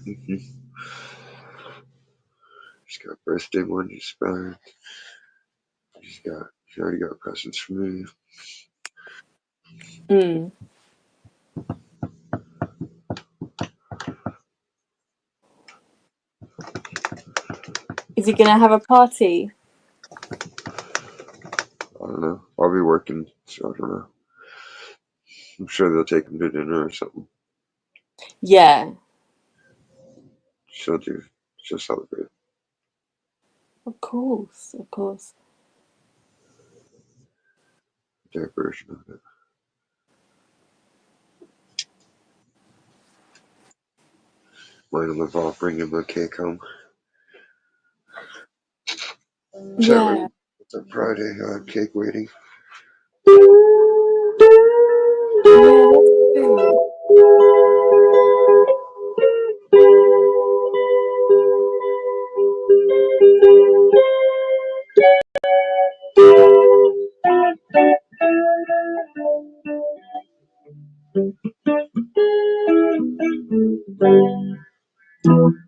Mm-hmm. He's got birthday money spent. He's already got presents for me. Mm. Is he going to have a party? I don't know. I'll be working, so I don't know. I'm sure they'll take him to dinner or something. Yeah. She'll celebrate. Of course, of course. Their version of it. Mine will involve bringing my cake home. Yeah. It's a Friday cake waiting. Yeah, that's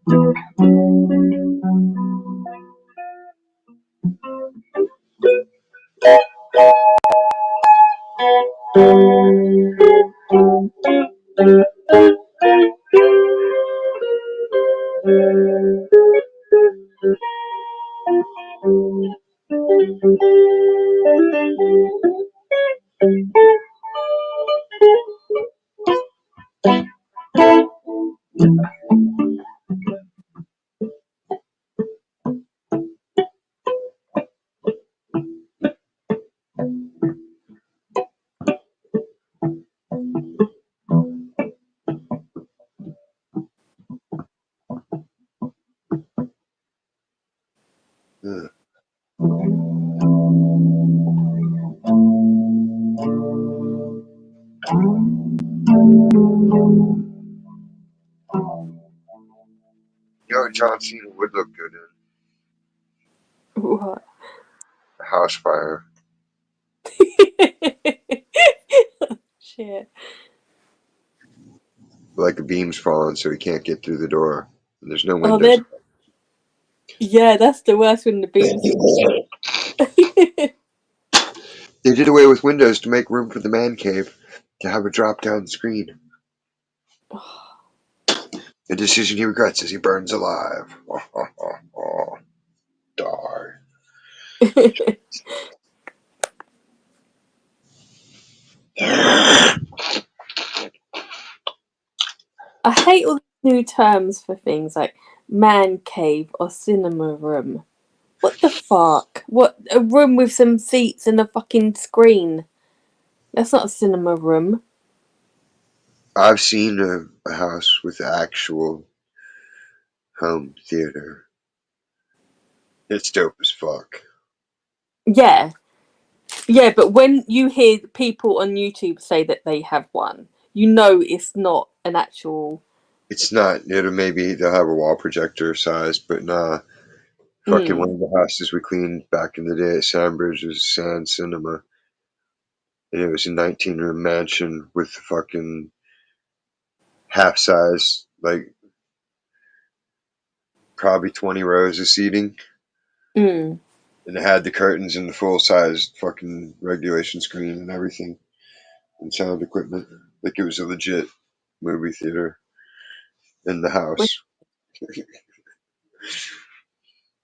true. Yeah. Yo, John Cena would look good in What? a house fire. Shit. Like a beam's falling, so he can't get through the door. And there's no Oh, windows. yeah, that's the worst when the beams. They did away with windows to make room for the man cave to have a drop down screen. A decision he regrets as he burns alive. Die. I hate all the new terms for things like man cave or cinema room. What the fuck? What, a room with some seats and a fucking screen? That's not a cinema room. I've seen a house with actual home theater. It's dope as fuck. Yeah. Yeah, but when you hear people on YouTube say that they have one, you know it's not an actual. It's not. Maybe they'll have a wall projector size, but nah. Fucking one Mm, of the houses we cleaned back in the day at Sandbridge was Sand Cinema. And it was a 19-room mansion with fucking half size, like probably 20 rows of seating. mm. And it had the curtains and the full size fucking regulation screen and everything. And sound equipment. Like it was a legit movie theater in the Which, house.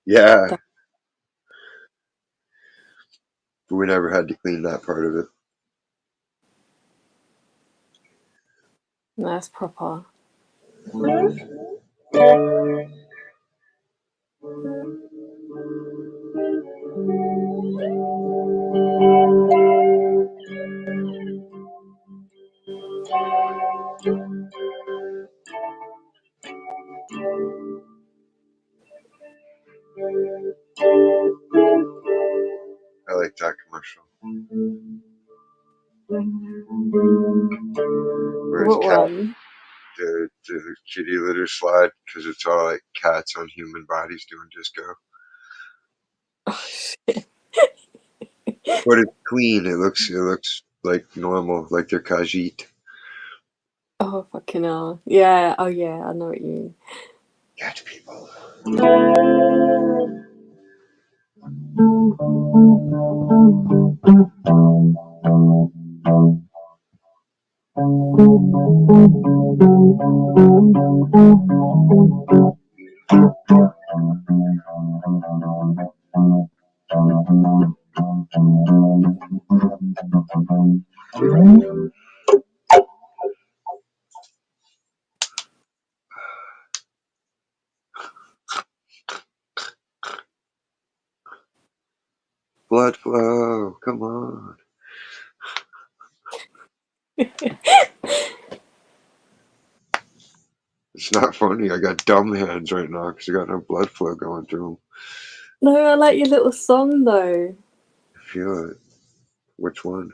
Yeah. But we never had to clean that part of it. That's proper. I like that commercial. Where's What cat one? the kitty litter slide because it's all like cats on human bodies doing disco. Oh shit. But it's clean. It looks like normal, like they're Khajiit. Oh fucking hell. Yeah. Oh yeah. I know what you mean. Cat people. Blood flow. Come on. It's not funny. I got dumb hands right now because I got no blood flow going through them. No, I like your little song though. I feel it. Which one?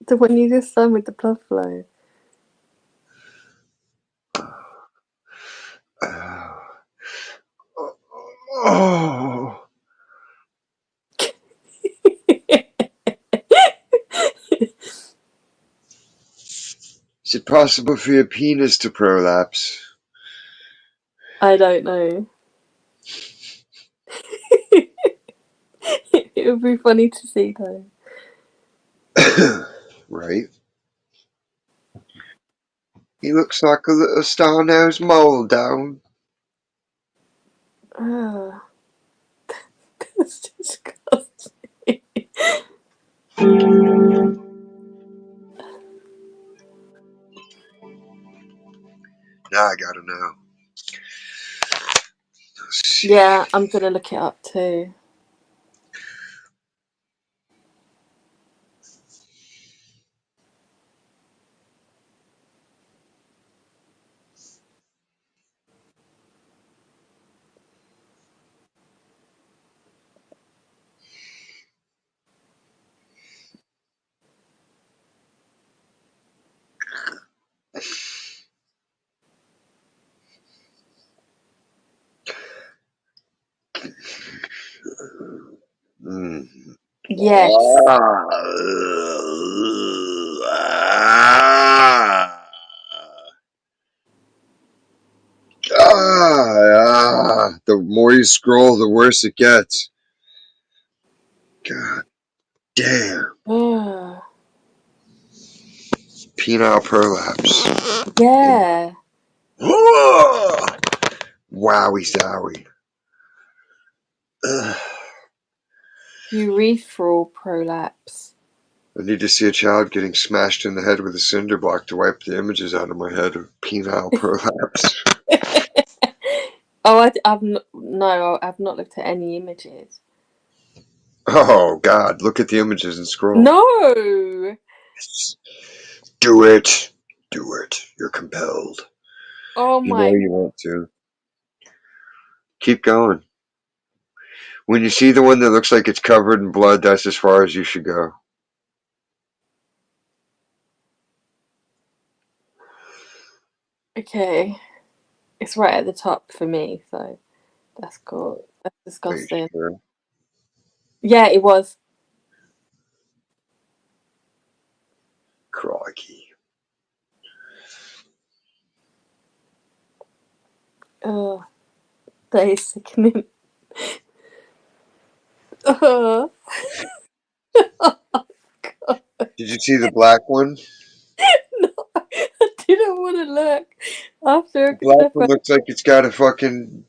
The one you just sang with the blood flow. Oh. Oh. Is it possible for your penis to prolapse? I don't know. It would be funny to see though. Right? He looks like a little star-nosed mole down. Ah, that's disgusting. Now I gotta know. Let's see. Yeah, I'm gonna look it up too. Mm. Yes. The more you scroll, the worse it gets. God damn. Ah, Penile prolapse. yeah. Wowie zowie. Ugh. Urethral prolapse. I need to see a child getting smashed in the head with a cinder block to wipe the images out of my head of penile prolapse. Oh, no, I've not looked at any images. Oh God, look at the images and scroll. No. Do it. Do it. You're compelled. Oh You know my. you want to. Keep going. When you see the one that looks like it's covered in blood, that's as far as you should go. Okay, it's right at the top for me, so that's cool. That's Are you disgusting. sure? Yeah, it was. Crikey. Oh, that is sickening. Oh, God. Did you see the black one? No, I didn't want to look. After The black I one found. looks like it's got a fucking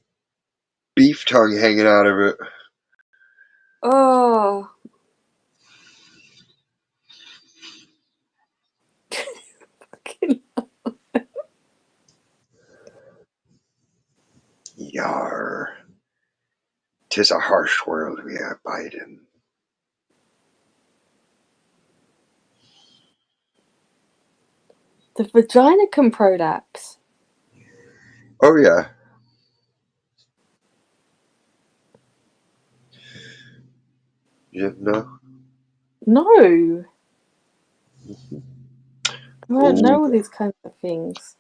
beef tongue hanging out of it. Oh. 'Tis a harsh world we abide in. The vagina can prolapse. Oh yeah. You didn't know? No, I don't Oh, know all these kinds of things.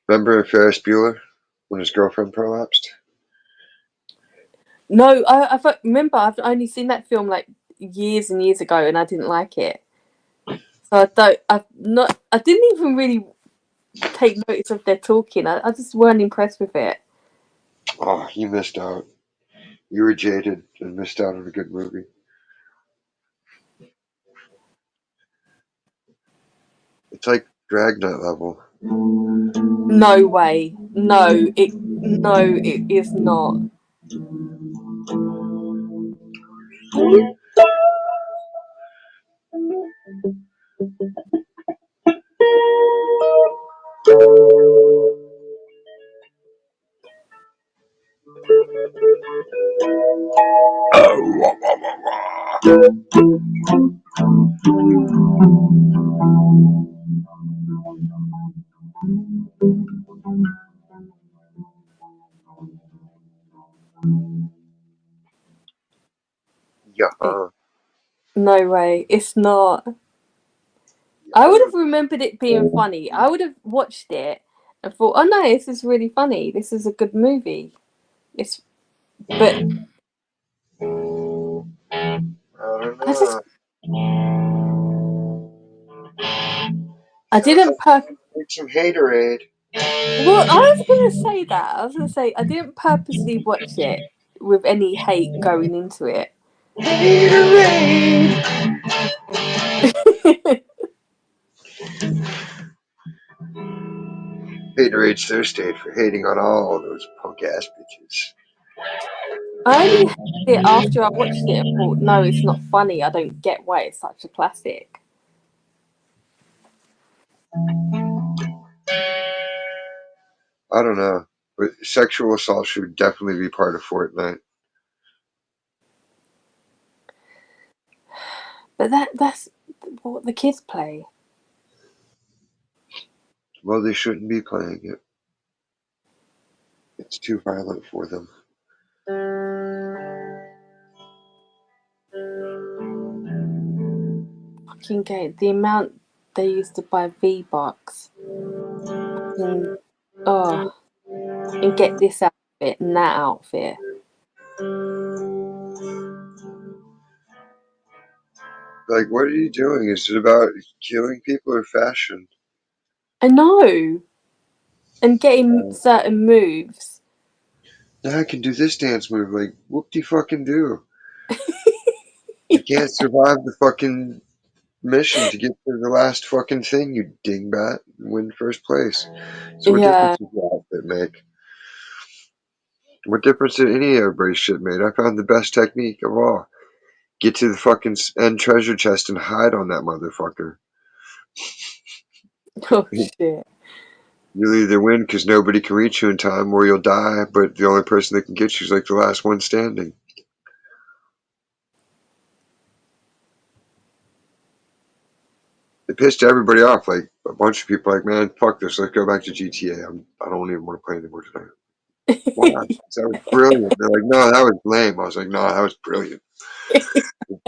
remember Ferris Bueller when his girlfriend prolapsed? No, remember I've only seen that film like years and years ago, and I didn't like it. So I didn't even really take notice of their talking. I just weren't impressed with it. Oh, you missed out. You were jaded and missed out on a good movie. It's like Dragnet level. No way. No, it is not. It, Yeah. no way. It's not. I would have remembered it being funny. I would have watched it and thought, "Oh no, this is really funny. This is a good movie." It's but I don't I just know. I Sounds didn't like some haterade. well, I was gonna say that. I was gonna say I didn't purposely watch it with any hate going into it. Haterade. Haterade's Thursday for hating on all those punk ass bitches. I only hated it after I watched it and thought, no, it's not funny. I don't get why it's such a classic. I don't know. But sexual assault should definitely be part of Fortnite. But that's what the kids play. Well, they shouldn't be playing it. It's too violent for them. Fucking game. The amount they used to buy V-Bucks and oh, and get this outfit and that outfit. Like, what are you doing? Is it about killing people or fashion? I know. And getting certain moves. Now I can do this dance move. Like, whoop de fucking do. You can't survive the fucking mission to get to the last fucking thing, you dingbat, and win first place. So what Yeah. difference does your outfit make? What difference did any of everybody's shit made? I found the best technique of all. Get to the fucking end treasure chest and hide on that motherfucker. Oh shit. You'll either win because nobody can reach you in time, or you'll die, but the only person that can get you is like the last one standing. It pissed everybody off. Like a bunch of people, like, man, fuck this. Let's go back to GTA. I don't even want to play anymore tonight. Why? That was brilliant. They're like, no, that was lame. I was like, no, that was brilliant.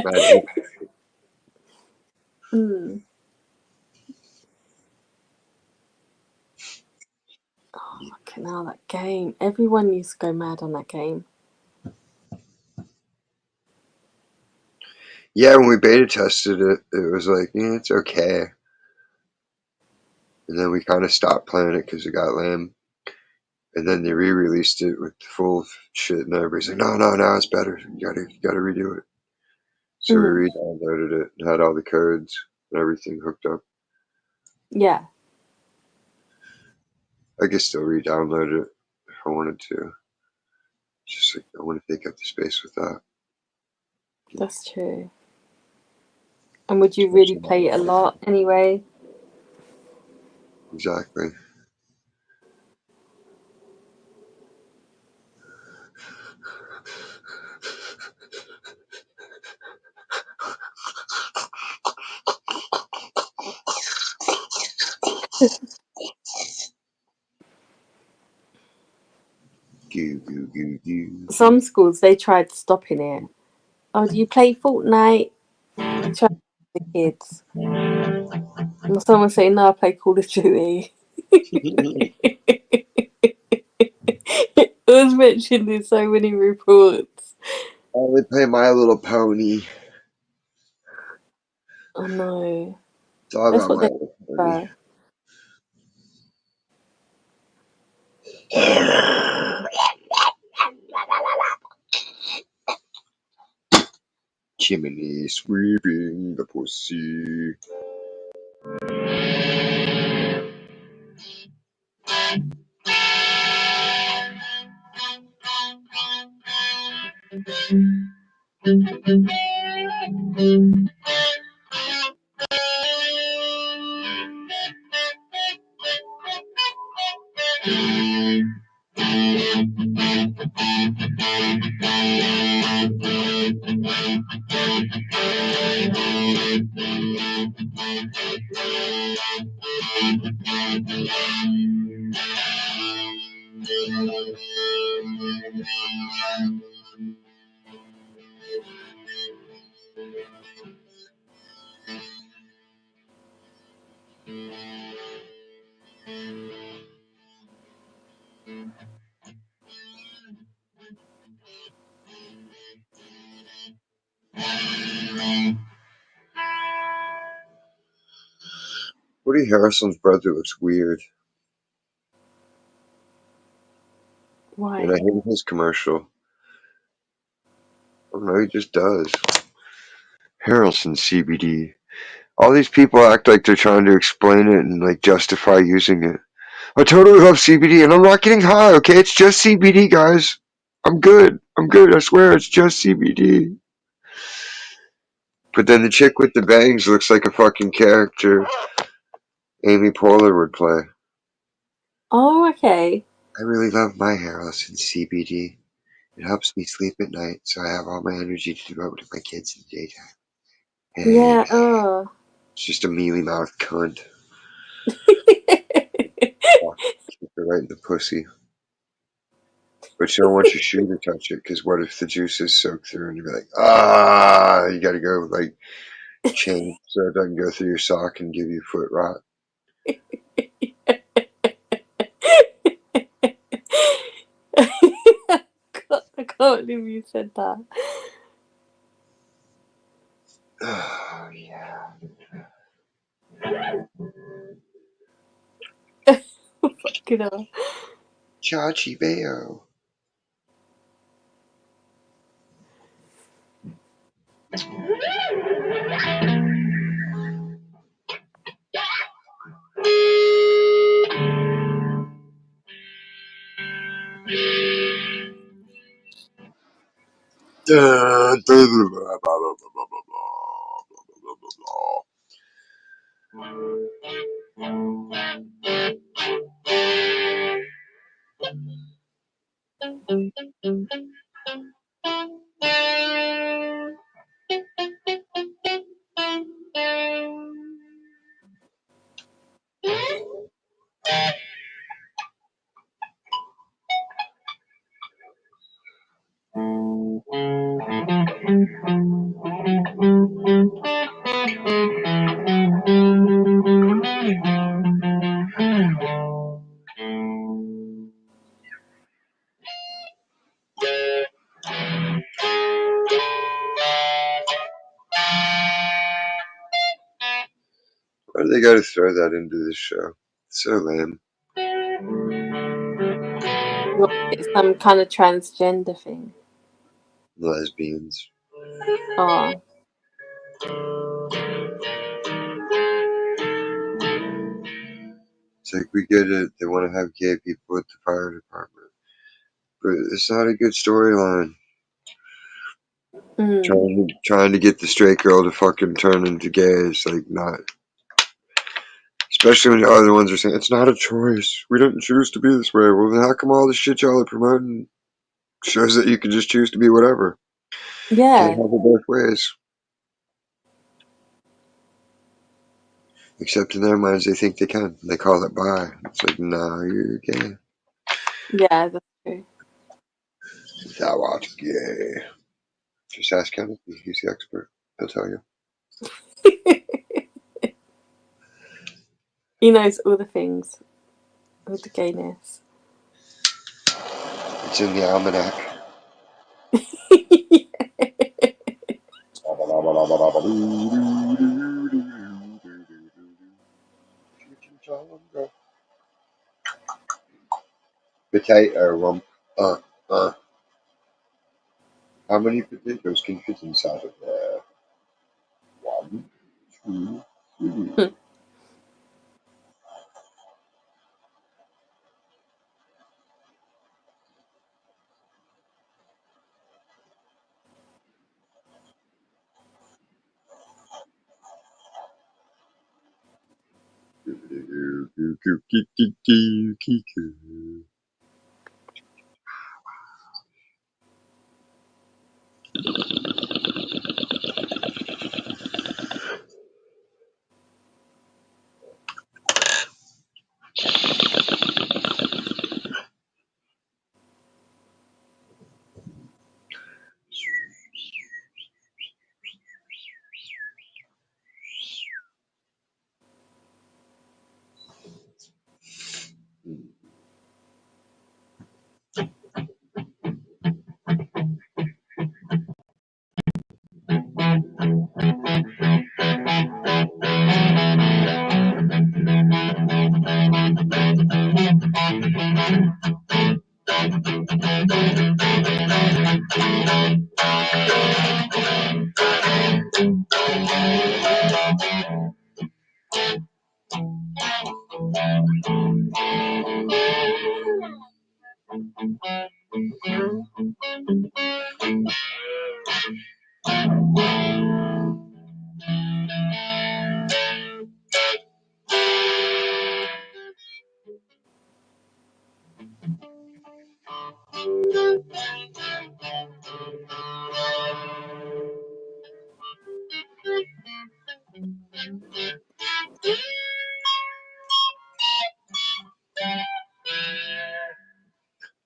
Magic. Hmm. Oh, fucking hell, that game. Everyone used to go mad on that game. Yeah, when we beta tested it, it was like, yeah, it's okay. And then we kind of stopped playing it because it got lame. And then they re-released it with full shit, and everybody's like, no, no, no, it's better. You gotta redo it. So we Mm. re-downloaded it and had all the codes and everything hooked up. Yeah, I could still re-download it if I wanted to. Just like I want to take up the space with that. that's true. And would you really Especially play it a now. lot anyway? Exactly. Goo, goo, goo, goo. Some schools they tried stopping it. Oh, do you play Fortnite? They tried to stop the kids. And someone saying, "No, I play Call of Duty." It was mentioned in so many reports. I only play My Little Pony. Oh no, It's all that's about what My they Little Pony. prefer. Chimney sweeping the pussy. Woody Harrelson's brother looks weird, and I Why? hate his commercial. I don't know, he just does. Harrelson CBD. All these people act like they're trying to explain it and like justify using it. I totally love CBD, and I'm not getting high. Okay, it's just CBD, guys. I'm good. I'm good. I swear, it's just CBD. But then the chick with the bangs looks like a fucking character Amy Poehler would play. Oh, okay. I really love my Harrelson CBD. It helps me sleep at night, so I have all my energy to devote to my kids in the daytime. Hey, Yeah. Oh. it's just a mealy mouthed cunt. Fuck, kick her right in the pussy. But you don't want your shoe to touch it, because what if the juices soak through and you'll be like, ah, you gotta go, like, change so it doesn't go through your sock and give you foot rot. I can't believe you said that. Oh, yeah. Fucking hell. Chachi Bayo. Why do they gotta throw that into this show? It's so lame. What, it's some kind of transgender thing. Lesbians. Oh. It's like, we get it. They want to have gay people at the fire department. But it's not a good storyline. Mm. Trying to get the straight girl to fucking turn into gay is like not. Especially when the other ones are saying it's not a choice. We didn't choose to be this way. Well, then how come all the shit y'all are promoting shows that you can just choose to be whatever? Can't Yeah. have it both ways. Except in their minds, they think they can. They call it bi. It's like, nah, you're gay. Yeah, that's true. Thou art gay. Just ask Kenneth. He's the expert. He'll tell you. He knows all the things, all the gayness. It's in the almanac. Potato rump. Uh, uh. How many potatoes can fit inside of there? 1, 2, 3.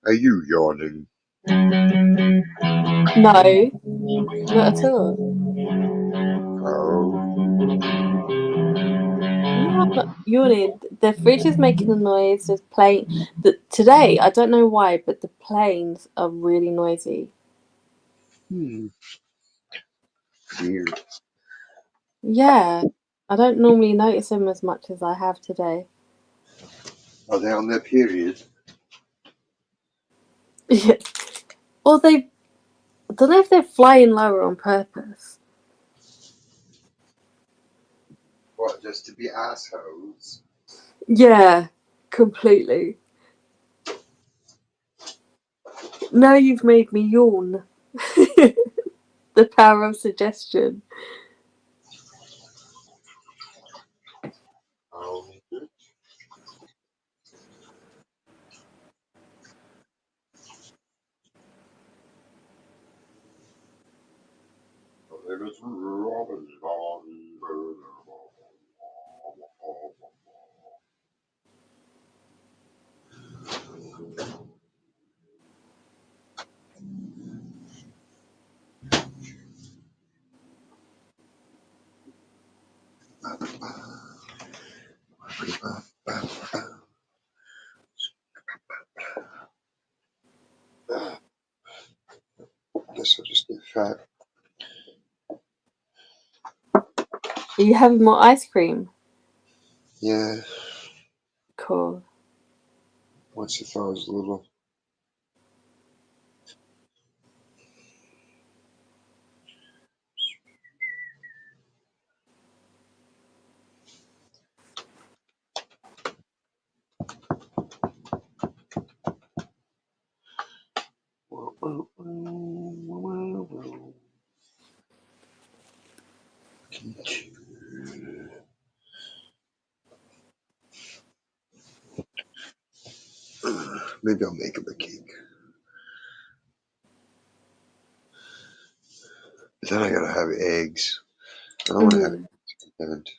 Are you yawning? No, not at all. Oh. No, I'm not yawning. The fridge is making a noise. There's plane. Today, I don't know why, but the planes are really noisy. Weird. Yeah, I don't normally notice them as much as I have today. Are they on their period? Yeah. Or I don't know if they're flying lower on purpose. What, just to be assholes? Yeah, completely. Now you've made me yawn. The power of suggestion. Oh, guess I'll just get fat. Are you having more ice cream? Yeah, Cool. once if I was little. Maybe I'll make him a cake. But then I gotta have eggs. I don't want to have Mm. eggs.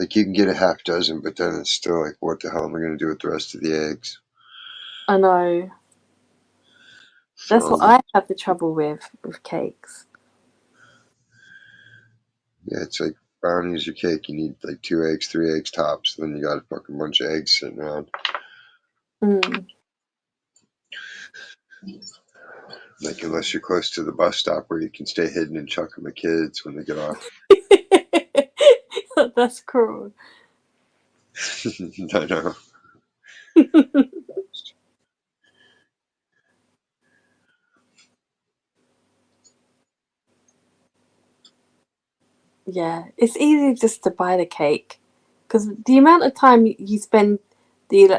Like you can get a half dozen, but then it's still like, what the hell am I going to do with the rest of the eggs? I know. That's what I have the trouble with cakes. Yeah, it's like brownies or cake. You need like 2 eggs, 3 eggs tops. Then you got a fucking bunch of eggs sitting around. Like unless you're close to the bus stop where you can stay hidden and chuck them at kids when they get off. That's cruel. I know. Yeah, it's easy just to buy the cake because the amount of time you spend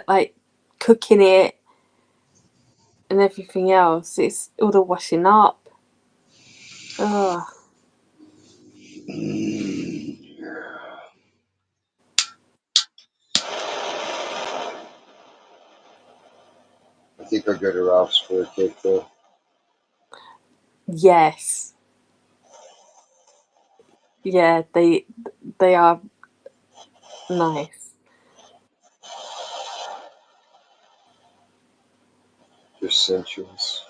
like cooking it and everything else, it's all the washing up. Ugh. I think I'll go to Ralph's for a cake though. Yes. Yeah, they are nice. Just sensuous.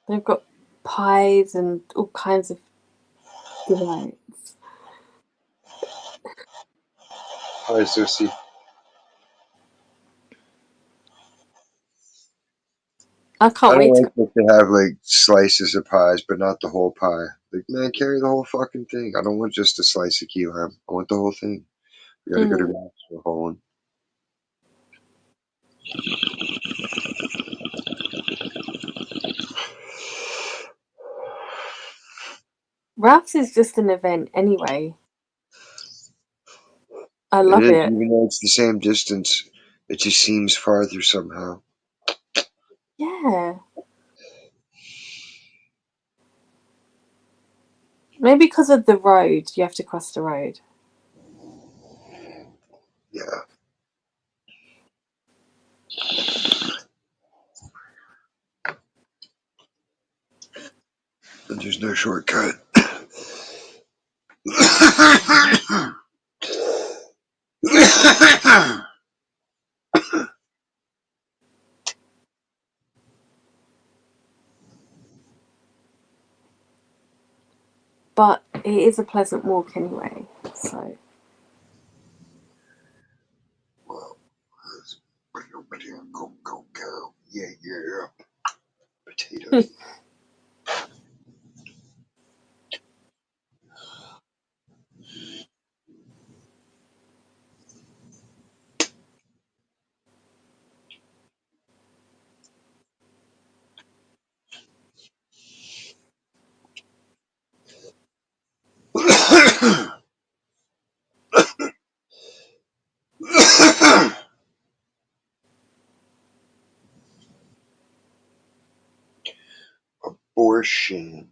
They've got pies and all kinds of delights. Hi, Susie. I I can't don't wait to like that they have like slices of pies, but not the whole pie. Like, man, carry the whole fucking thing. I don't want just a slice of key lime. I want the whole thing. We gotta go to Ralph's for the whole one. Ralph's is just an event anyway. I It love is, it. even though it's the same distance, it just seems farther somehow. Yeah. Maybe because of the road, you have to cross the road. Yeah. And there's no shortcut. But it is a pleasant walk anyway, so. Well, go. Yeah. Potatoes. Abortion.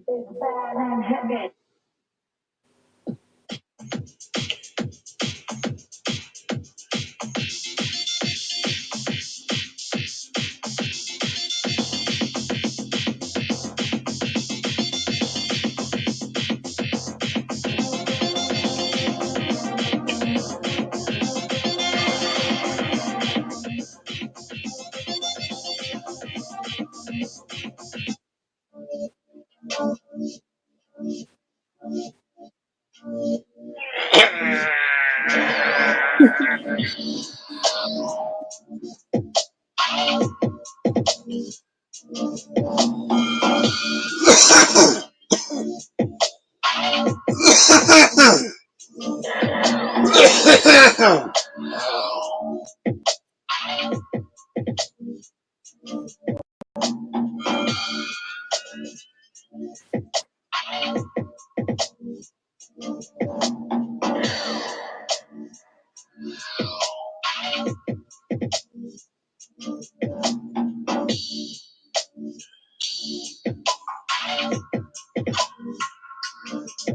Big bad and heavy.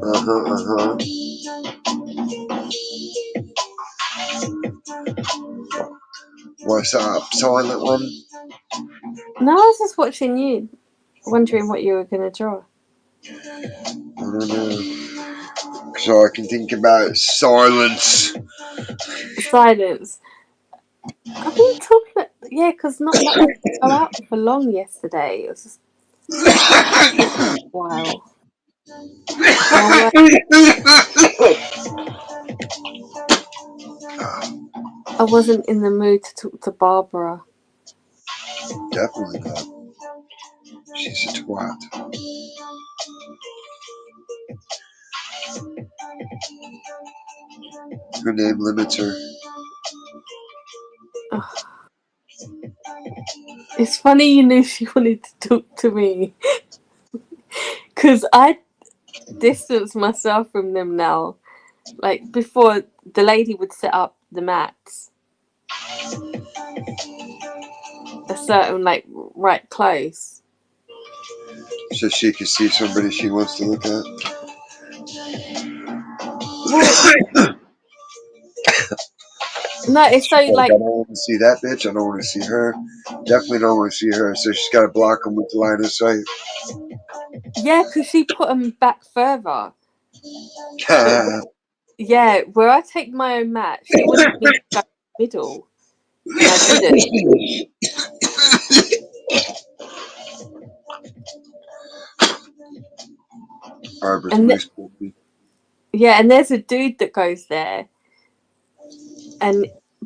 Uh-huh. What's up, Silent One? No, I was just watching you, wondering what you were going to draw. I don't know. Cause all I can think about is silence. Silence. I've been talking, yeah, because not much go out for long yesterday. It was just a while. And I wasn't in the mood to talk to Barbara. Definitely not. She's a twat. Her name limits her. Ugh. It's funny you knew she wanted to talk to me. Because I distance myself from them now. Like, before, the lady would set up the mats a certain, like, right close. So she can see somebody she wants to look at. Well, no, it's so, Like, I like, don't want to see that bitch. I don't want to see her. Definitely don't want to see her. So she's got to block them with the line of sight. yeah, because she put them back further. But, yeah, where I take my own mat, she wanted me to go in the middle. And I didn't. Barbara's And moose puppy. yeah, and there's a dude that goes there.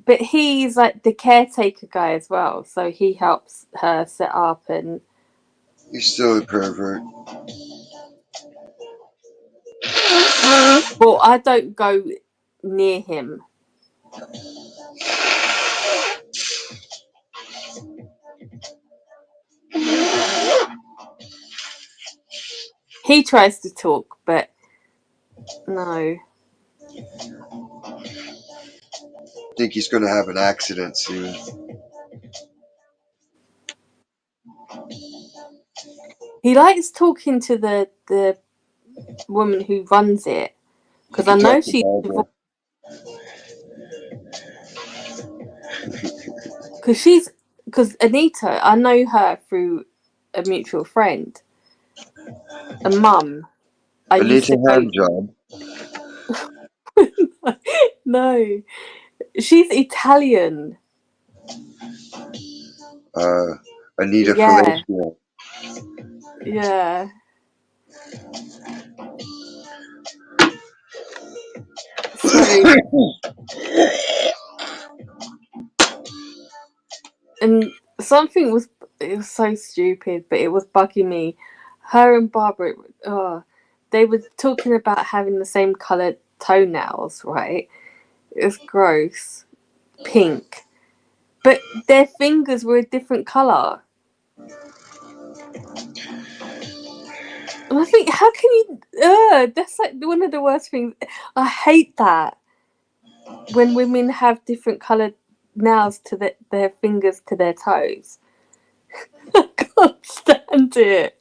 But he's like the caretaker guy as well, so he helps her set up. And He's still a pervert. well, I don't go near him. He tries to talk, but no. I think he's going to have an accident soon. He likes talking to the woman who runs it, You because I can know talk to she's Barbara. because Anita, I know her through a mutual friend, a mum. I used Anita to go. Handjob. No, she's Italian. Anita Yeah, Fellatio. yeah. So, and something was, it was so stupid, but it was bugging me. Her and Barbara, they were talking about having the same coloured toenails, right? It was gross, pink, but their fingers were a different colour. And I think, how can you? That's like one of the worst things. I hate that when women have different coloured nails to their fingers to their toes. I can't stand it.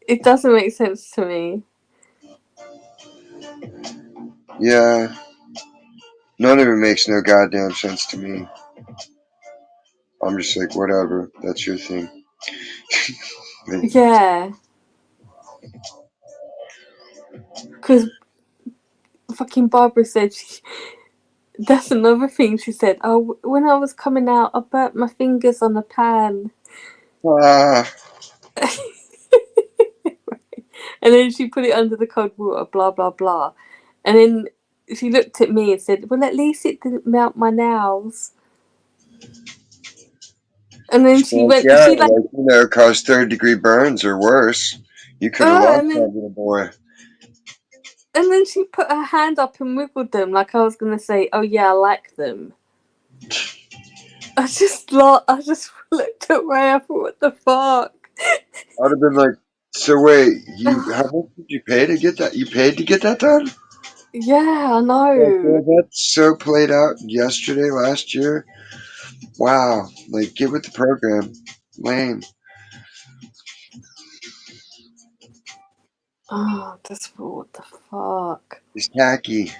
It doesn't make sense to me. Yeah. None of it makes no goddamn sense to me. I'm just like, whatever. That's your thing. Yeah, because fucking Barbara said that's another thing she said. Oh, when I was coming out, I burnt my fingers on a pan. Ah. And then she put it under the cold water, blah, blah, blah. And then she looked at me and said, well, at least it didn't melt my nails. And then she Well, went, yeah, she like, like, cause third-degree burns or worse. You could have lost and that little boy. then she put her hand up and wiggled them like I was going to say, oh yeah, I like them. I just looked at Ray, I thought, what the fuck? I'd have been like, so wait, how much did you pay to get that? You paid to get that done? Yeah, I Like, know. that's so played out yesterday, last year. Wow. Like, get with the program. Lame. Oh, just what the fuck? It's tacky.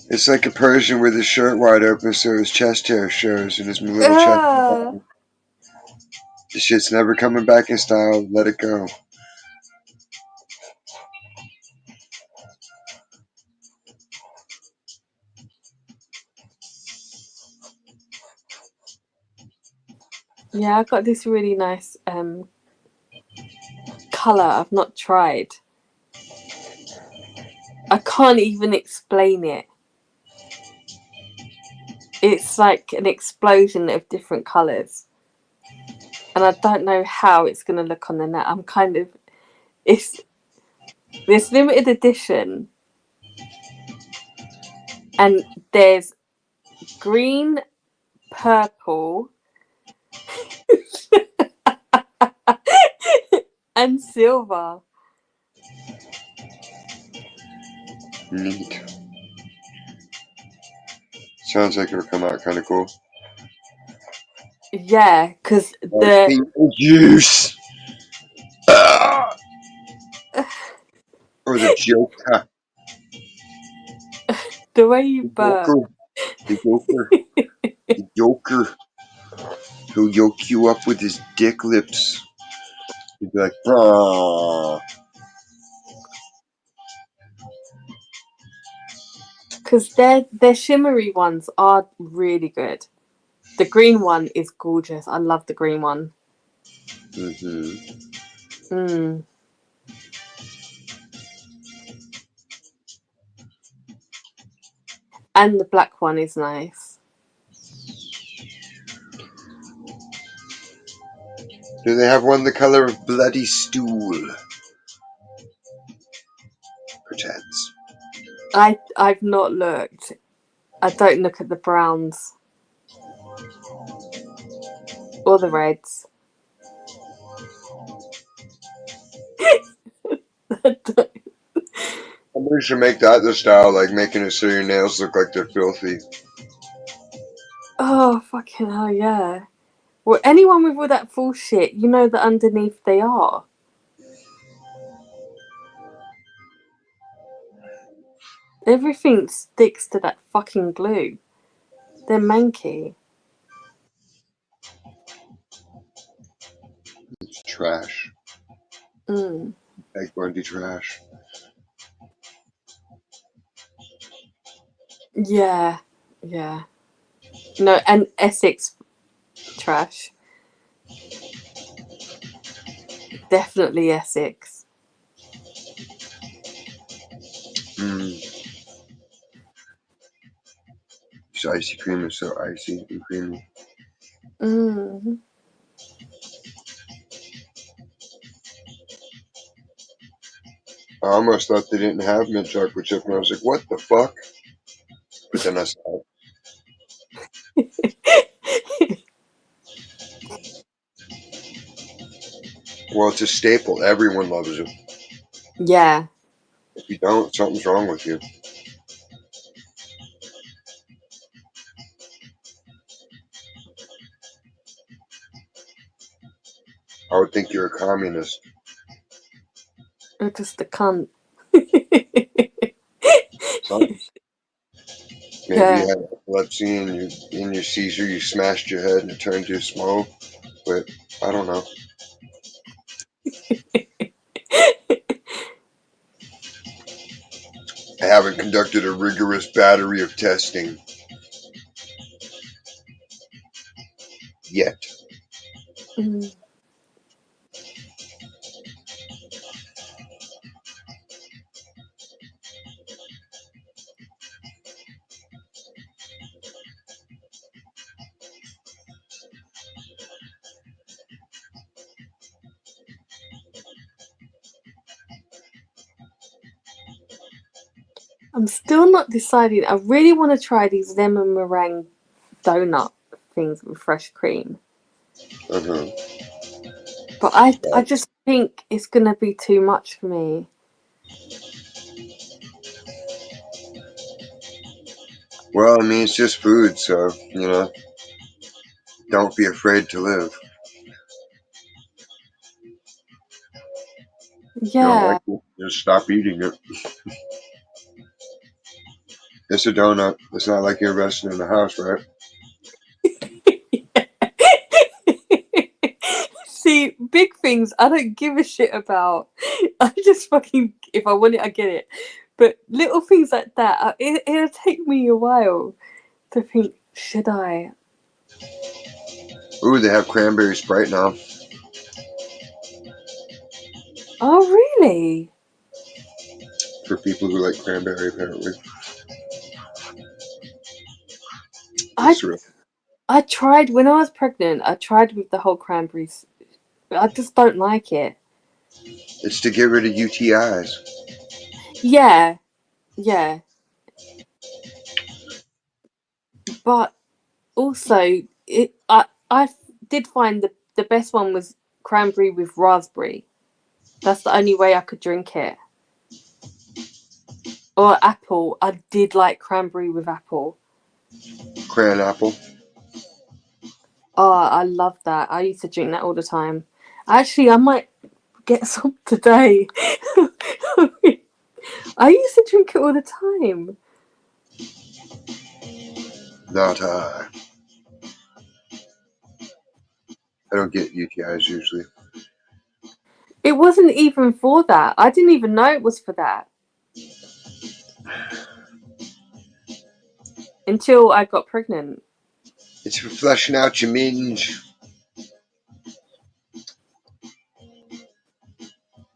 It's like a Persian with his shirt wide open so his chest hair shows and his little chest. Ugh. The shit's never coming back in style. Let it go. Yeah, I got this really nice colour I've not tried. I can't even explain it. It's like an explosion of different colours. And I don't know how it's going to look on the net. I'm kind of... It's this limited edition. And there's green, purple, and silver. Neat. Sounds like it'll come out kind of cool. Yeah, because Juice. Or the Joker. the way you The burp. Joker. The Joker. The Joker. He'll yoke you up with his dick lips. He'd be like, ah. Because their shimmery ones are really good. The green one is gorgeous. I love the green one. Mm-hmm. Mm. And the black one is nice. Do they have one the color of bloody stool? Pretends. I've not looked. I don't look at the browns or the reds. Somebody should make that the style, like making it so your nails look like they're filthy. Oh, fucking hell, yeah. Well, anyone with all that full shit, you know that underneath they are. Everything sticks to that fucking glue. They're manky. It's trash. Mm. Egg Bundy trash. Yeah, yeah. No, and Essex trash. Definitely Essex. This icy cream is so icy and creamy. Mm. I almost thought they didn't have mint chocolate chip, and I was like, what the fuck? But then I saw it. Well, it's a staple. Everyone loves it. Yeah. If you don't, something's wrong with you. I would think you're a communist. You're just a cunt. So maybe you Yeah. had epilepsy and you, in your seizure you smashed your head and it turned to smoke. But I don't know. I haven't conducted a rigorous battery of testing yet. Mm. I'm still not deciding. I really want to try these lemon meringue donut things with fresh cream. Uh-huh. But I just think it's going to be too much for me. Well, I mean, it's just food, so, don't be afraid to live. If you don't Yeah. like it, just stop eating it. It's a donut. It's not like you're investing in a house, right? See, big things I don't give a shit about. I just fucking, if I want it, I get it. But little things like that, it'll take me a while to think, should I? Ooh, they have cranberry Sprite now Oh, really? for people who like cranberry, apparently. I It's real. I tried when I was pregnant. I tried with the whole cranberries. I just don't like it. It's to get rid of UTIs. Yeah, yeah. But also, I did find the best one was cranberry with raspberry. That's the only way I could drink it. Or apple. I did like cranberry with apple. Cran apple. Oh, I love that. I used to drink that all the time. Actually, I might get some today. I used to drink it all the time. Not I don't get UTIs usually. It wasn't even for that. I didn't even know it was for that until I got pregnant. It's for flushing out your minge.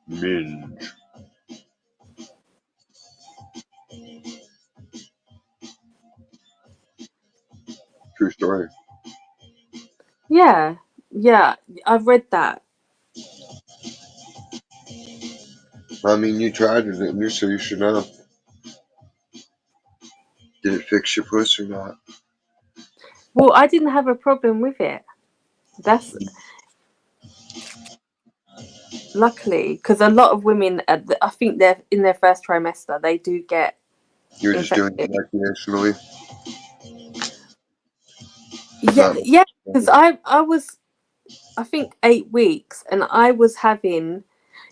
Minge. True story. Yeah, yeah. I've read that. I mean, you tried it, didn't you? So you should know. Did it fix your puss or not? Well, I didn't have a problem with it. That's luckily because a lot of women, I think they're in their first trimester, they do get You're just doing it infected. recreationally, Yeah, not. yeah. Because I was, I think 8 weeks, and I was having,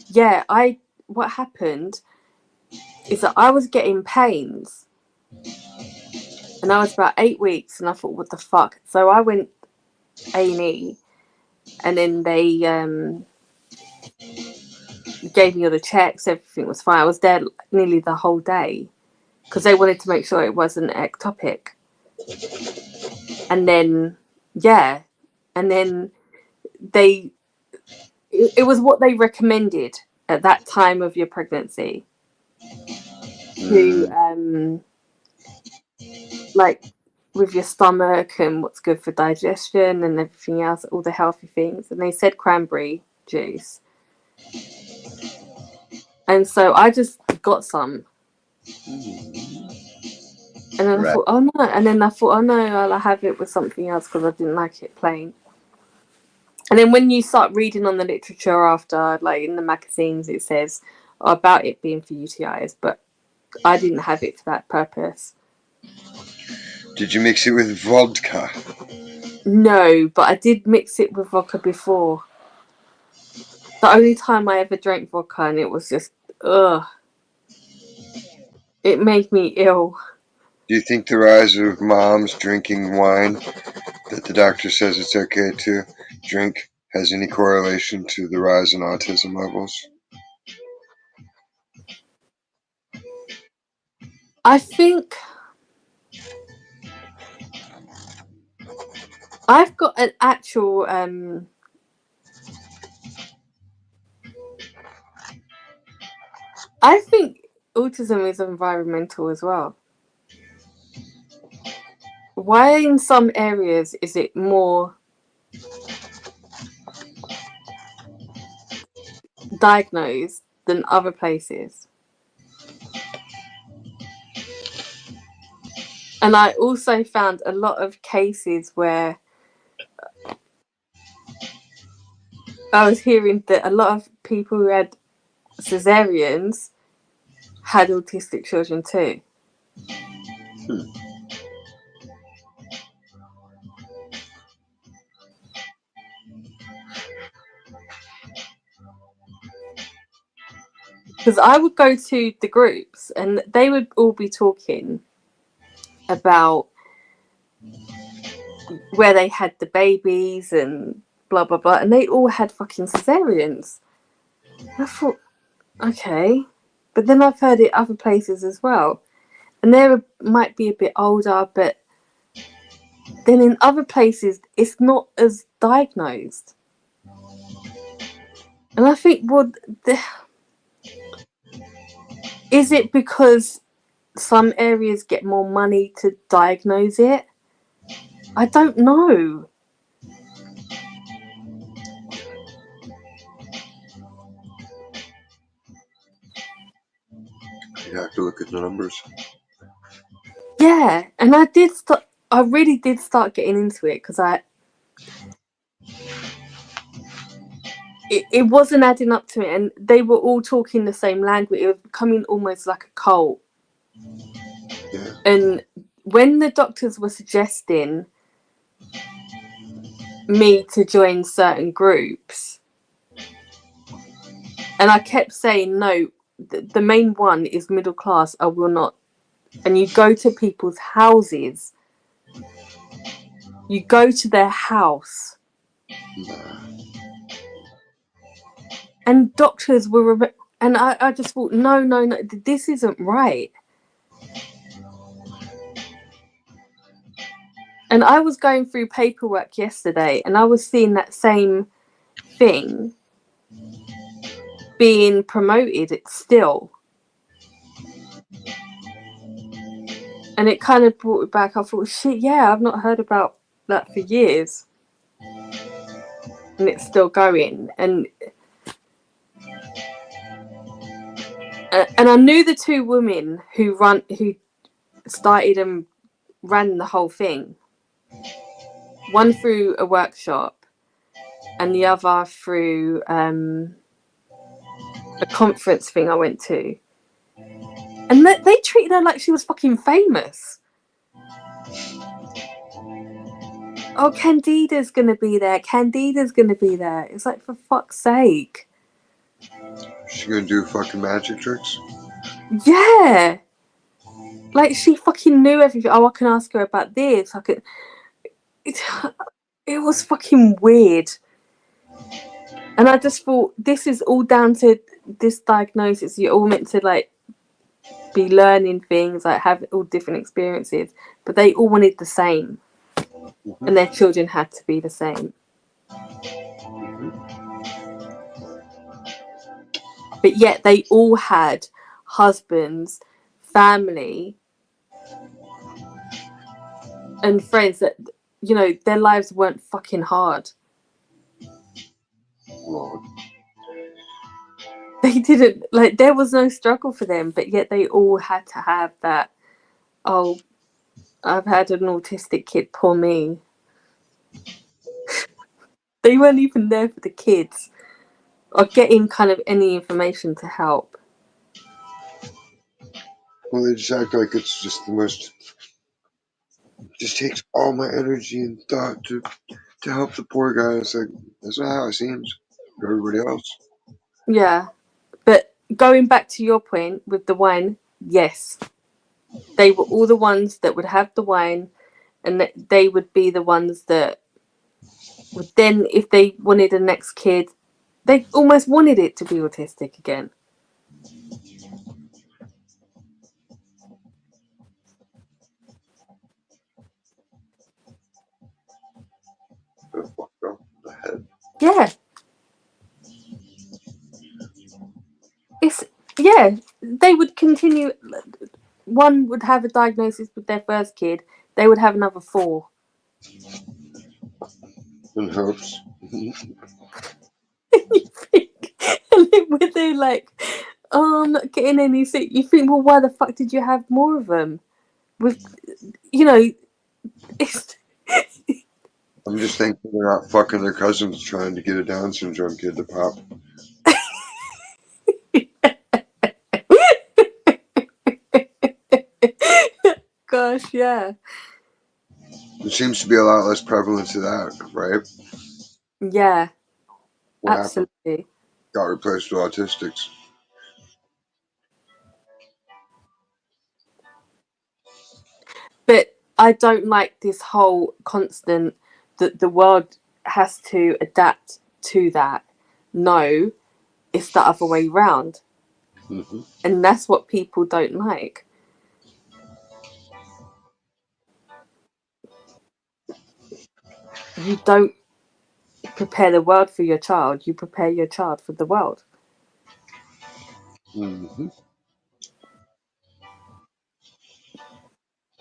yeah. What happened is that I was getting pains, and I was about 8 weeks, and I thought, what the fuck? So I went A&E, and then they gave me all the checks. Everything was fine. I was there nearly the whole day because they wanted to make sure it wasn't ectopic. And then, yeah, and then they, it was what they recommended at that time of your pregnancy to, Mm, like, with your stomach and what's good for digestion and everything else, all the healthy things. And they said cranberry juice. And so I just got some. And then I right. thought, oh no. And then I thought, oh no, I'll have it with something else because I didn't like it plain. And then when you start reading on the literature after, like in the magazines, it says about it being for UTIs, but I didn't have it for that purpose. Did you mix it with vodka? No, but I did mix it with vodka before. The only time I ever drank vodka, and it was just, ugh. It made me ill. Do you think the rise of moms drinking wine that the doctor says it's okay to drink has any correlation to the rise in autism levels? I think I've got an actual, I think autism is environmental as well. Why in some areas is it more diagnosed than other places? And I also found a lot of cases where I was hearing that a lot of people who had cesareans had autistic children too. Because I would go to the groups and they would all be talking, about where they had the babies and blah blah blah, and they all had fucking cesareans. And I thought, okay, but then I've heard it other places as well, and they might be a bit older, but then in other places it's not as diagnosed. And I think, well, is it because some areas get more money to diagnose it? I don't know. You have to look at the numbers. Yeah, and I really did start getting into it because it wasn't adding up to me, and they were all talking the same language. It was becoming almost like a cult. Yeah. And when the doctors were suggesting me to join certain groups, and I kept saying no, the main one is middle class, I will not. And you go to people's houses, you go to their house, Nah. and doctors were, and I just thought, no, this isn't right. And I was going through paperwork yesterday, and I was seeing that same thing being promoted still. And it kind of brought it back. I thought, shit, yeah, I've not heard about that for years. And it's still going. And I knew the two women who started and ran the whole thing. One through a workshop, and the other through a conference thing I went to. And they treated her like she was fucking famous. Oh, Candida's gonna be there. Candida's gonna be there. It's like, for fuck's sake. She gonna do fucking magic tricks? Yeah. Like, she fucking knew everything. Oh, I can ask her about this. It was fucking weird. And I just thought, this is all down to this diagnosis. You're all meant to, like, be learning things, like, have all different experiences. But they all wanted the same. Mm-hmm. And their children had to be the same. Mm-hmm. But yet they all had husbands, family, and friends that, you know, their lives weren't fucking hard. Lord. They didn't, like, there was no struggle for them, but yet they all had to have that, oh, I've had an autistic kid, poor me. They weren't even there for the kids or getting kind of any information to help. Well, they just act like it's just the most. Just takes all my energy and thought to help the poor guy. It's like, that's not how it seems for everybody else. Yeah. But going back to your point with the wine, yes. They were all the ones that would have the wine, and that they would be the ones that would then, if they wanted a next kid, they almost wanted it to be autistic again. They're fucked up in the head. Yeah. Yeah, they would continue. One would have a diagnosis with their first kid, they would have another 4. In hopes. And then when they're like, oh, I'm not getting any sick, you think, well, why the fuck did you have more of them? With, you know, it's. I'm just thankful they're not fucking their cousins trying to get a Down syndrome kid to pop. Gosh, yeah. There seems to be a lot less prevalence of that, right? Yeah, What happened? absolutely. Got replaced with autistics. But I don't like this whole constant that the world has to adapt to that. No, it's the other way round. Mm-hmm. And that's what people don't like. You don't prepare the world for your child, you prepare your child for the world. Mm-hmm.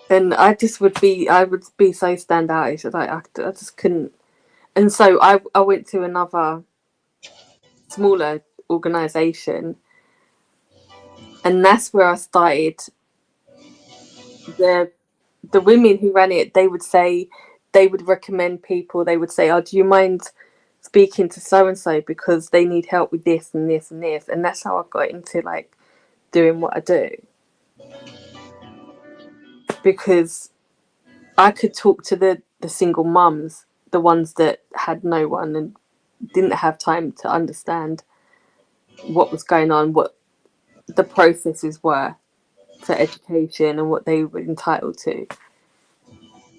And I would be so standoutish. Like I just couldn't. And so I went to another smaller organization, and that's where I started. The women who ran it, they would say, they would recommend people. They would say, "Oh, do you mind speaking to so and so because they need help with this and this and this?" And that's how I got into like doing what I do, because I could talk to the single mums, the ones that had no one and didn't have time to understand what was going on, what the processes were for education and what they were entitled to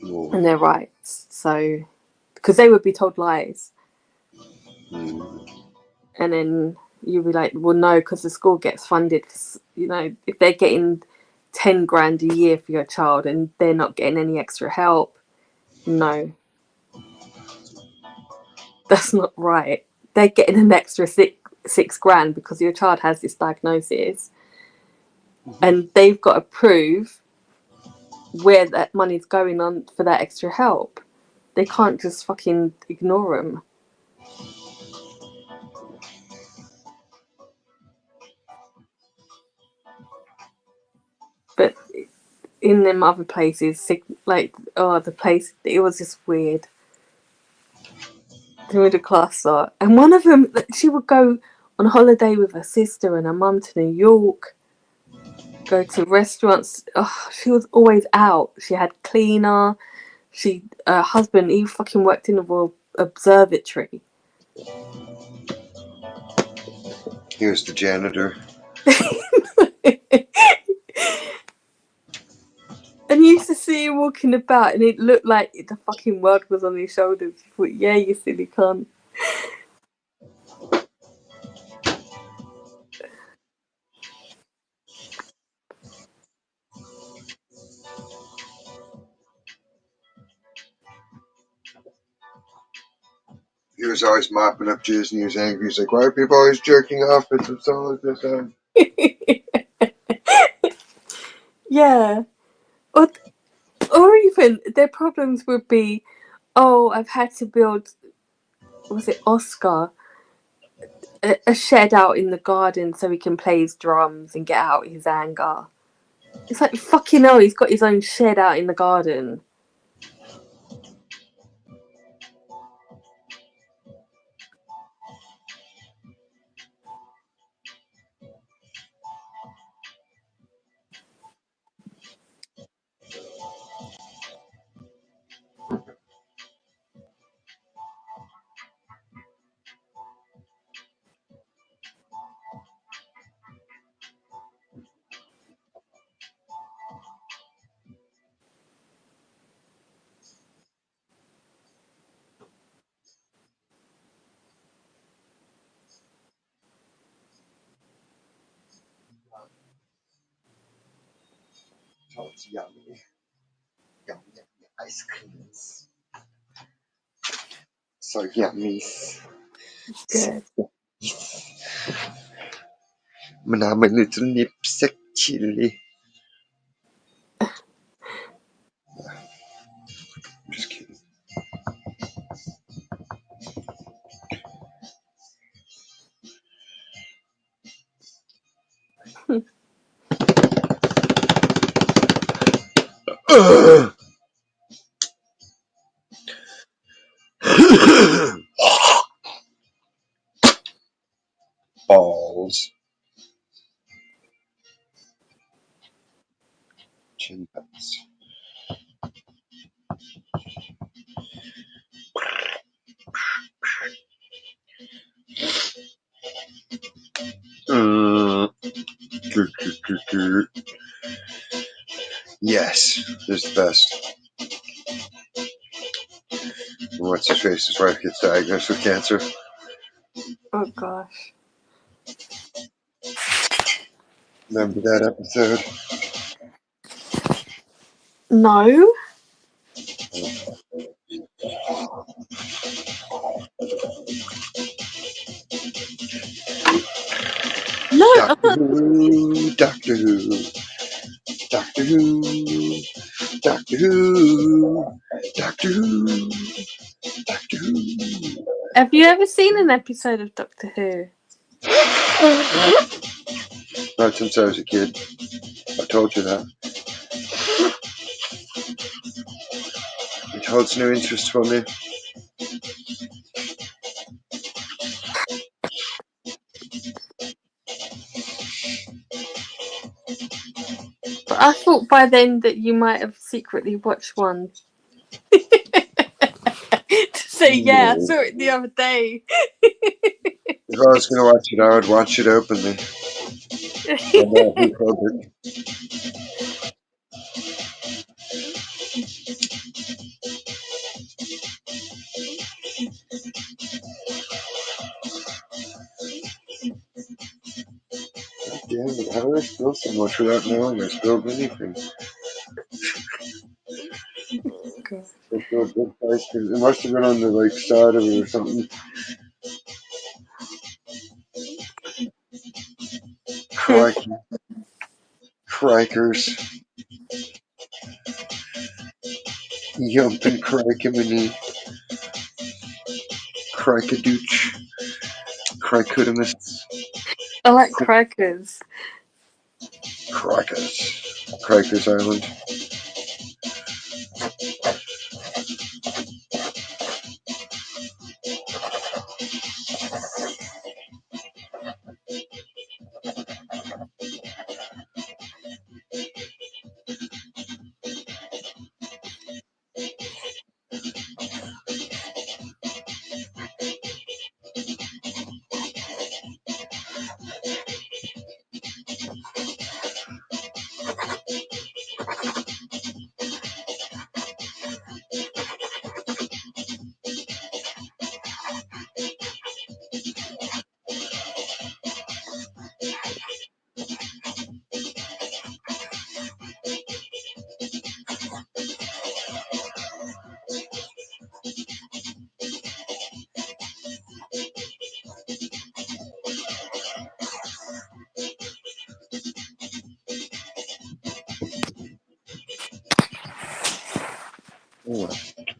Whoa. and their rights. So, because they would be told lies, Mm-hmm. and then you'd be like, well, no, because the school gets funded. If they're getting 10 grand a year for your child and they're not getting any extra help, no, that's not right. They're getting an extra 6 grand because your child has this diagnosis, and they've got to prove where that money's going on for that extra help. They can't just fucking ignore them. But in them other places, like, oh, the place, it was just weird. The middle class lot. And one of them, she would go on holiday with her sister and her mum to New York, go to restaurants. Oh, she was always out. She had cleaner. Her husband, he fucking worked in the Royal Observatory. Here's the janitor. And you used to see him walking about, and it looked like the fucking world was on his shoulders. You thought, yeah, you silly cunt. He was always mopping up jizz and he was angry. He's like, why are people always jerking off? It's all like this. Yeah. Or even their problems would be, oh, I've had to build, was it Oscar, a shed out in the garden so he can play his drums and get out his anger. It's like, fucking hell, he's got his own shed out in the garden. Oh, it's yummy. Yummy, yummy ice creams. So yummy. Good. My little nips chili. I'm just kidding. Balls. Chin pets. Yes, this is the best. What's his face? His wife gets diagnosed with cancer. Oh gosh. Remember that episode? No. No. Doctor Who, Doctor Who, Doctor Who, Doctor Who, Doctor Who, Doctor Who. Have you ever seen an episode of Doctor Who? Not since I was a kid. I told you that. It holds no interest for me. But I thought by then that you might have secretly watched one. To say, yeah, I No. saw it the other day. If I was going to watch it, I would watch it openly. I know who called it. Damn it, how did I spill so much without knowing I spilled anything? God. I spilled big ice cream. It must have been on the like side of it or something. Crikey. Crikers. Yumpin' crikimini. Crikadooch. Crikudimus. I like crackers. Crikers. Crikers Island.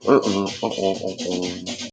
Uh-oh.